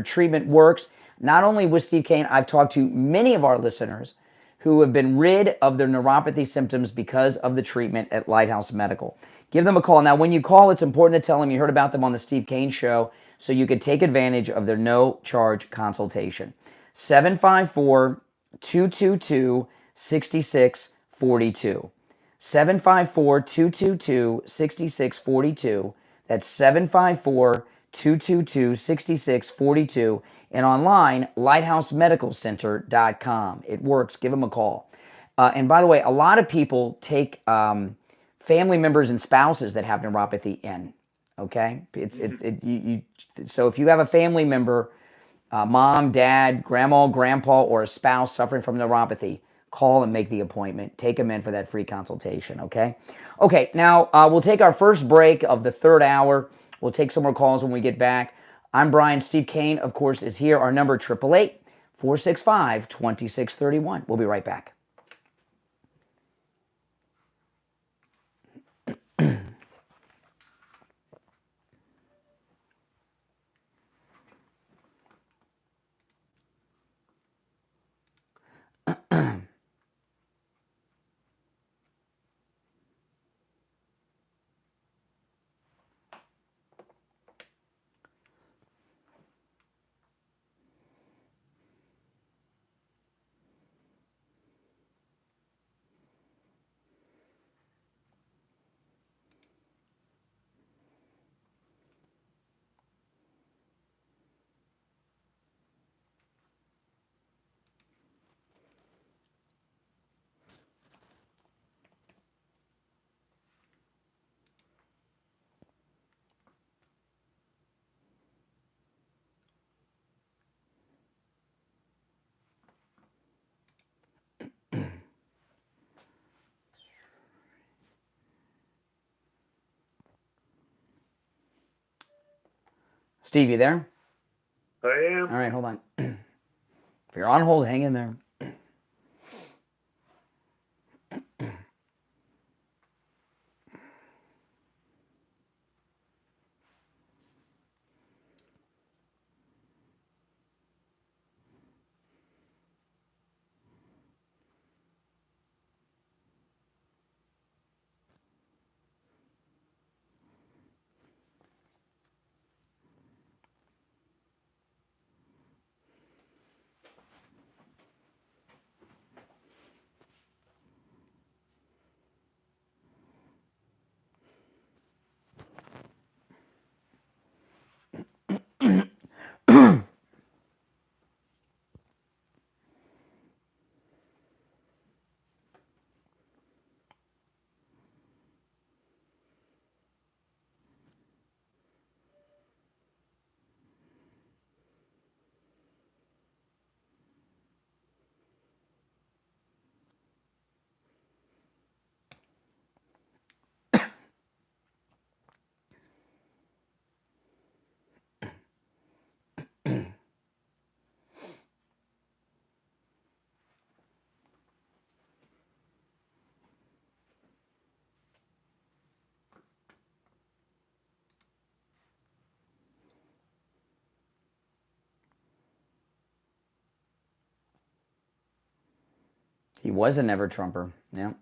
treatment works. Not only with Steve Kane, I've talked to many of our listeners who have been rid of their neuropathy symptoms because of the treatment at Lighthouse Medical. Give them a call. Now, when you call, it's important to tell them you heard about them on the Steve Kane Show so you could take advantage of their no-charge consultation. 754-222-6642. 754-222-6642. That's 754-222-6642. And online, lighthousemedicalcenter.com. It works. Give them a call. And by the way, a lot of people take family members and spouses that have neuropathy in. Okay? So if you have a family member, mom, dad, grandma, grandpa, or a spouse suffering from neuropathy, call and make the appointment. Take them in for that free consultation, okay? Okay, now we'll take our first break of the third hour. We'll take some more calls when we get back. I'm Brian. Steve Kane, of course, is here. Our number, 888-465-2631. We'll be right back. Steve, you there? I am. All right, hold on. If you're on hold, hang in there. He was a never Trumper. Yeah. Are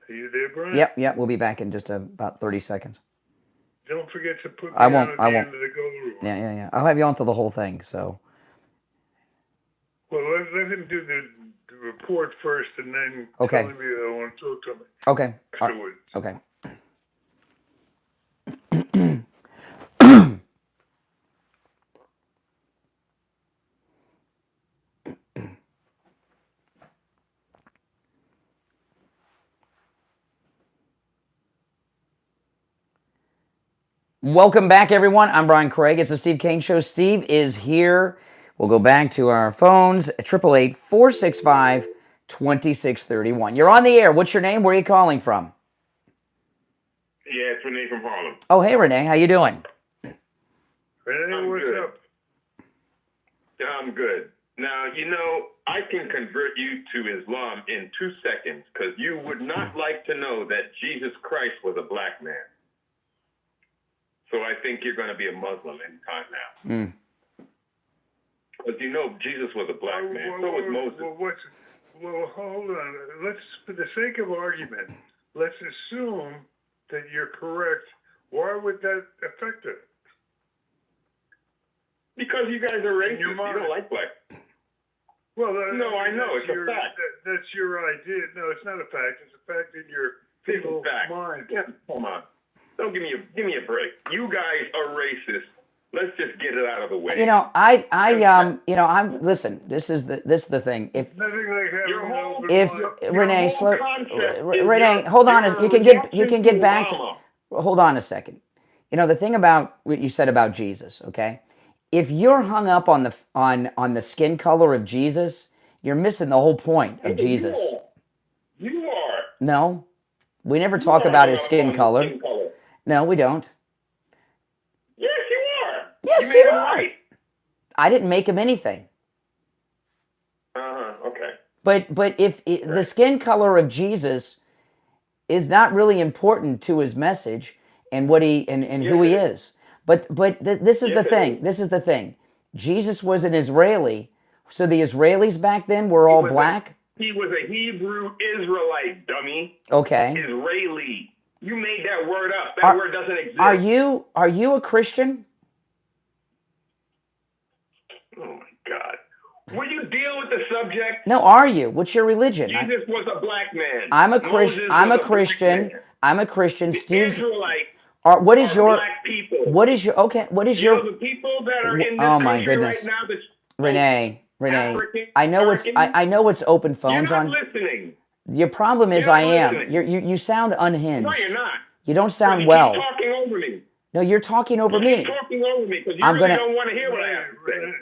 you there, Brian? Yep. We'll be back in just about 30 seconds. Don't forget to put me I on won't. at the I end won't. of the go room. Yeah. I'll have you on to the whole thing. So. Well, let him do the report first, and then Okay. tell me I want to talk to him. Okay. Afterwards. Okay. Welcome back, everyone. I'm Brian Craig. It's the Steve Kane Show. Steve is here. We'll go back to our phones, 888-465-2631. You're on the air. What's your name? Where are you calling from? Yeah, it's Renee from Harlem. Oh, hey, Renee. How you doing? Renee, what's up? I'm good. Now, I can convert you to Islam in 2 seconds because you would not like to know that Jesus Christ was a black man. So I think you're going to be a Muslim in time now. Because Jesus was a black man. So was Moses. Well, hold on. Let's, for the sake of argument, let's assume that you're correct. Why would that affect it? Because you guys are racist. You don't like black. Well, no, I know. It's a fact. That's your idea. No, it's not a fact. It's a fact in your people's mind. Yeah, come on. Don't give me a break. You guys are racist. Let's just get it out of the way. Listen. This is the thing. If Renee, hold on. You can get back to. Hold on a second. The thing about what you said about Jesus, okay? If you're hung up on the skin color of Jesus, you're missing the whole point of Jesus. You are. No, we never talk about his skin color. No, we don't. Yes, you are. Yes, you are. Right. I didn't make him anything. Okay. But if the skin color of Jesus is not really important to his message and what he and who he is. But this is the thing. This is the thing. Jesus was an Israeli, so the Israelis back then were all black. He was a Hebrew Israelite, dummy. Okay. Israeli. You made that word up. That word doesn't exist. Are you a Christian? Oh my God. Will you deal with the subject? No, are you? What's your religion? Jesus was a black man. I'm a Christian. I'm a Christian. I'm a Christian. Steve's Israelites. What is your black people? What is your the people that are in this country right now? Renee, African, I know it's open phones you're not on. listening. Your problem is I am. You sound unhinged. No, you're not. You don't sound you well. Keep talking over me. No, you're talking over me. Keep talking over me because you don't want to hear what I have to say.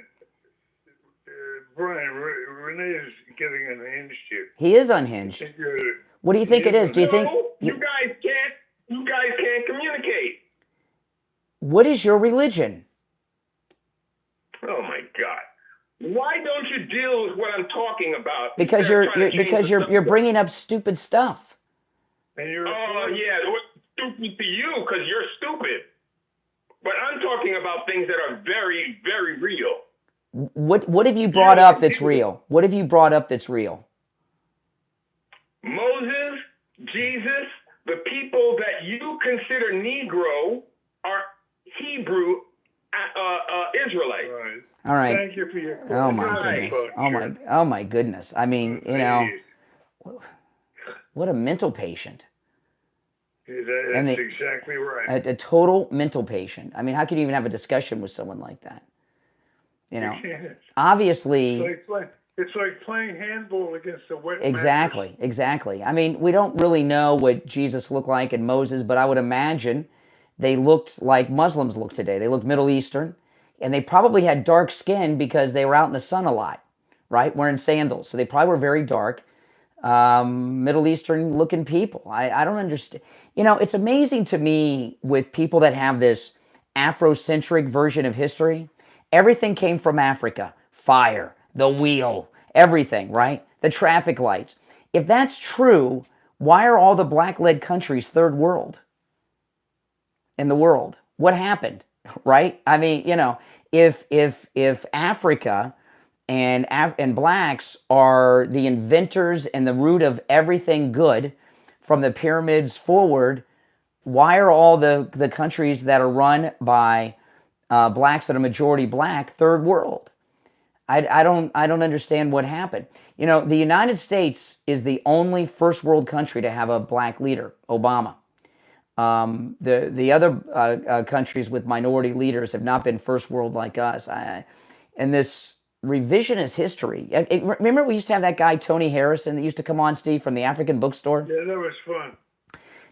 Brian, Renee is getting unhinged here. He is unhinged. What do you think it is? Do you think you guys can't communicate? What is your religion? Oh my God. Why don't you deal with what I'm talking about? Because you're bringing up stupid stuff. Oh yeah, what's stupid to you? Because you're stupid. But I'm talking about things that are very, very real. What have you brought up that's real? What have you brought up that's real? Moses, Jesus, the people that you consider Negro are Hebrew Israelites. Right. All right. Thank you for your. Oh my goodness. Oh my goodness. I mean, what a mental patient. That's exactly right. A total mental patient. I mean, how can you even have a discussion with someone like that? Obviously. It's like playing handball against a wet Exactly. I mean, we don't really know what Jesus looked like and Moses, but I would imagine they looked like Muslims look today. They looked Middle Eastern, and they probably had dark skin because they were out in the sun a lot, right? Wearing sandals. So they probably were very dark, Middle Eastern looking people. I don't understand. It's amazing to me with people that have this Afrocentric version of history, everything came from Africa. Fire, the wheel, everything, right? The traffic lights. If that's true, why are all the black-led countries third world in the world? What happened, right? I mean, you know, if Africa and blacks are the inventors and the root of everything good from the pyramids forward, why are all the countries that are run by blacks that are majority black third world? I don't understand what happened. You know, the United States is the only first world country to have a black leader, Obama. The other countries with minority leaders have not been first world like us. And this revisionist history. Remember we used to have that guy, Tony Harrison, that used to come on, Steve, from the African bookstore? Yeah, that was fun.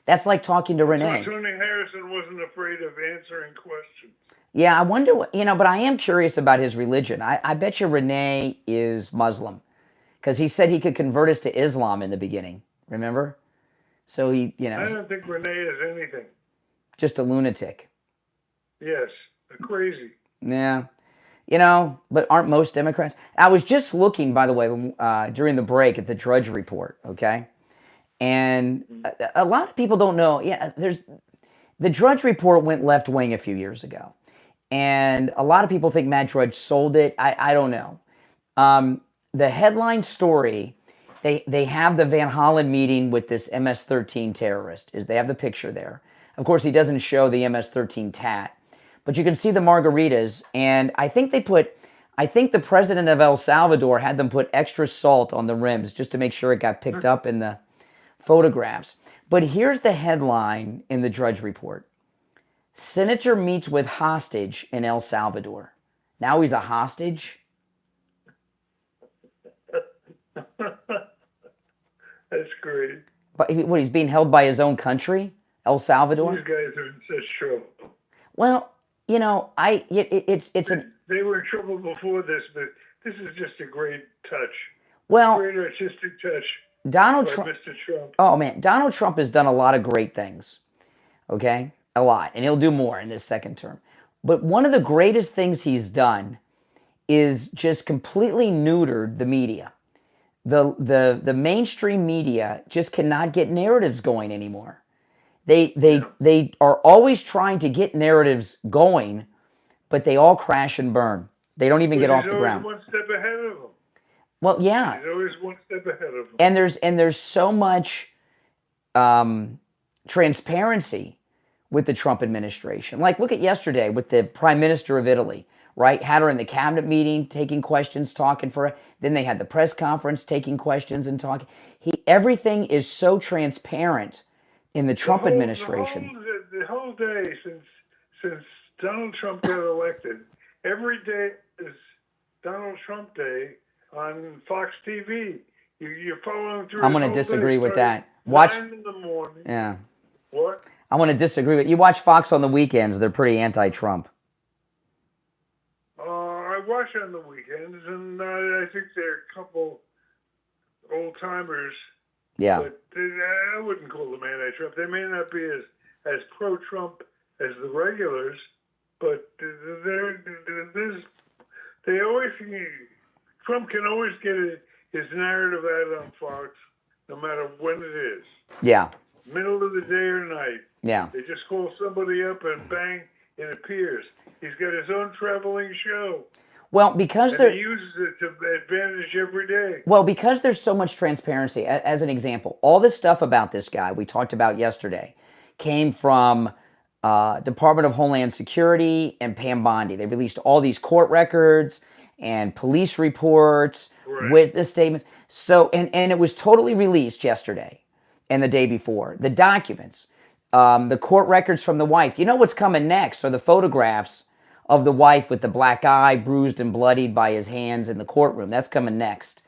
That's like talking to Renee. Tony Harrison wasn't afraid of answering questions. Yeah, I wonder, you know, but I am curious about his religion. I bet you Renee is Muslim because he said he could convert us to Islam in the beginning. Remember? So he, you know. I don't think Renee is anything. Just a lunatic. Yes, crazy. Yeah. You know, but aren't most Democrats? I was just looking, by the way, during the break at the Drudge Report, okay? And a lot of people don't know. Yeah, the Drudge Report went left wing a few years ago. And a lot of people think Matt Drudge sold it. I don't know. The headline story, they have the Van Hollen meeting with this MS-13 terrorist. They have the picture there. Of course, he doesn't show the MS-13 tat. But you can see the margaritas. And I think the president of El Salvador had them put extra salt on the rims just to make sure it got picked up in the photographs. But here's the headline in the Drudge Report. Senator meets with hostage in El Salvador. Now he's a hostage? That's great. But what, he's being held by his own country? El Salvador? These guys are in such trouble. Well, you know, They were in trouble before this, but this is just a great touch. Well, great artistic touch. Donald by Trump. Mr. Trump. Oh man, Donald Trump has done a lot of great things. Okay? A lot. And he'll do more in this second term. But one of the greatest things he's is just completely neutered the media. The mainstream media just cannot get narratives going anymore. They are always trying to get narratives going, but they all crash and burn. They don't even get off the ground. He's always one step ahead of them. Well, yeah. He's always one step ahead of them. And there's so much transparency with the Trump administration. Like, look at yesterday with the Prime Minister of Italy, right? Had her in the cabinet meeting, taking questions, talking for her. Then they had the press conference, taking questions and talking. Everything is so transparent in the Trump administration. The whole day since Donald Trump got elected, every day is Donald Trump Day on Fox TV. You're following through. I'm going to disagree with that. Watch 9 in the morning. Yeah. What? I'm going to disagree with you. Watch Fox on the weekends. They're pretty anti-Trump. I watch on the weekends, and I think there are a couple old timers. Yeah. But I wouldn't call them anti-Trump. They may not be as pro-Trump as the regulars, but they always Trump can always get his narrative out on Fox, no matter when it is. Yeah. Middle of the day or night. Yeah. They just call somebody up and bang, it appears. He's got his own traveling show. Well, because and he uses it to advantage every day. Well, because there's so much transparency. As an example, all this stuff about this guy we talked about yesterday came from Department of Homeland Security and Pam Bondi. They released all these court records and police reports, witness statements. So, and it was totally released yesterday and the day before. The documents, the court records from the wife. You know what's coming next are the photographs of the wife with the black eye, bruised and bloodied by his hands in the courtroom. That's coming next.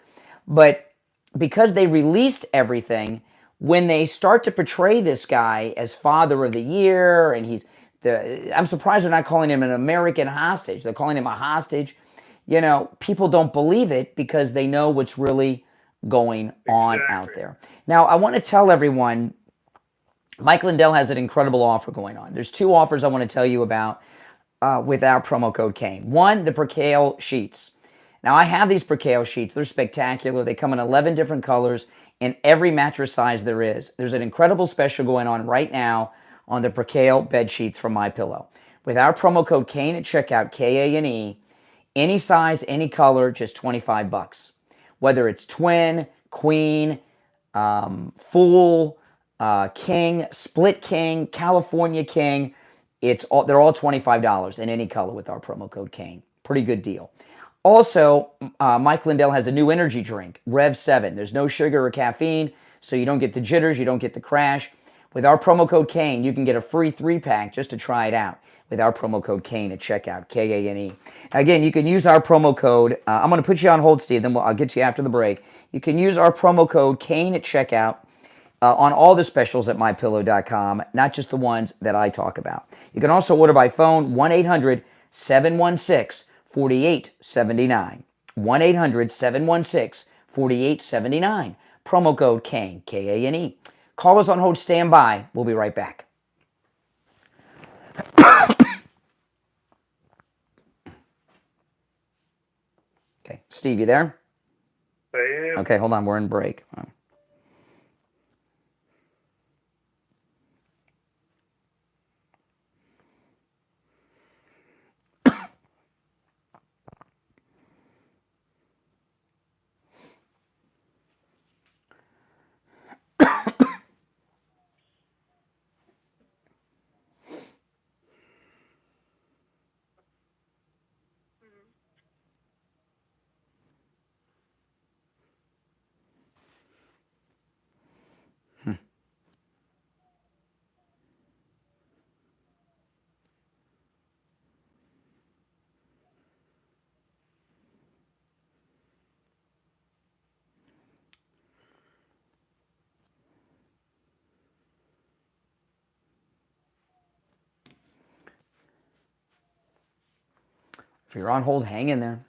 But because they released everything, when they start to portray this guy as father of the year, and I'm surprised they're not calling him an American hostage. They're calling him a hostage. You know, people don't believe it because they know what's really going on out there. Now, I want to tell everyone, Mike Lindell has an incredible offer going on. There's 2 offers I want to tell you about. with our promo code Kane. One, the percale sheets. Now, I have these percale sheets. They're spectacular. They come in 11 different colors in every mattress size there is. There's an incredible special going on right now on the percale bed sheets from MyPillow. With our promo code Kane at checkout, Kane, any size, any color, just $25. Whether it's twin, queen, full, king, split king, California king, they're all $25 in any color with our promo code Kane. Pretty good deal. Also, Mike Lindell has a new energy drink, Rev 7. There's no sugar or caffeine, so you don't get the jitters, you don't get the crash. With our promo code Kane, you can get a free 3-pack just to try it out with our promo code Kane at checkout, Kane. Again, you can use our promo code. I'm going to put you on hold, Steve, then I'll get you after the break. You can use our promo code Kane at checkout on all the specials at MyPillow.com, not just the ones that I talk about. You can also order by phone, 1-800-716-4879. 1-800-716-4879. Promo code Kane, Kane. Call us on hold, stand by. We'll be right back. Okay, Steve, you there? I am. Okay, hold on, we're in break. If you're on hold, hang in there.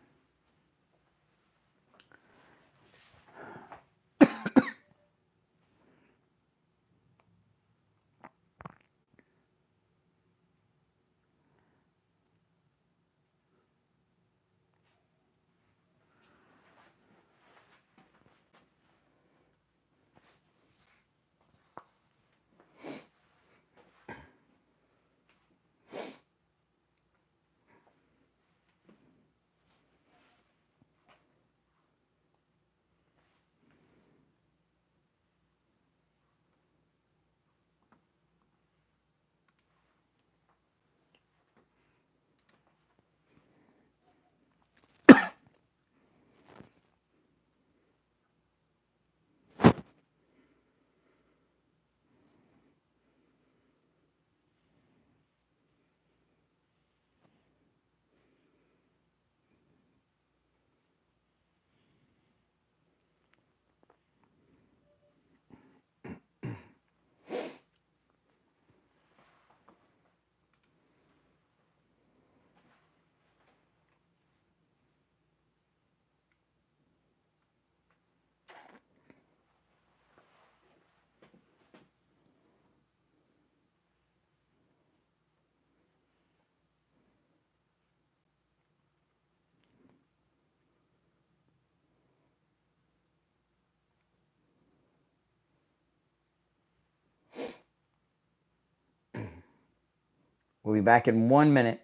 We'll be back in 1 minute.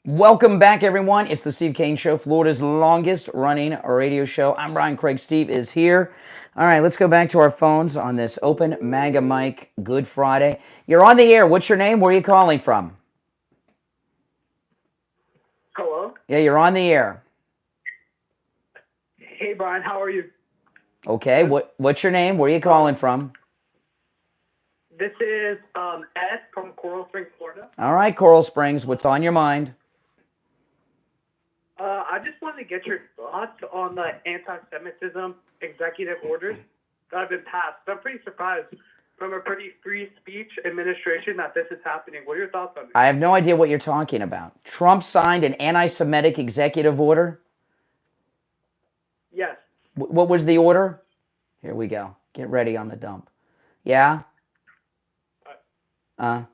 Welcome back, everyone. It's the Steve Kane Show, Florida's longest running radio show. I'm Brian Craig. Steve is here. All right, let's go back to our phones on this open MAGA mic Good Friday. You're on the air. What's your name? Where are you calling from? Hello? Yeah, you're on the air. Hey, Brian, how are you? Okay, what's your name? Where are you calling from? This is Ed from Coral Springs, Florida. All right, Coral Springs, what's on your mind? I just wanted to get your thoughts on the anti-Semitism executive orders that have been passed. I'm pretty surprised from a pretty free speech administration that this is happening. What are your thoughts on this? I have no idea what you're talking about. Trump signed an anti-Semitic executive order? Yes. What was the order? Here we go. Get ready on the dump. Yeah? Yeah,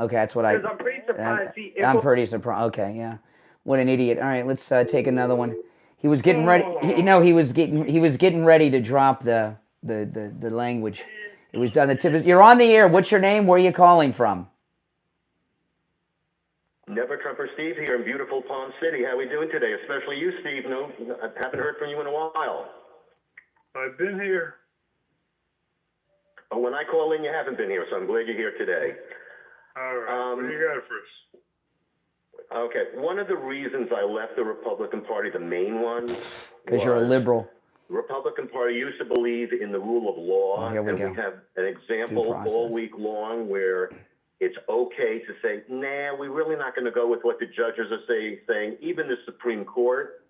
okay, that's what Because I'm pretty surprised. I'm pretty surprised. Okay, yeah. What an idiot. All right, let's take another one. He was getting ready, he was getting ready to drop the language. It was done. You're on the air. What's your name? Where are you calling from? Never Trumper Steve here in beautiful Palm City. How we doing today? Especially you, Steve. No, I haven't heard from you in a while. I've been here. Oh, when I call in, you haven't been here, so I'm glad you're here today. All right. What do you got for us? Okay. One of the reasons I left the Republican Party, the main one, because you're a liberal. The Republican Party used to believe in the rule of law. Here we and go. We have an example all week long where it's okay to say, nah, we're really not going to go with what the judges are saying, even the Supreme Court.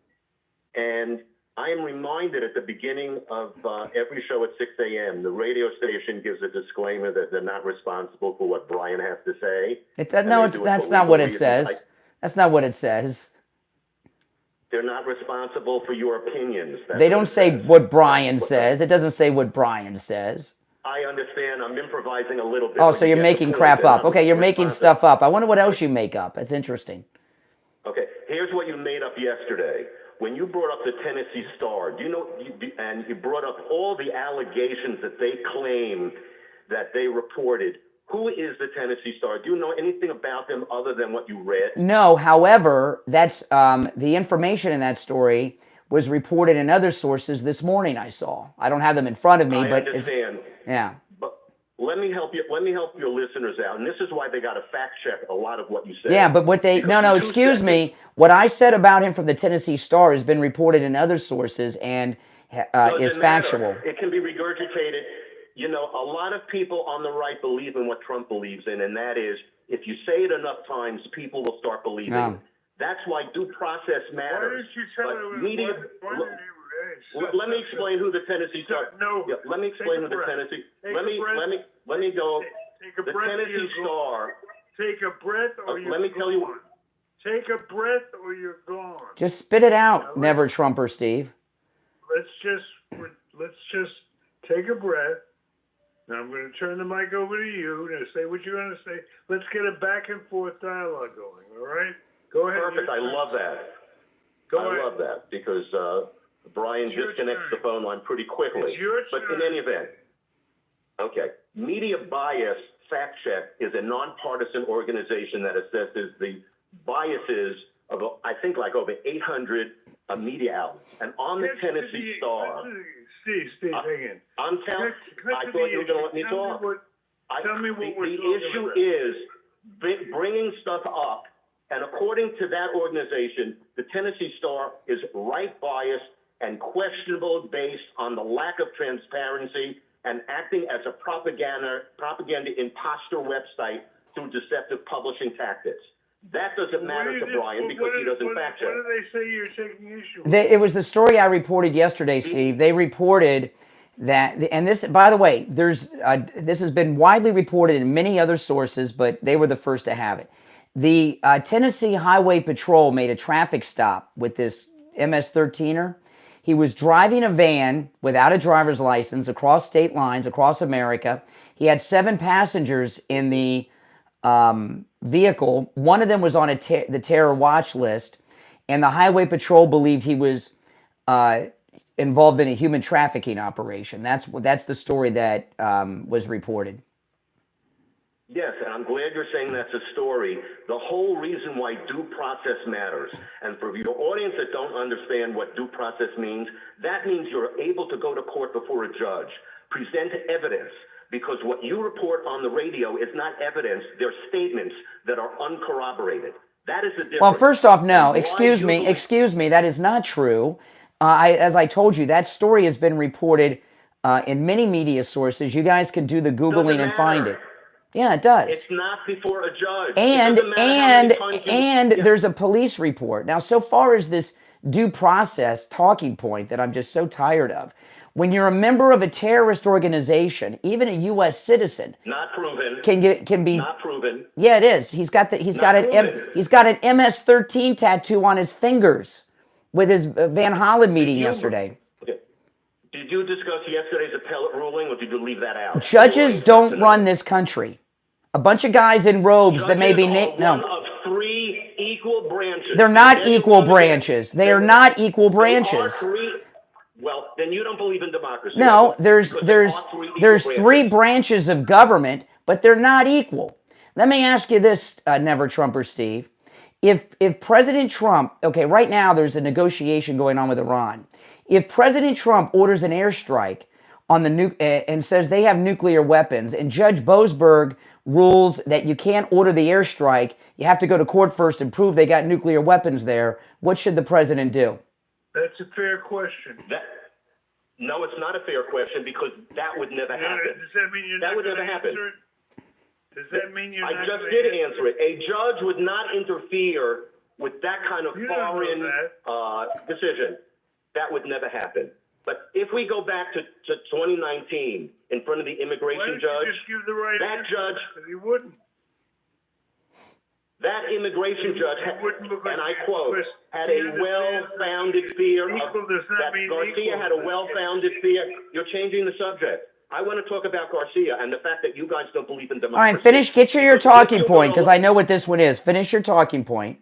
And I am reminded at the beginning of every show at 6 a.m., the radio station gives a disclaimer that they're not responsible for what Brian has to say. That's not what it says. That's not what it says. They're not responsible for your opinions. They don't say what Brian says. It doesn't say what Brian says. I understand. I'm improvising a little bit. Oh, so you're making crap up. Okay, you're making stuff up. I wonder what else you make up. It's interesting. Okay, here's what you made up yesterday. When you brought up the Tennessee Star, do you know, and you brought up all the allegations that they claim that they reported. Who is the Tennessee Star? Do you know anything about them other than what you read? No, however, that's the information in that story was reported in other sources this morning. I saw. I don't have them in front of me, but I understand. Yeah. But let me help you. Let me help your listeners out, and this is why they got to fact check a lot of what you say. Yeah, but what they excuse me. What I said about him from the Tennessee Star has been reported in other sources and is factual. It can be regurgitated. You know, a lot of people on the right believe in what Trump believes in, and that is, if you say it enough times, people will start believing. No. That's why due process matters. Why didn't you tell me? Let me explain who the Tennessee Star. No. Yeah, let me explain who the Tennessee. Let me go. Take a the breath. Tennessee Star. Take a breath, or you're let me tell you. Take a breath, or you're gone. Just spit it out, never Trumper Steve. Let's just take a breath. Now I'm going to turn the mic over to you to say what you're going to say. Let's get a back and forth dialogue going. All right? Go ahead. Perfect. I love that. I love that because Brian disconnects the phone line pretty quickly. But in any event, okay. Media Bias Fact Check is a nonpartisan organization that assesses the biases of, I think, like over 800 media outlets. And on the Tennessee Star, Steve, hang in. I'm telling. I thought you were going to let me talk. Tell me what we're the talking issue about. is bringing stuff up, and according to that organization, the Tennessee Star is right biased and questionable based on the lack of transparency and acting as a propaganda imposter website through deceptive publishing tactics. That doesn't matter to Brian because he doesn't fact check. What do they say you're taking issue with? It was the story I reported yesterday, Steve. They reported that, and this, by the way, this has been widely reported in many other sources, but they were the first to have it. The Tennessee Highway Patrol made a traffic stop with this MS-13er. He was driving a van without a driver's license across state lines, across America. He had 7 passengers in the vehicle. One of them was on the terror watch list, and the Highway Patrol believed he was involved in a human trafficking operation. That's the story that was reported. Yes, and and I'm glad you're saying that's a story, the whole reason why due process matters, and for your audience that don't understand what due process means, that means you're able to go to court before a judge, present evidence, because what you report on the radio is not evidence, they're statements that are uncorroborated. That is the difference. Well, first off, no, excuse me, that is not true. As I told you, that story has been reported in many media sources. You guys can do the Googling and find it. Yeah, it does. It's not before a judge. And there's a police report. Now, so far as this due process talking point that I'm just so tired of, when you're a member of a terrorist organization, even a U.S. citizen, not proven, can be not proven. Yeah, it is. He's got an MS-13 tattoo on his fingers with his Van Hollen meeting yesterday. Okay. Did you discuss yesterday's appellate ruling, or did you leave that out? Judges don't run this country. A bunch of guys in robes that may be one of three equal branches. They're not equal branches. They are not equal branches. Well, then you don't believe in democracy. No, there's three branches of government, but they're not equal. Let me ask you this, Never Trumper Steve. If President Trump, okay, right now there's a negotiation going on with Iran. If President Trump orders an airstrike on the and says they have nuclear weapons, and Judge Boasberg rules that you can't order the airstrike, you have to go to court first and prove they got nuclear weapons there, what should the president do? That's a fair question. No, it's not a fair question, because that would never happen. Does that mean you're that not would going never to happen. answer it? Does that mean you're I not just going did to answer it. A judge would not interfere with that kind of foreign decision. That would never happen. But if we go back to 2019, in front of the immigration judge, just give the right that answer? judge, He wouldn't. that immigration judge, and I quote, had a well-founded fear that Garcia had a well-founded fear. You're changing the subject. I want to talk about Garcia and the fact that you guys don't believe in democracy. All right, get your talking point, because I know what this one is. Finish your talking point.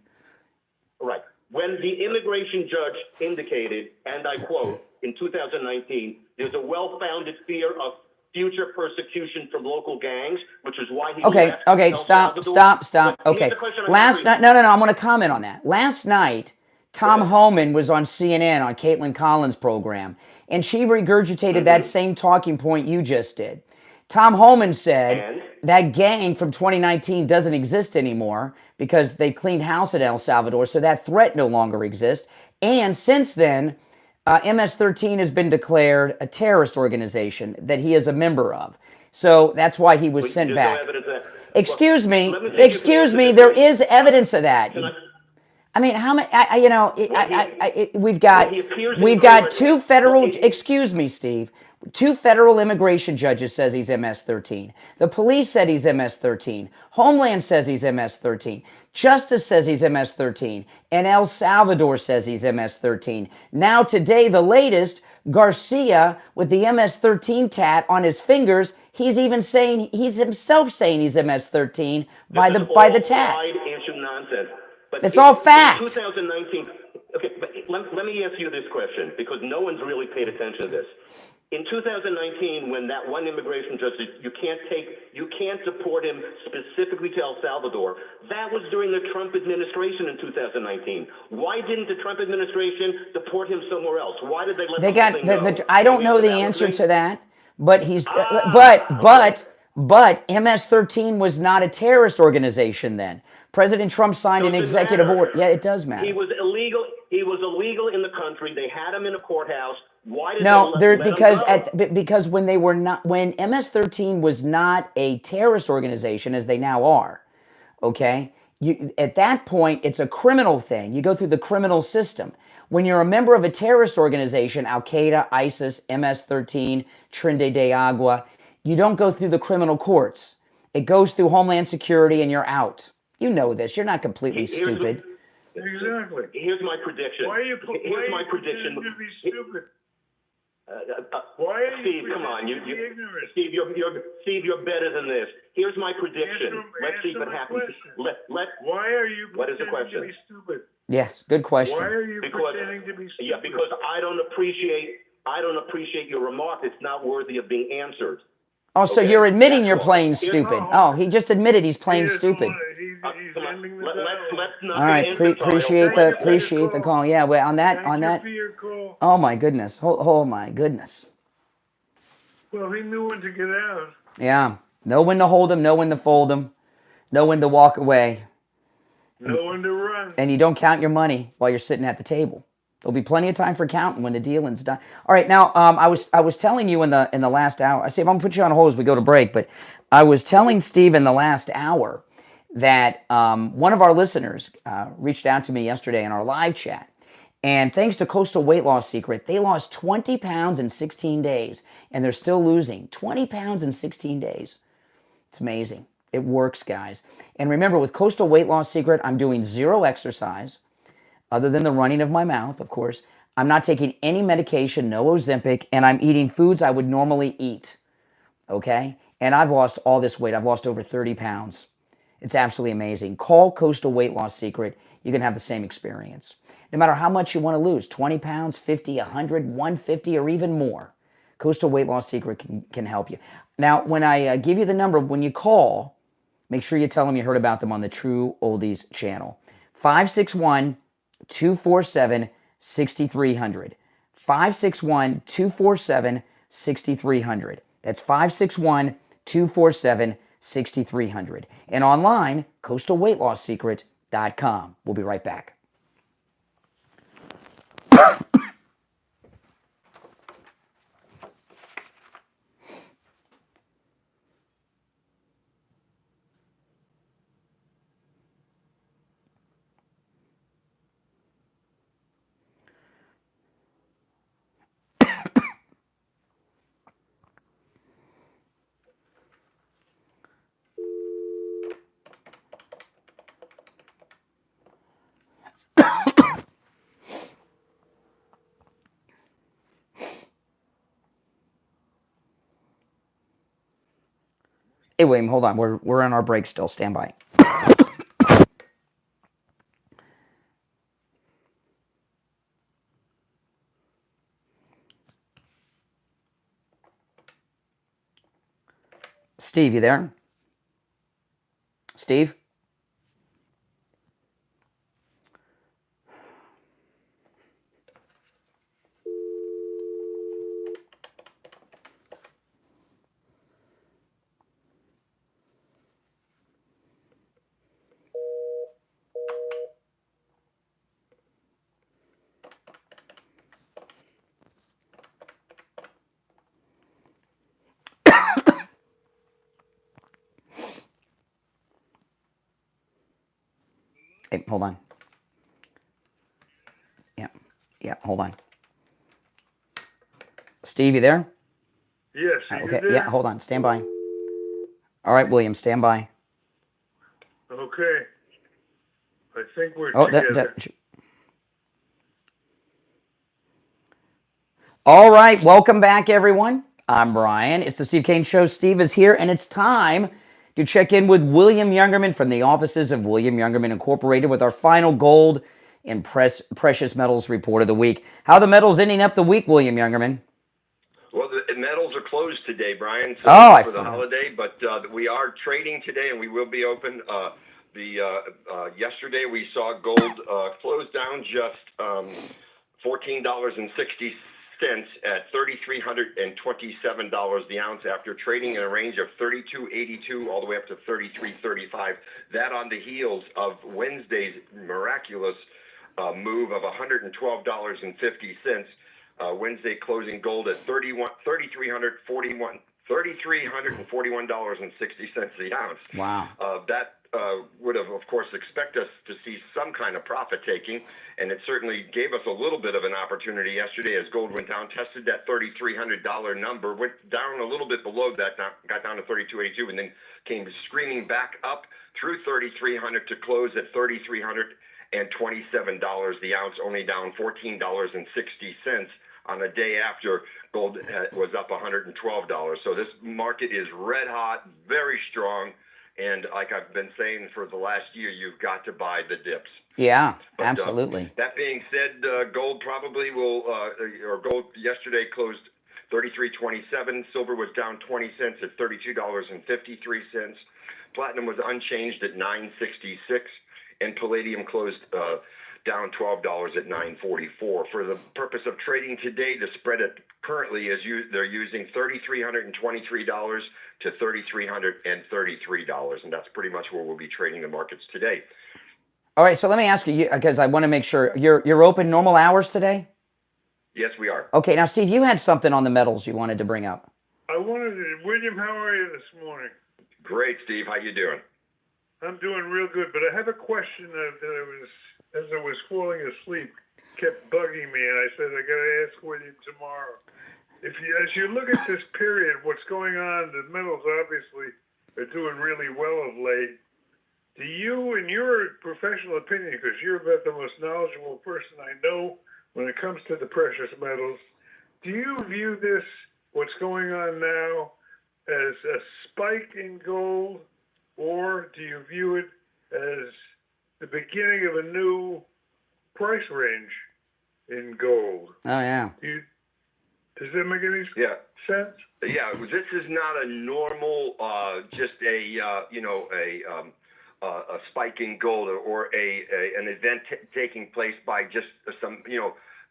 Right. When the immigration judge indicated, and I quote, in 2019, there's a well-founded fear of future persecution from local gangs, which is why he left El Stop. Okay. Last night, no, I'm going to comment on that. Last night, Tom Homan was on CNN on Caitlin Collins' program, and she regurgitated that same talking point you just did. Tom Homan said that gang from 2019 doesn't exist anymore because they cleaned house in El Salvador, so that threat no longer exists. And since then, MS-13 has been declared a terrorist organization that he is a member of. So that's why he was sent back. Excuse me, there is evidence of that. I mean, how many? We've got two federal. Excuse me, Steve. Two federal immigration judges says he's MS-13. The police said he's MS-13. Homeland says he's MS-13. Justice says he's MS-13. And El Salvador says he's MS-13. Now today, the latest, Garcia with the MS-13 tat on his fingers. He's himself saying he's MS-13 by the tat. It's all fact. In 2019, okay, but let me ask you this question, because no one's really paid attention to this. In 2019, when that one immigration judge said you can't deport him specifically to El Salvador, that was during the Trump administration in 2019. Why didn't the Trump administration deport him somewhere else? Why did they let him go? I don't know the answer to that, but but MS-13 was not a terrorist organization then. President Trump signed an executive order. Yeah, it does matter. He was illegal. He was illegal in the country. They had him in a courthouse. Why did because when MS-13 was not a terrorist organization, as they now are, okay, at that point it's a criminal thing. You go through the criminal system. When you're a member of a terrorist organization, Al Qaeda, ISIS, MS-13, Trinidad de Agua, you don't go through the criminal courts. It goes through Homeland Security, and you're out. You know this. You're not completely stupid. Exactly. Here's my prediction. Here's my prediction. To be stupid? Steve, come on. Steve, you're better than this. Here's my prediction. Let's see what happens. Why are you what is the pretending question? to be stupid? Yes, good question. Why are you pretending to be stupid? Yeah, because I don't appreciate your remark. It's not worthy of being answered. Oh, so you're admitting you're playing stupid. Oh, he just admitted he's playing stupid. Let's not All right, appreciate the call. Yeah, well, on that. Oh my goodness. Oh my goodness. Well, he knew when to get out. Yeah, know when to hold him, know when to fold him, know when to walk away. Know when to run. And you don't count your money while you're sitting at the table. There'll be plenty of time for counting when the dealing's done. All right, now I was telling you in the last hour. I say I'm gonna put you on hold as we go to break, but I was telling Steve in the last hour that one of our listeners reached out to me yesterday in our live chat, and thanks to Coastal Weight Loss Secret, they lost 20 pounds in 16 days, and they're still losing 20 pounds in 16 days. It's amazing. It works, guys. And remember, with Coastal Weight Loss Secret, I'm doing 0 exercise, other than the running of my mouth, of course. I'm not taking any medication, no Ozempic, and I'm eating foods I would normally eat, okay? And I've lost all this weight. I've lost over 30 pounds. It's absolutely amazing. Call Coastal Weight Loss Secret. You can have the same experience. No matter how much you want to lose, 20 pounds, 50, 100, 150, or even more, Coastal Weight Loss Secret can help you. Now, when I give you the number, when you call, make sure you tell them you heard about them on the True Oldies channel. 561-247-6300. 561-247-6300. That's 561-247-6300. And online, coastalweightlossSecret.com. We'll be right back. Hey, William, hold on. We're on our break still. Stand by. Steve, you there? Steve? Hey, hold on. Yeah, hold on. Steve, you there? Yes. Okay, yeah, hold on. Stand by. All right, William, stand by. Okay. I think we're together. All right, welcome back, everyone. I'm Brian. It's the Steve Kane Show. Steve is here, and it's time to check in with William Youngerman from the offices of William Youngerman Incorporated with our final gold and precious metals report of the week. How are the metals ending up the week, William Youngerman? Well, the metals are closed today, Brian, for the holiday, but we are trading today, and we will be open. Yesterday we saw gold close down just $14.60 at $3,327 the ounce after trading in a range of $32.82 all the way up to $33.35. That on the heels of Wednesday's miraculous move of $112.50. Wednesday closing gold at $3,341.60 the ounce. Wow. That would have, of course, expect us to see some kind of profit taking, and it certainly gave us a little bit of an opportunity yesterday as gold went down, tested that $3,300 number, went down a little bit below that, got down to $32.82, and then came screaming back up through $3,300 to close at $3,327 the ounce, only down $14.60 on a day after gold was up $112. So this market is red hot, very strong. And like I've been saying for the last year, you've got to buy the dips. Yeah, absolutely. That being said, gold probably will, or gold yesterday closed $33.27. Silver was down 20 cents at $32.53. Platinum was unchanged at $9.66, and palladium closed down $12 at $9.44. For the purpose of trading today, the spread currently is they're using $3,323 to $3,333, and that's pretty much where we'll be trading the markets today. All right, so let me ask you, because I want to make sure, you're open normal hours today? Yes, we are. Okay, now Steve, you had something on the metals you wanted to bring up. William, how are you this morning? Great, Steve. How you doing? I'm doing real good, but I have a question that as I was falling asleep, kept bugging me, and I said I got to ask William tomorrow. As you look at this period, what's going on? The metals obviously are doing really well of late. Do you, in your professional opinion, because you're about the most knowledgeable person I know when it comes to the precious metals, do you view this, what's going on now, as a spike in gold, or do you view it as the beginning of a new price range in gold? Oh, yeah. Does that make any sense? Yeah, this is not a normal, just a spike in gold or an event taking place by just some,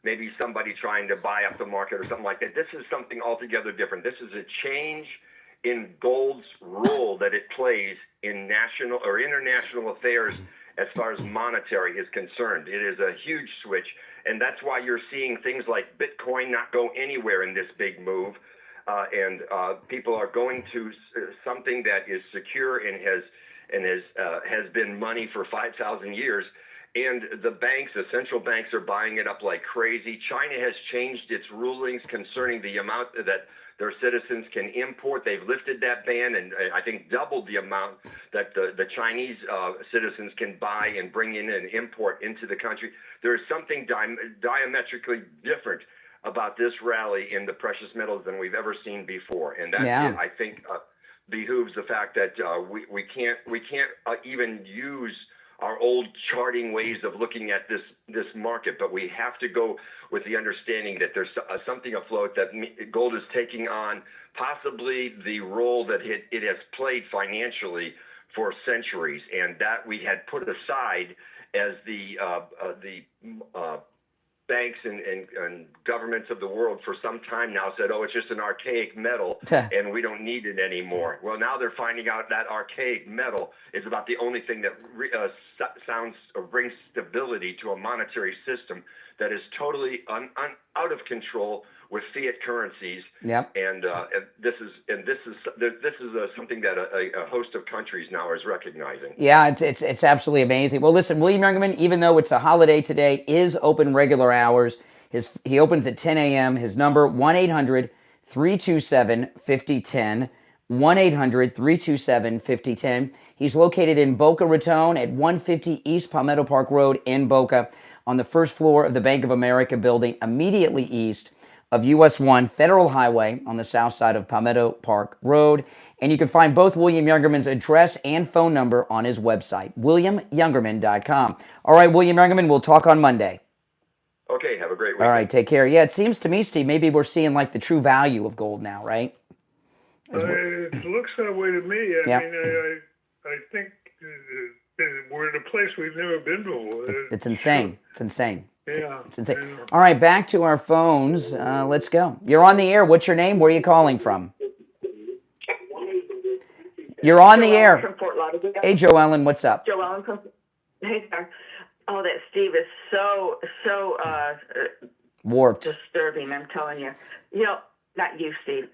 maybe somebody trying to buy up the market or something like that. This is something altogether different. This is a change in gold's role that it plays in national or international affairs as far as monetary is concerned. It is a huge switch, and that's why you're seeing things like Bitcoin not go anywhere in this big move, and people are going to something that is secure and has been money for 5,000 years. And the banks, the central banks, are buying it up like crazy. China has changed its rulings concerning the amount that their citizens can import. They've lifted that ban and I think doubled the amount that the Chinese citizens can buy and bring in and import into the country. There is something diametrically different about this rally in the precious metals than we've ever seen before. And that, I think, behooves the fact that we can't even use our old charting ways of looking at this market, but we have to go with the understanding that there's something afloat, that gold is taking on possibly the role that it has played financially for centuries, and that we had put aside as the banks and governments of the world for some time now said, oh, it's just an archaic metal and we don't need it anymore. Well, now they're finding out that archaic metal is about the only thing that sounds or brings stability to a monetary system that is totally out of control with fiat currencies. Yep. And this is something that a host of countries now is recognizing. Yeah, it's absolutely amazing. Well, listen, William Youngerman, even though it's a holiday today, is open regular hours. He opens at 10 a.m. His number, 1-800-327-5010. 1-800-327-5010. He's located in Boca Raton at 150 East Palmetto Park Road in Boca, on the first floor of the Bank of America building, immediately east of US 1 Federal Highway on the south side of Palmetto Park Road. And you can find both William Youngerman's address and phone number on his website, williamyoungerman.com. All right, William Youngerman, we'll talk on Monday. Okay, have a great week. All right, take care. Yeah, it seems to me, Steve, maybe we're seeing like the true value of gold now, right? It looks that way to me. I mean, I think we're in a place we've never been before. It's insane. It's insane. Yeah. It's insane. All right, back to our phones. Let's go. You're on the air. What's your name? Where are you calling from? You're on the air. From Fort Lauderdale. Hey, Joellen, what's up? Joellen from. Hey there. Oh, that Steve is so warped, disturbing. I'm telling you. Not you, Steve.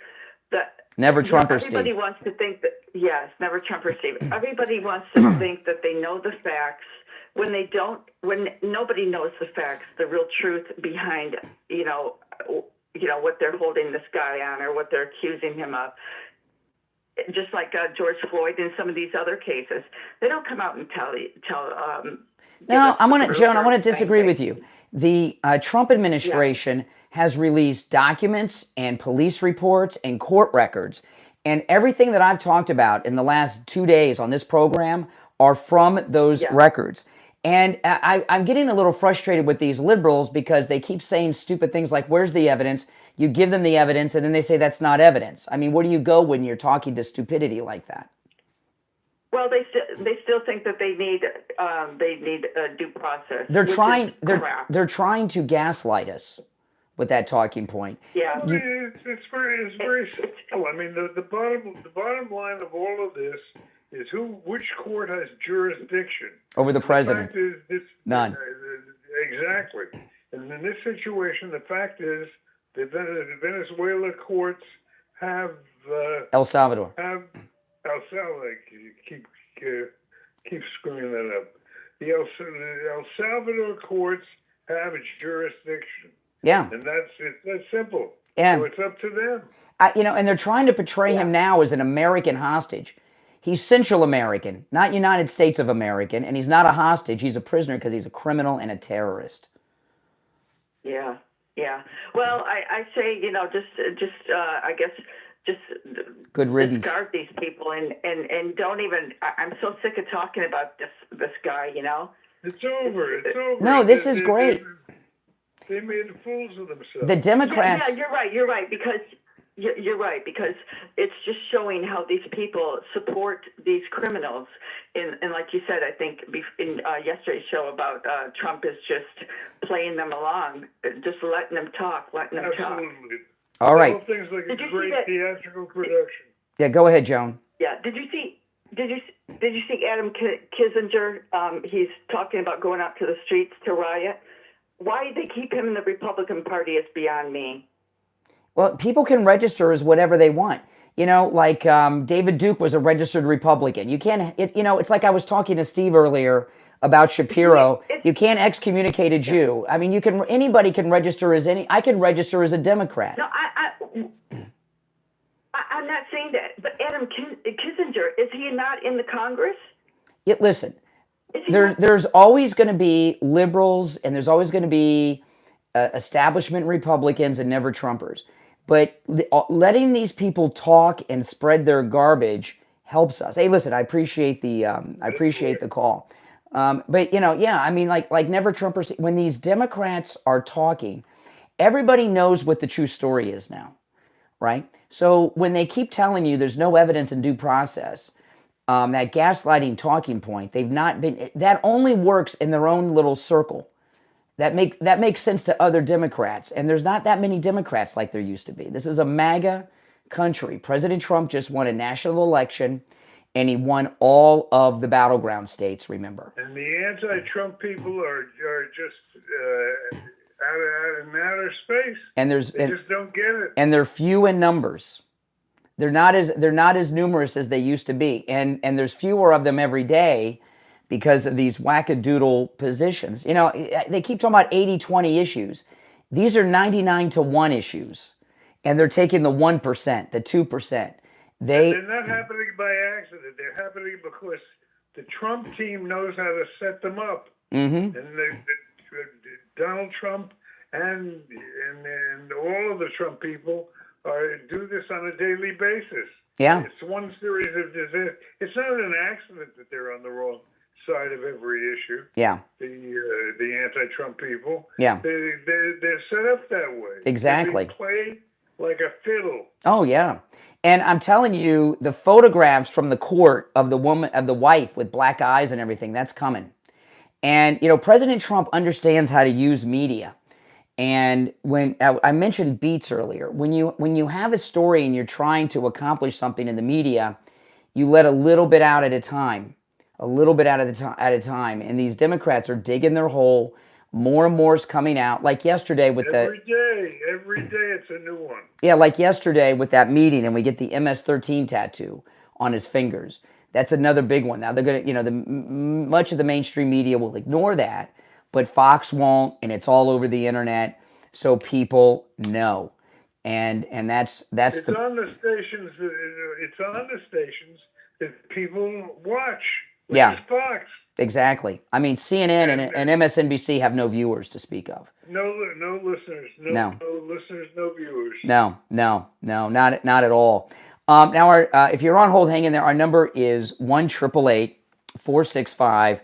Never Trumper, Steve. Everybody wants to think that. Yes, never Trumper, Steve. Everybody wants to think that they know the facts when they don't. When nobody knows the facts, the real truth behind what they're holding this guy on or what they're accusing him of. Just like George Floyd and some of these other cases, they don't come out and tell. No, Joan, I want to disagree with you. The Trump administration has released documents and police reports and court records, and everything that I've talked about in the last 2 days on this program are from those records. And I'm getting a little frustrated with these liberals because they keep saying stupid things like, where's the evidence? You give them the evidence, and then they say that's not evidence. I mean, where do you go when you're talking to stupidity like that? Well, they still think that they need due process. They're trying to gaslight us with that talking point. Yeah, I mean, it's very simple. I mean, the bottom line of all of this is which court has jurisdiction over the president. The fact is, none. Exactly. And in this situation, the fact is that the Venezuela courts have El Salvador. Have El Salvador. Keep screwing that up. The El Salvador courts have its jurisdiction. Yeah. And that's simple. Yeah. So it's up to them. And they're trying to portray him now as an American hostage. He's Central American, not United States of American, and he's not a hostage. He's a prisoner because he's a criminal and a terrorist. Yeah, yeah. Well, I say, I guess, just good riddance. Discard these people and don't even. I'm so sick of talking about this guy. It's over. It's over. No, this is great. They made fools of themselves. The Democrats. Yeah, you're right because. You're right, because it's just showing how these people support these criminals. And like you said, I think in yesterday's show about Trump is just playing them along, just letting them talk, Absolutely. All right. The whole thing's like a great theatrical production. Yeah, go ahead, Joan. Yeah. Did you see Adam Kinzinger? He's talking about going out to the streets to riot. Why they keep him in the Republican Party is beyond me. Well, people can register as whatever they want. Like David Duke was a registered Republican. You can't, it's like I was talking to Steve earlier about Shapiro. You can't excommunicate a Jew. I mean, anybody can register I can register as a Democrat. No, I'm not saying that. But Adam Kinzinger, is he not in the Congress? Listen, there's always going to be liberals and there's always going to be establishment Republicans and never Trumpers. But letting these people talk and spread their garbage helps us. Hey, listen, I appreciate the call. But I mean, like never Trumpers. When these Democrats are talking, everybody knows what the true story is now, right? So when they keep telling you there's no evidence in due process, that gaslighting talking point, that only works in their own little circle. That makes sense to other Democrats, and there's not that many Democrats like there used to be. This is a MAGA country. President Trump just won a national election, and he won all of the battleground states, remember. And the anti-Trump people are just out in outer space. And they just don't get it. And they're few in numbers. They're not as numerous as they used to be, and there's fewer of them every day. Because of these wackadoodle positions. They keep talking about 80-20 issues. These are 99-1 issues. And they're taking the 1%, the 2%. They're not happening by accident. They're happening because the Trump team knows how to set them up. Mm-hmm. And Donald Trump and all of the Trump people do this on a daily basis. Yeah. It's one series of disasters. It's not an accident that they're on the wrong side of every issue. Yeah. The anti-Trump people. Yeah. They're set up that way. Exactly. They play like a fiddle. Oh yeah. And I'm telling you, the photographs from the court of the wife with black eyes and everything, that's coming. And President Trump understands how to use media. And when I mentioned beats earlier, when you have a story and you're trying to accomplish something in the media, you let a little bit out at a time. At a time, and these Democrats are digging their hole. More and more is coming out. Like yesterday with every day it's a new one. Yeah, like yesterday with that meeting, and we get the MS-13 tattoo on his fingers. That's another big one. Now they're gonna, much of the mainstream media will ignore that, but Fox won't, and it's all over the internet, so people know. And that's it's on the stations. It's on the stations that people watch. Which is Fox. Exactly. I mean, CNN and MSNBC have no viewers to speak of. No listeners. No listeners, no viewers. No, not at all. Now, if you're on hold, hang in there. Our number is 1-888-465-6900.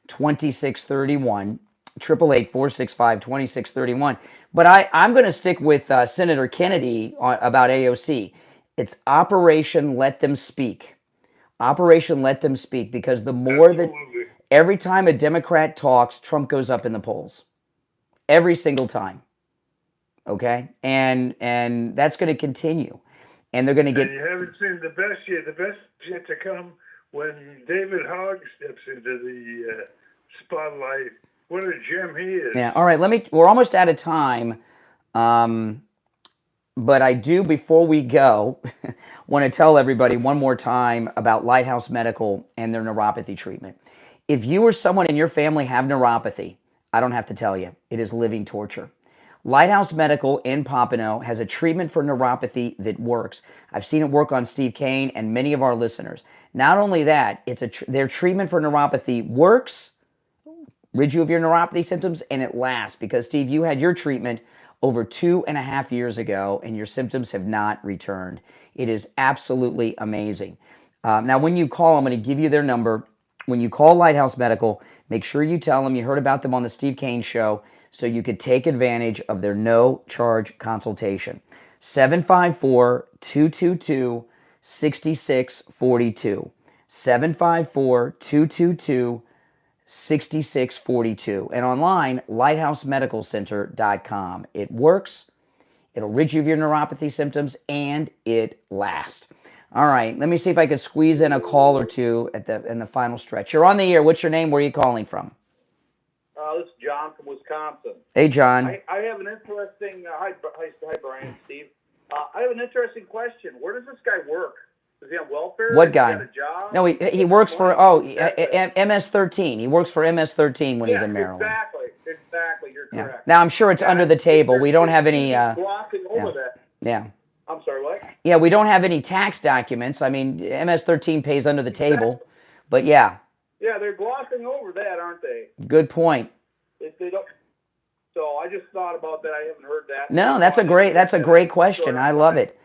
2631. 888-465-2631. But I'm going to stick with Senator Kennedy about AOC. It's Operation Let Them Speak. Operation Let Them Speak, because the more that every time a Democrat talks, Trump goes up in the polls. Every single time. Okay? And that's going to continue. And they're going to get... And you haven't seen the best yet. The best is yet to come when David Hogg steps into the spotlight. What a gem he is. Yeah, all right, we're almost out of time. But I do, before we go, want to tell everybody one more time about Lighthouse Medical and their neuropathy treatment. If you or someone in your family have neuropathy, I don't have to tell you, it is living torture. Lighthouse Medical in Pompano has a treatment for neuropathy that works. I've seen it work on Steve Kane and many of our listeners. Not only that, their treatment for neuropathy works, rid you of your neuropathy symptoms, and it lasts. Because, Steve, you had your treatment over 2.5 years ago, and your symptoms have not returned. It is absolutely amazing. Now, when you call, I'm going to give you their number. When you call Lighthouse Medical, make sure you tell them you heard about them on the Steve Kane Show, so you could take advantage of their no-charge consultation. 754-222-6642. 754-222-6642. And online, lighthousemedicalcenter.com. It works, it'll rid you of your neuropathy symptoms, and it lasts. All right, let me see if I can squeeze in a call or two in the final stretch. You're on the air. What's your name? Where are you calling from? This is John from Wisconsin. Hey, John. I have an interesting... hi, Brian, Steve. I have an interesting question. Where does this guy work? Is he on welfare? What guy? Has he got a job? No, he works for MS-13. He works for MS-13 when he's in Maryland. Exactly. You're correct. Now I'm sure it's under the table. We don't have any. Glossing over that. Yeah. I'm sorry. What? Yeah, we don't have any tax documents. I mean, MS-13 pays under the table, but yeah. Yeah, they're glossing over that, aren't they? Good point. If they don't. So I just thought about that. I haven't heard that. No, that's a great question. I love it.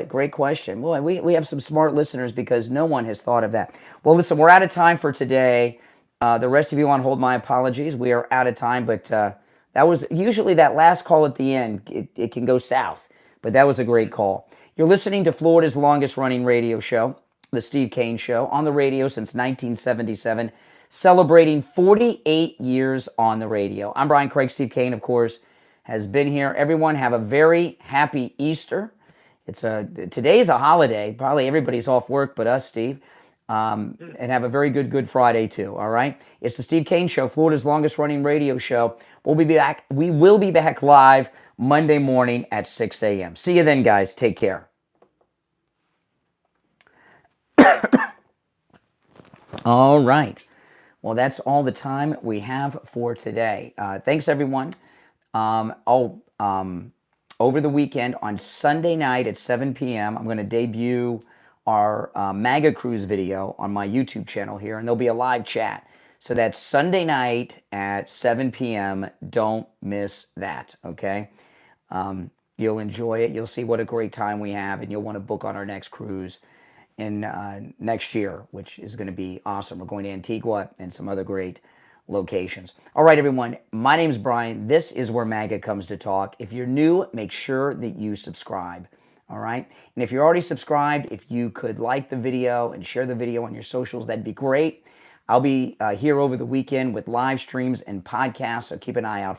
Great question. Boy, we have some smart listeners, because no one has thought of that. Well, listen, we're out of time for today. The rest of you on hold, my apologies. We are out of time, but that was usually that last call at the end. It can go south, but that was a great call. You're listening to Florida's longest running radio show, The Steve Kane Show, on the radio since 1977, celebrating 48 years on the radio. I'm Brian Craig. Steve Kane, of course, has been here. Everyone have a very happy Easter. Today's a holiday. Probably everybody's off work but us, Steve. And have a very good Good Friday, too, all right? It's the Steve Kane Show, Florida's longest-running radio show. We will be back live Monday morning at 6 a.m. See you then, guys. Take care. All right. Well, that's all the time we have for today. Thanks, everyone. Over the weekend, on Sunday night at 7 p.m., I'm going to debut our MAGA Cruise video on my YouTube channel here, and there'll be a live chat. So that's Sunday night at 7 p.m. Don't miss that, okay? You'll enjoy it. You'll see what a great time we have, and you'll want to book on our next cruise in next year, which is going to be awesome. We're going to Antigua and some other great locations. All right, everyone. My name's Brian. This is where MAGA comes to talk. If you're new, make sure that you subscribe. All right. And if you're already subscribed, if you could like the video and share the video on your socials, that'd be great. I'll be here over the weekend with live streams and podcasts, so keep an eye out